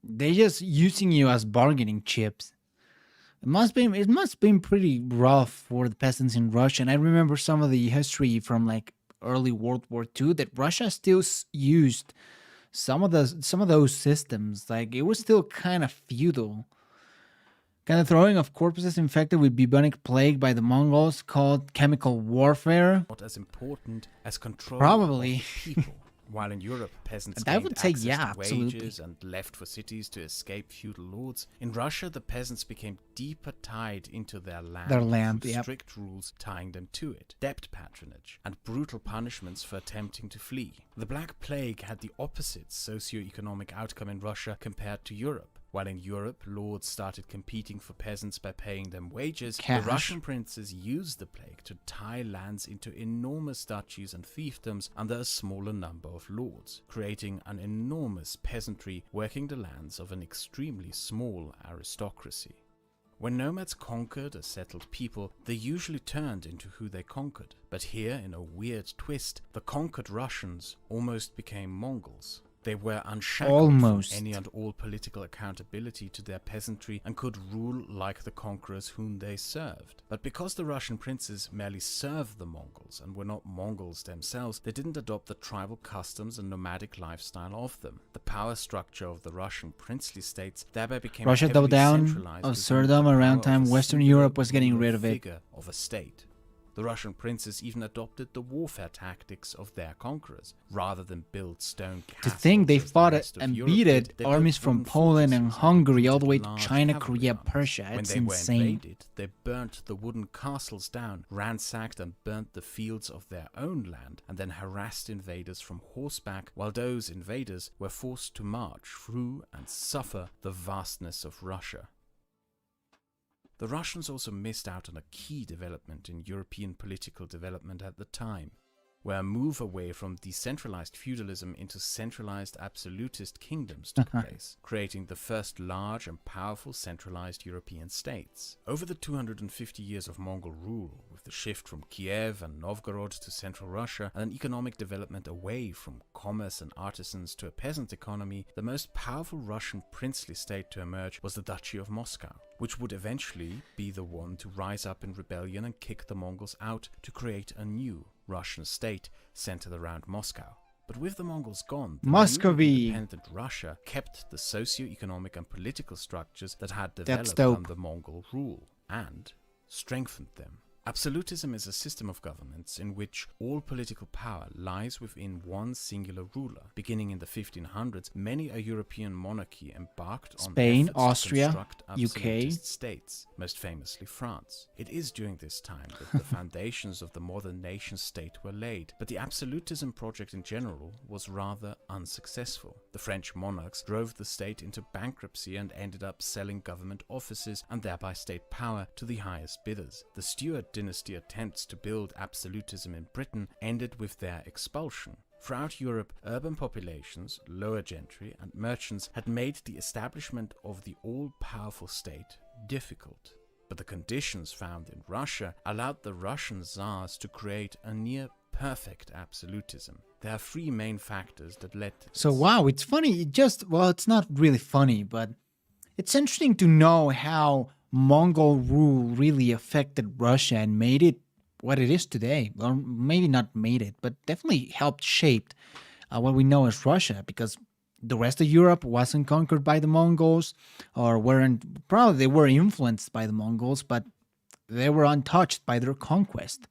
they just using you as bargaining chips. It must been pretty rough for the peasants in Russia. And I remember some of the history from like early World War II that Russia still used some of those systems. Like it was still kind of feudal. Kind of throwing of corpses infected with bubonic plague by the Mongols called chemical warfare. not as important as control Probably. of the people. While in Europe, peasants I gained would say access yeah, to absolutely. wages and left for cities to escape feudal lords, in Russia the peasants became deeper tied into their land, through yep. strict rules tying them to it, debt patronage, and brutal punishments for attempting to flee. The Black Plague had the opposite socio-economic outcome in Russia compared to Europe. While in Europe, lords started competing for peasants by paying them wages, Cash. the Russian princes used the plague to tie lands into enormous duchies and fiefdoms under a smaller number of lords, creating an enormous peasantry working the lands of an extremely small aristocracy. When nomads conquered a settled people, they usually turned into who they conquered. But here, in a weird twist, the conquered Russians almost became Mongols. They were unshackled Almost. from any and all political accountability to their peasantry and could rule like the conquerors whom they served. But because the Russian princes merely served the Mongols and were not Mongols themselves, they didn't adopt the tribal customs and nomadic lifestyle of them. The power structure of the Russian princely states thereby became Russia heavily doubled down centralized of within the serfdom around power of time a Western singular Europe was getting ruler rid of it. figure of a state. The Russian princes even adopted the warfare tactics of their conquerors. Rather than build stone To castles think they as the fought rest of and Europe beat did, it, they built armies from wooden Poland and fortresses Hungary all the way recruited to large China, cavalry Korea, armies. Persia. When It's they were insane. invaded, they burnt the wooden castles down, ransacked and burnt the fields of their own land, and then harassed invaders from horseback, while those invaders were forced to march through and suffer the vastness of Russia. The Russians also missed out on a key development in European political development at the time, where a move away from decentralized feudalism into centralized absolutist kingdoms took place, creating the first large and powerful centralized European states. Over the 250 years of Mongol rule, with the shift from Kiev and Novgorod to central Russia and an economic development away from commerce and artisans to a peasant economy, the most powerful Russian princely state to emerge was the Duchy of Moscow, which would eventually be the one to rise up in rebellion and kick the Mongols out to create a new Russian state centered around Moscow. But with the Mongols gone, the Muscovy. newly independent Russia kept the socio-economic and political structures that had That's developed dope. under Mongol rule and strengthened them. Absolutism is a system of governance in which all political power lies within one singular ruler. Beginning in the 1500s, many a European monarchy embarked on Spain, efforts Austria, to construct UK. absolutist states, most famously France. It is during this time that the foundations of the modern nation state were laid, but the absolutism project in general was rather unsuccessful. The French monarchs drove the state into bankruptcy and ended up selling government offices and thereby state power to the highest bidders. The Stuart dynasty attempts to build absolutism in Britain ended with their expulsion. Throughout Europe, urban populations, lower gentry, and merchants had made the establishment of the all-powerful state difficult. But the conditions found in Russia allowed the Russian Tsars to create a near-perfect absolutism. There are three main factors that led to this. So wow, it's funny. It's not really funny, but it's interesting to know how Mongol rule really affected Russia and made it what it is today. Or maybe not made it, but definitely helped shape what we know as Russia, because the rest of Europe wasn't conquered by the Mongols, or probably they were influenced by the Mongols, but they were untouched by their conquest.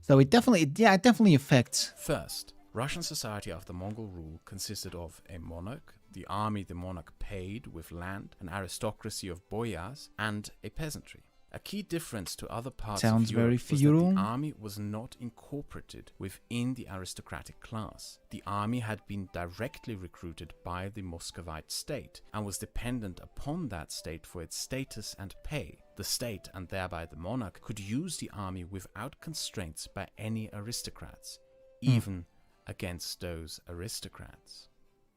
So it definitely affects. First, Russian society after Mongol rule consisted of a monarch, the army the monarch paid with land, an aristocracy of boyars, and a peasantry. A key difference to other parts Sounds of Europe very was that feudal. the army was not incorporated within the aristocratic class. The army had been directly recruited by the Muscovite state and was dependent upon that state for its status and pay. The state, and thereby the monarch, could use the army without constraints by any aristocrats, even against those aristocrats.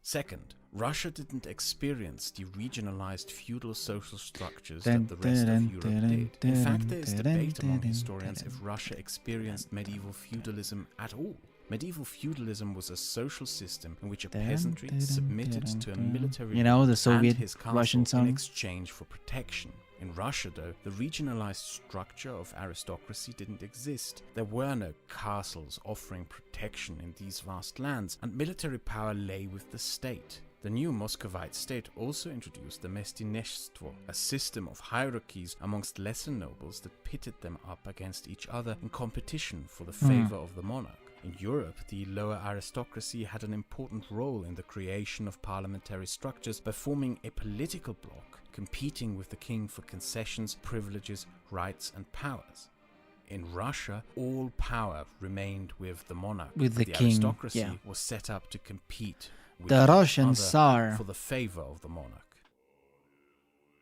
Second, Russia didn't experience the regionalized feudal social structures that the rest of Europe did. In fact, there is debate among historians if Russia experienced medieval feudalism at all. Medieval feudalism was a social system in which a peasantry submitted to a military You know, the and Soviet his Russian castle in song. exchange for protection. In Russia, though, the regionalized structure of aristocracy didn't exist. There were no castles offering protection in these vast lands, and military power lay with the state. The new Muscovite state also introduced the mestinestvo, a system of hierarchies amongst lesser nobles that pitted them up against each other in competition for the favor of the monarch. In Europe, the lower aristocracy had an important role in the creation of parliamentary structures by forming a political bloc, competing with the king for concessions, privileges, rights, and powers. In Russia, all power remained with the monarch. With the but king, aristocracy yeah. was set up to compete with The each Russian other Tsar. for the favor of the monarch.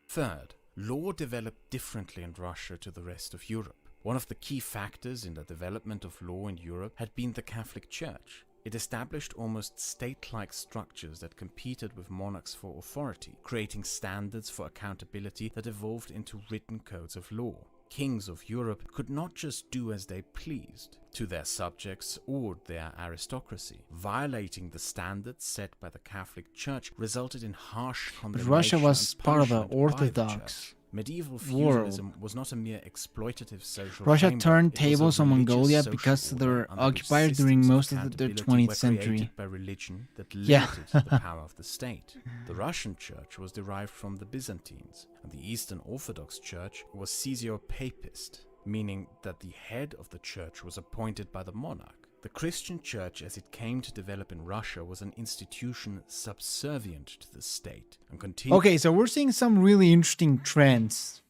Third, law developed differently in Russia to the rest of Europe. One of the key factors in the development of law in Europe had been the Catholic Church. It established almost state-like structures that competed with monarchs for authority, creating standards for accountability that evolved into written codes of law. Kings of Europe could not just do as they pleased to their subjects or their aristocracy. Violating the standards set by the Catholic Church resulted in harsh But condemnation Russia was and part of the punishment by the Orthodox Church. Medieval world. feudalism was not a mere exploitative social Russia framework, turned it was a tables on religious Mongolia social because they order were under which occupied systems during of most of their accountability 20th were century. created by religion that Yeah. limited the power of the state. The Russian Church was derived from the Byzantines, and the Eastern Orthodox Church was Caesio-Papist, meaning that the head of the church was appointed by the monarch. The Christian Church, as it came to develop in Russia, was an institution subservient to the state and continued. Okay, so we're seeing some really interesting trends.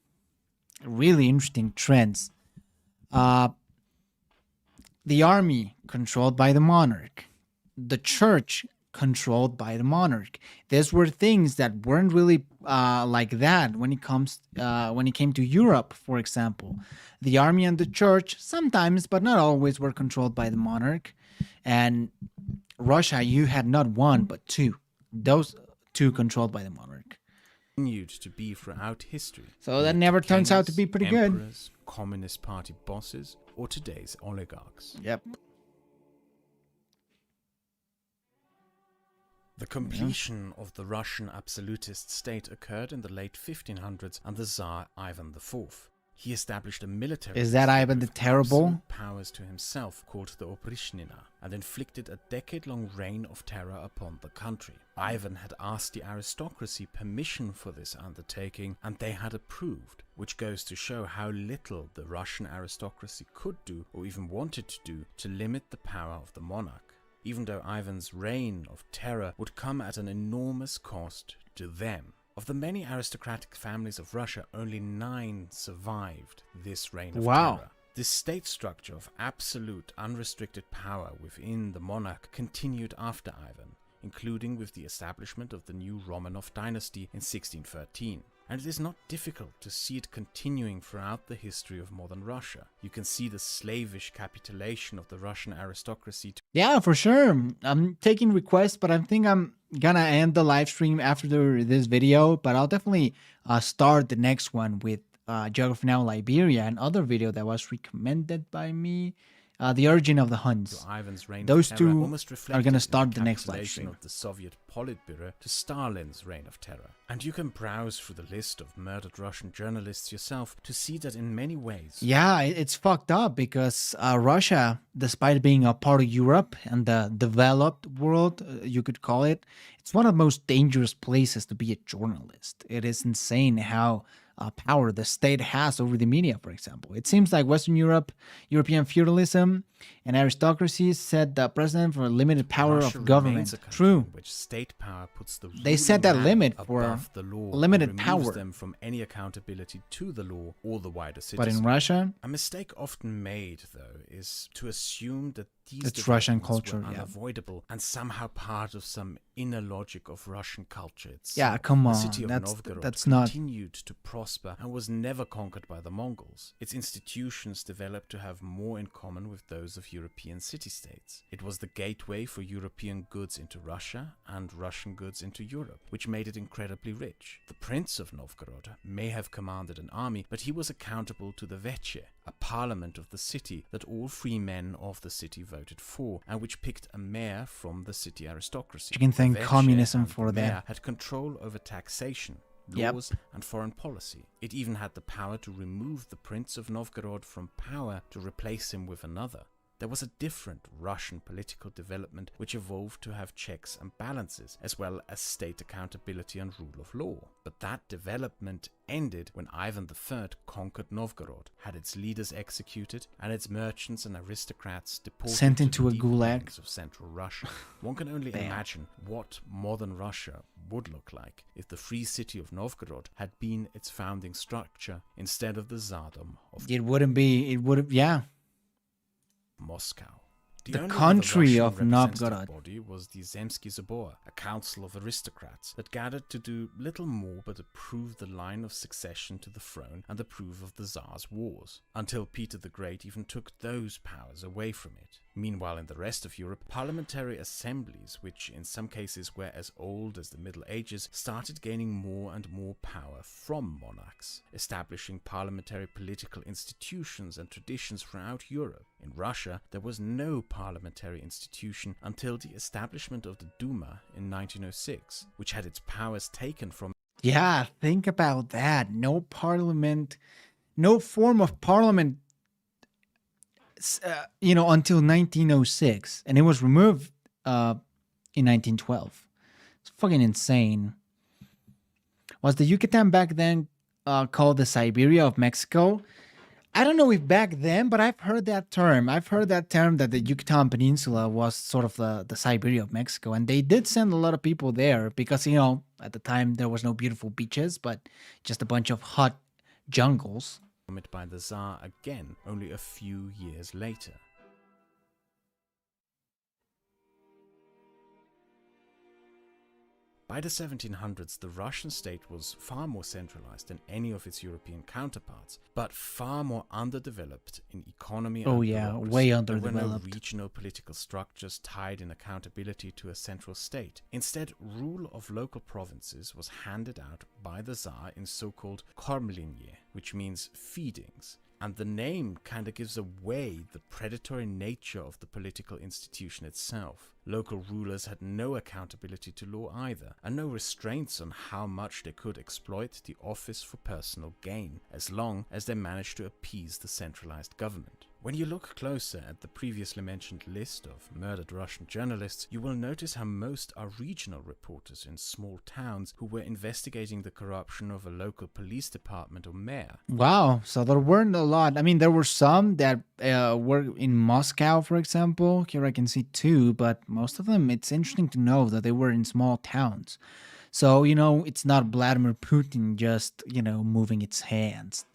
Really interesting trends. The army controlled by the monarch. The church controlled by the monarch. These were things that weren't really like that when it came to Europe, for example. The army and the church sometimes, but not always, were controlled by the monarch. And Russia, you had not one but two. Those two controlled by the monarch. Continued to be throughout history. So that be it never turns out to kings, be pretty good. emperors, Communist Party bosses, or today's oligarchs. Yep. The completion of the Russian absolutist state occurred in the late 1500s under Tsar Ivan IV. He established a military Is that system Ivan the with Terrible? absolute powers to himself called the Oprichnina, and inflicted a decade-long reign of terror upon the country. Ivan had asked the aristocracy permission for this undertaking, and they had approved, which goes to show how little the Russian aristocracy could do, or even wanted to do, to limit the power of the monarch. Even though Ivan's reign of terror would come at an enormous cost to them. Of the many aristocratic families of Russia, only 9 survived this reign of terror. This state structure of absolute, unrestricted power within the monarch continued after Ivan, including with the establishment of the new Romanov dynasty in 1613. And it is not difficult to see it continuing throughout the history of modern Russia. You can see the slavish capitulation of the Russian aristocracy to Yeah, for sure. I'm taking requests, but I think I'm gonna end the live stream after this video. But I'll definitely start the next one with Geography Now Liberia, another video that was recommended by me. The Origin of the Huns. Ivan's reign Those of terror two almost are reflected gonna in start the next live capitulation stream. of the Soviet Politburo to Stalin's reign of terror. And you can browse through the list of murdered Russian journalists yourself to see that in many ways. Yeah, it's fucked up because Russia, despite being a part of Europe and the developed world, you could call it, it's one of the most dangerous places to be a journalist. It is insane how power the state has over the media, for example. It seems like Western Europe, European feudalism, and aristocracy set the precedent for limited power Russia of government. remains a country True. in which state power puts the They set that ruling man limit for above the law limited and removes power. them from any accountability to the law or the wider But citizen. in Russia, A mistake often made, though, is to assume that these It's Russian developments culture, were yeah. unavoidable and somehow part of some inner logic of Russian culture itself. Yeah, come The on, city of that's Novgorod not- continued to prosper and was never conquered by the Mongols. Its institutions developed to have more in common with those of European city-states. It was the gateway for European goods into Russia and Russian goods into Europe, which made it incredibly rich. The Prince of Novgorod may have commanded an army, but he was accountable to the Veche, a parliament of the city that all free men of the city voted for, and which picked a mayor from the city aristocracy. You can thank The Veche communism and for the mayor that. had control over taxation, Yep. laws, and foreign policy. It even had the power to remove the Prince of Novgorod from power to replace him with another. There was a different Russian political development which evolved to have checks and balances, as well as state accountability and rule of law. But that development ended when Ivan III conquered Novgorod, had its leaders executed, and its merchants and aristocrats deported Sent to into the a deep gulag. plains of central Russia. One can only Damn. imagine what modern Russia would look like if the free city of Novgorod had been its founding structure instead of the Tsardom of it wouldn't be, it would have, yeah. Moscow. The owner country the Russian of representative Novgorod. body was the Zemsky Zabor, a council of aristocrats that gathered to do little more but approve the line of succession to the throne and approve of the Tsar's wars, until Peter the Great even took those powers away from it. Meanwhile, in the rest of Europe, parliamentary assemblies, which in some cases were as old as the Middle Ages, started gaining more and more power from monarchs, establishing parliamentary political institutions and traditions throughout Europe. In Russia, there was no parliamentary institution until the establishment of the Duma in 1906, which had its powers taken from Yeah, think about that. No parliament, no form of parliament, until 1906, and it was removed in 1912. It's fucking insane. Was the Yucatan back then called the Siberia of Mexico? I don't know if back then, but I've heard that term. I've heard that term that the Yucatan Peninsula was sort of the Siberia of Mexico. And they did send a lot of people there because, at the time there was no beautiful beaches, but just a bunch of hot jungles. it by the Tsar again only a few years later. By the 1700s, the Russian state was far more centralized than any of its European counterparts, but far more underdeveloped in economy and bureaucracy. Way There underdeveloped. were no regional political structures tied in accountability to a central state. Instead, rule of local provinces was handed out by the Tsar in so-called kormlinye, which means feedings. And the name kind of gives away the predatory nature of the political institution itself. Local rulers had no accountability to law either, and no restraints on how much they could exploit the office for personal gain, as long as they managed to appease the centralized government. When you look closer at the previously mentioned list of murdered Russian journalists, you will notice how most are regional reporters in small towns who were investigating the corruption of a local police department or mayor. Wow, so there weren't a lot. I mean, there were some that were in Moscow, for example. Here I can see two, but most of them, it's interesting to know that they were in small towns. So, it's not Vladimir Putin just, moving its hands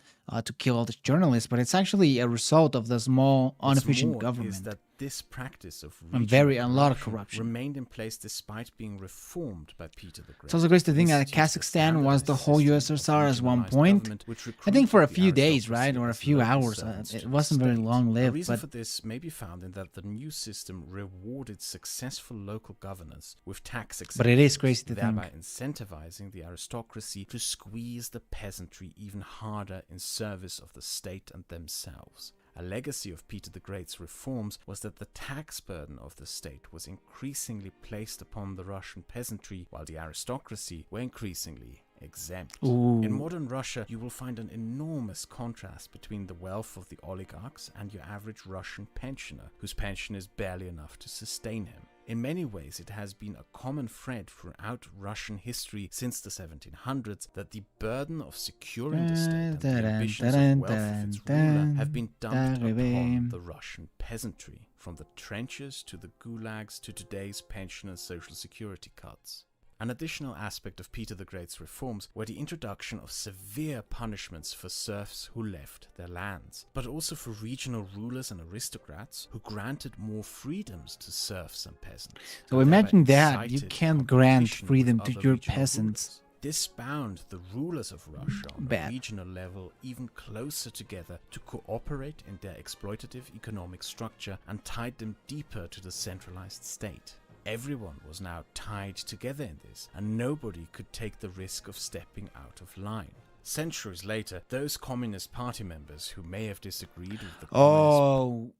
to kill all the journalists, but it's actually a result of the small, inefficient government. Is that this practice of And a lot of corruption remained in place despite being reformed by Peter the Great. It's also great to think that Kazakhstan was the whole USSR at one point. I think for a few days, right, or a few hours. It wasn't very long-lived. The reason but for this may be found in that the new system rewarded successful local governors with tax exemptions, But it is crazy to thereby think. incentivizing the aristocracy to squeeze the peasantry even harder in service of the state and themselves. A legacy of Peter the Great's reforms was that the tax burden of the state was increasingly placed upon the Russian peasantry, while the aristocracy were increasingly exempt. Ooh. In modern Russia, you will find an enormous contrast between the wealth of the oligarchs and your average Russian pensioner, whose pension is barely enough to sustain him. In many ways, it has been a common thread throughout Russian history since the 1700s that the burden of securing the state and the ambitions of wealth of its ruler have been dumped upon the Russian peasantry, from the trenches to the gulags to today's pension and social security cuts. An additional aspect of Peter the Great's reforms were the introduction of severe punishments for serfs who left their lands, but also for regional rulers and aristocrats who granted more freedoms to serfs and peasants. So and imagine thereby that. You incited can't grant competition freedom with to other your regional peasants. rulers. This bound the rulers of Russia on Bad. a regional level even closer together to cooperate in their exploitative economic structure and tied them deeper to the centralized state. Everyone was now tied together in this, and nobody could take the risk of stepping out of line. Centuries later, those Communist Party members who may have disagreed with the Oh,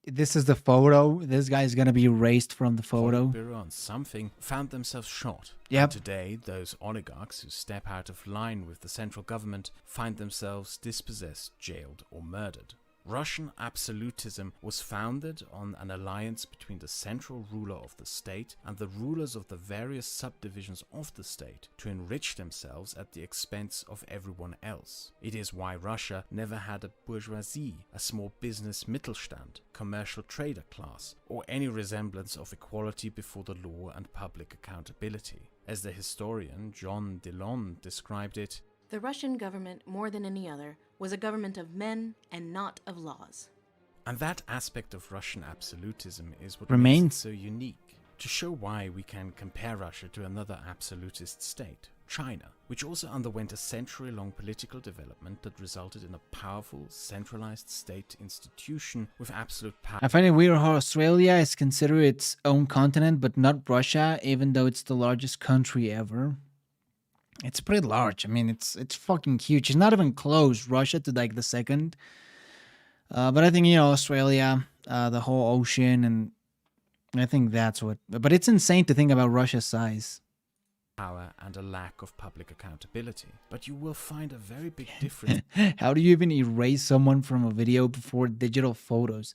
this is the photo. This guy is going to be erased from the photo. Politburo on something found themselves shot. Yep. And today, those oligarchs who step out of line with the central government find themselves dispossessed, jailed, or murdered. Russian absolutism was founded on an alliance between the central ruler of the state and the rulers of the various subdivisions of the state to enrich themselves at the expense of everyone else. It is why Russia never had a bourgeoisie, a small business Mittelstand, commercial trader class, or any resemblance of equality before the law and public accountability. As the historian Joan described it, "The Russian government, more than any other, was a government of men and not of laws." And that aspect of Russian absolutism is what Remains. makes it so unique. To show why we can compare Russia to another absolutist state, China, which also underwent a century-long political development that resulted in a powerful, centralized state institution with absolute power. I find it weird how Australia is considered its own continent, but not Russia, even though it's the largest country ever. It's pretty large. I mean, it's fucking huge. It's not even close. Russia to like the second. But I think, Australia, the whole ocean, and I think that's what. But it's insane to think about Russia's size. Power and a lack of public accountability. But you will find a very big difference. How do you even erase someone from a video before digital photos?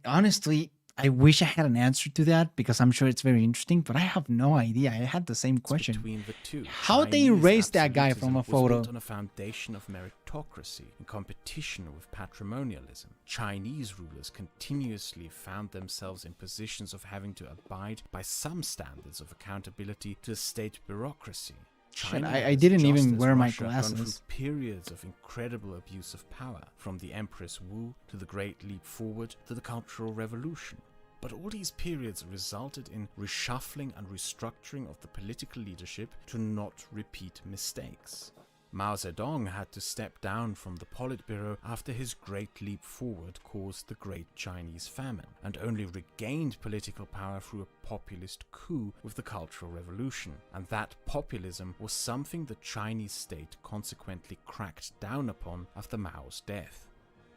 Honestly, I wish I had an answer to that because I'm sure it's very interesting, but I have no idea. I had the same question. Between the two. How would they erase that guy from a photo? Was built on a foundation of meritocracy in competition with patrimonialism. Chinese rulers continuously found themselves in positions of having to abide by some standards of accountability to state bureaucracy. Shit, I didn't even wear my glasses. Gone through periods of incredible abuse of power, from the Empress Wu to the Great Leap Forward to the Cultural Revolution. But all these periods resulted in reshuffling and restructuring of the political leadership to not repeat mistakes. Mao Zedong had to step down from the Politburo after his Great Leap Forward caused the Great Chinese Famine, and only regained political power through a populist coup with the Cultural Revolution, and that populism was something the Chinese state consequently cracked down upon after Mao's death.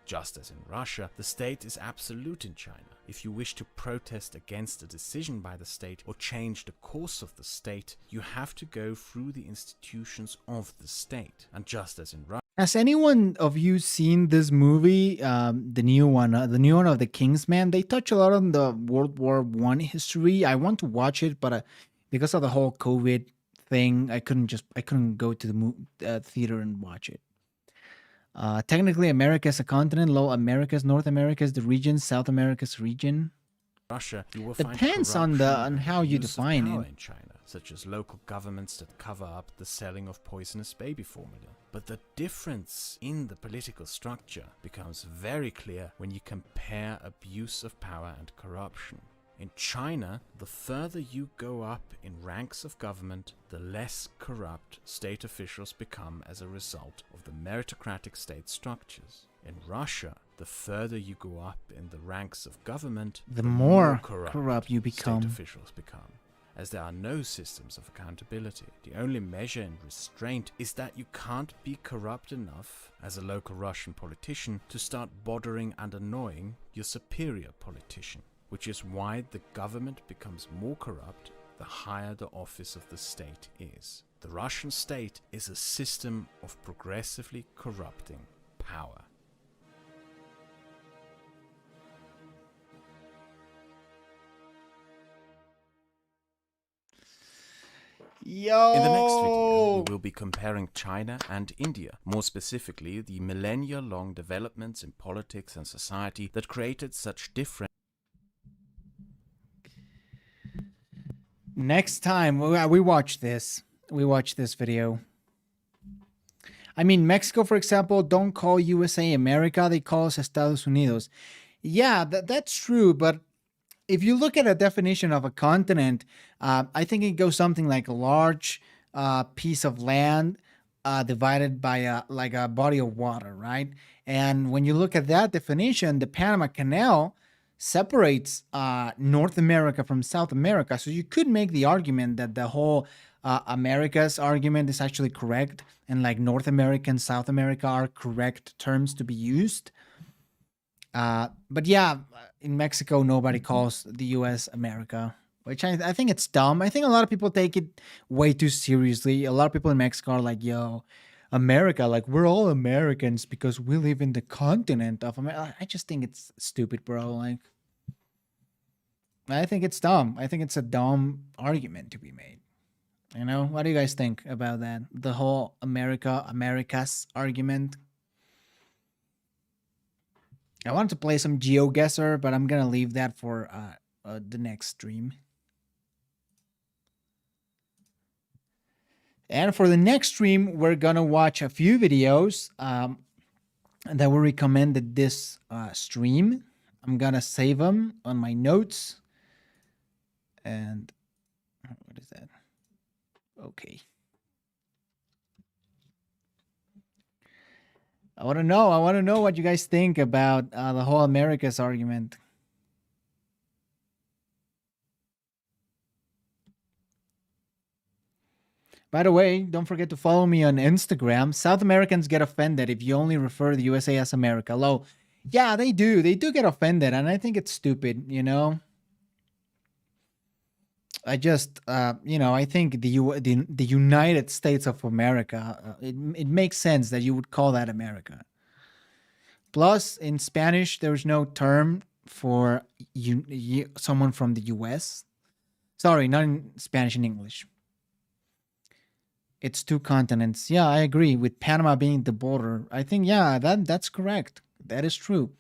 Just as in Russia, the state is absolute in China. If you wish to protest against a decision by the state or change the course of the state, you have to go through the institutions of the state. And just as in Russia... Has anyone of you seen this movie, the new one of the Kingsman? They touch a lot on the World War I history. I want to watch it, but because of the whole COVID thing, I couldn't go to the theater and watch it. Technically, America is a continent. America is North America is the region. South America is region. Russia, you will depends on how you define it. In China, such as local governments that cover up the selling of poisonous baby formula. But the difference in the political structure becomes very clear when you compare abuse of power and corruption. In China, the further you go up in ranks of government, the less corrupt state officials become as a result of the meritocratic state structures. In Russia, the further you go up in the ranks of government, the more corrupt you become. State officials become. As there are no systems of accountability, the only measure in restraint is that you can't be corrupt enough as a local Russian politician to start bothering and annoying your superior politician. Which is why the government becomes more corrupt the higher the office of the state is. The Russian state is a system of progressively corrupting power. Yo! In the next video, we will be comparing China and India, more specifically the millennia-long developments in politics and society that created such different... Next time we watch this video. I mean, Mexico, for example, don't call USA America, they call us Estados Unidos. Yeah, that's true, but if you look at a definition of a continent, I think it goes something like a large piece of land divided by a body of water, right? And when you look at that definition, the Panama Canal separates North America from South America. So you could make the argument that the whole America's argument is actually correct, and like North America and South America are correct terms to be used. But yeah, in Mexico, nobody calls the US America, which I think it's dumb. I think a lot of people take it way too seriously. A lot of people in Mexico are like, yo, America, like we're all Americans because we live in the continent of America. I just think it's stupid, bro. Like, I think it's dumb. I think it's a dumb argument to be made. You know, what do you guys think about that? The whole America's argument. I wanted to play some GeoGuessr, but I'm gonna leave that for the next stream. And for the next stream, we're gonna watch a few videos that were recommended this stream. I'm gonna save them on my notes. And what is that? Okay. I want to know. I want to know what you guys think about the whole America's argument. By the way, don't forget to follow me on Instagram. South Americans get offended if you only refer to the USA as America. Lo, yeah, they do. They do get offended, and I think it's stupid, you know? I just, I think the United States of America, it makes sense that you would call that America. Plus, in Spanish, there's no term for someone from the U.S. Sorry, not in Spanish, in English. It's 2 continents. Yeah, I agree. With Panama being the border, I think, yeah, that's correct. That is true.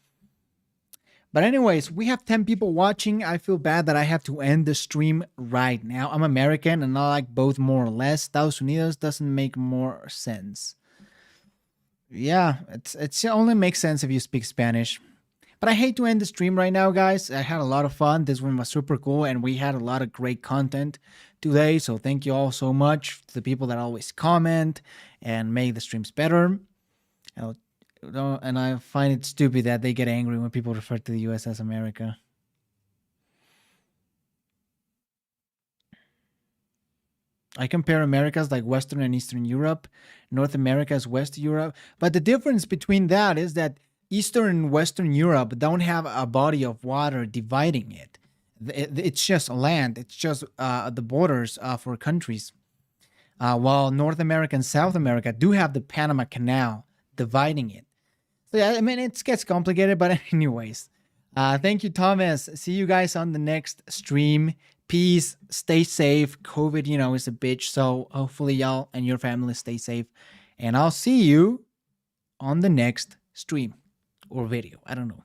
But anyways, we have 10 people watching. I feel bad that I have to end the stream right now. I'm American and I like both more or less. Estados Unidos doesn't make more sense. Yeah, it only makes sense if you speak Spanish. But I hate to end the stream right now, guys. I had a lot of fun. This one was super cool, and we had a lot of great content today. So thank you all so much to the people that always comment and make the streams better. And I find it stupid that they get angry when people refer to the US as America. I compare Americas like Western and Eastern Europe. North America is West Europe. But the difference between that is that Eastern and Western Europe don't have a body of water dividing it. It's just land. It's just the borders for countries. While North America and South America do have the Panama Canal dividing it. So yeah, I mean, it gets complicated, but anyways. Thank you, Thomas. See you guys on the next stream. Peace. Stay safe. COVID, is a bitch. So hopefully y'all and your family stay safe. And I'll see you on the next stream or video. I don't know.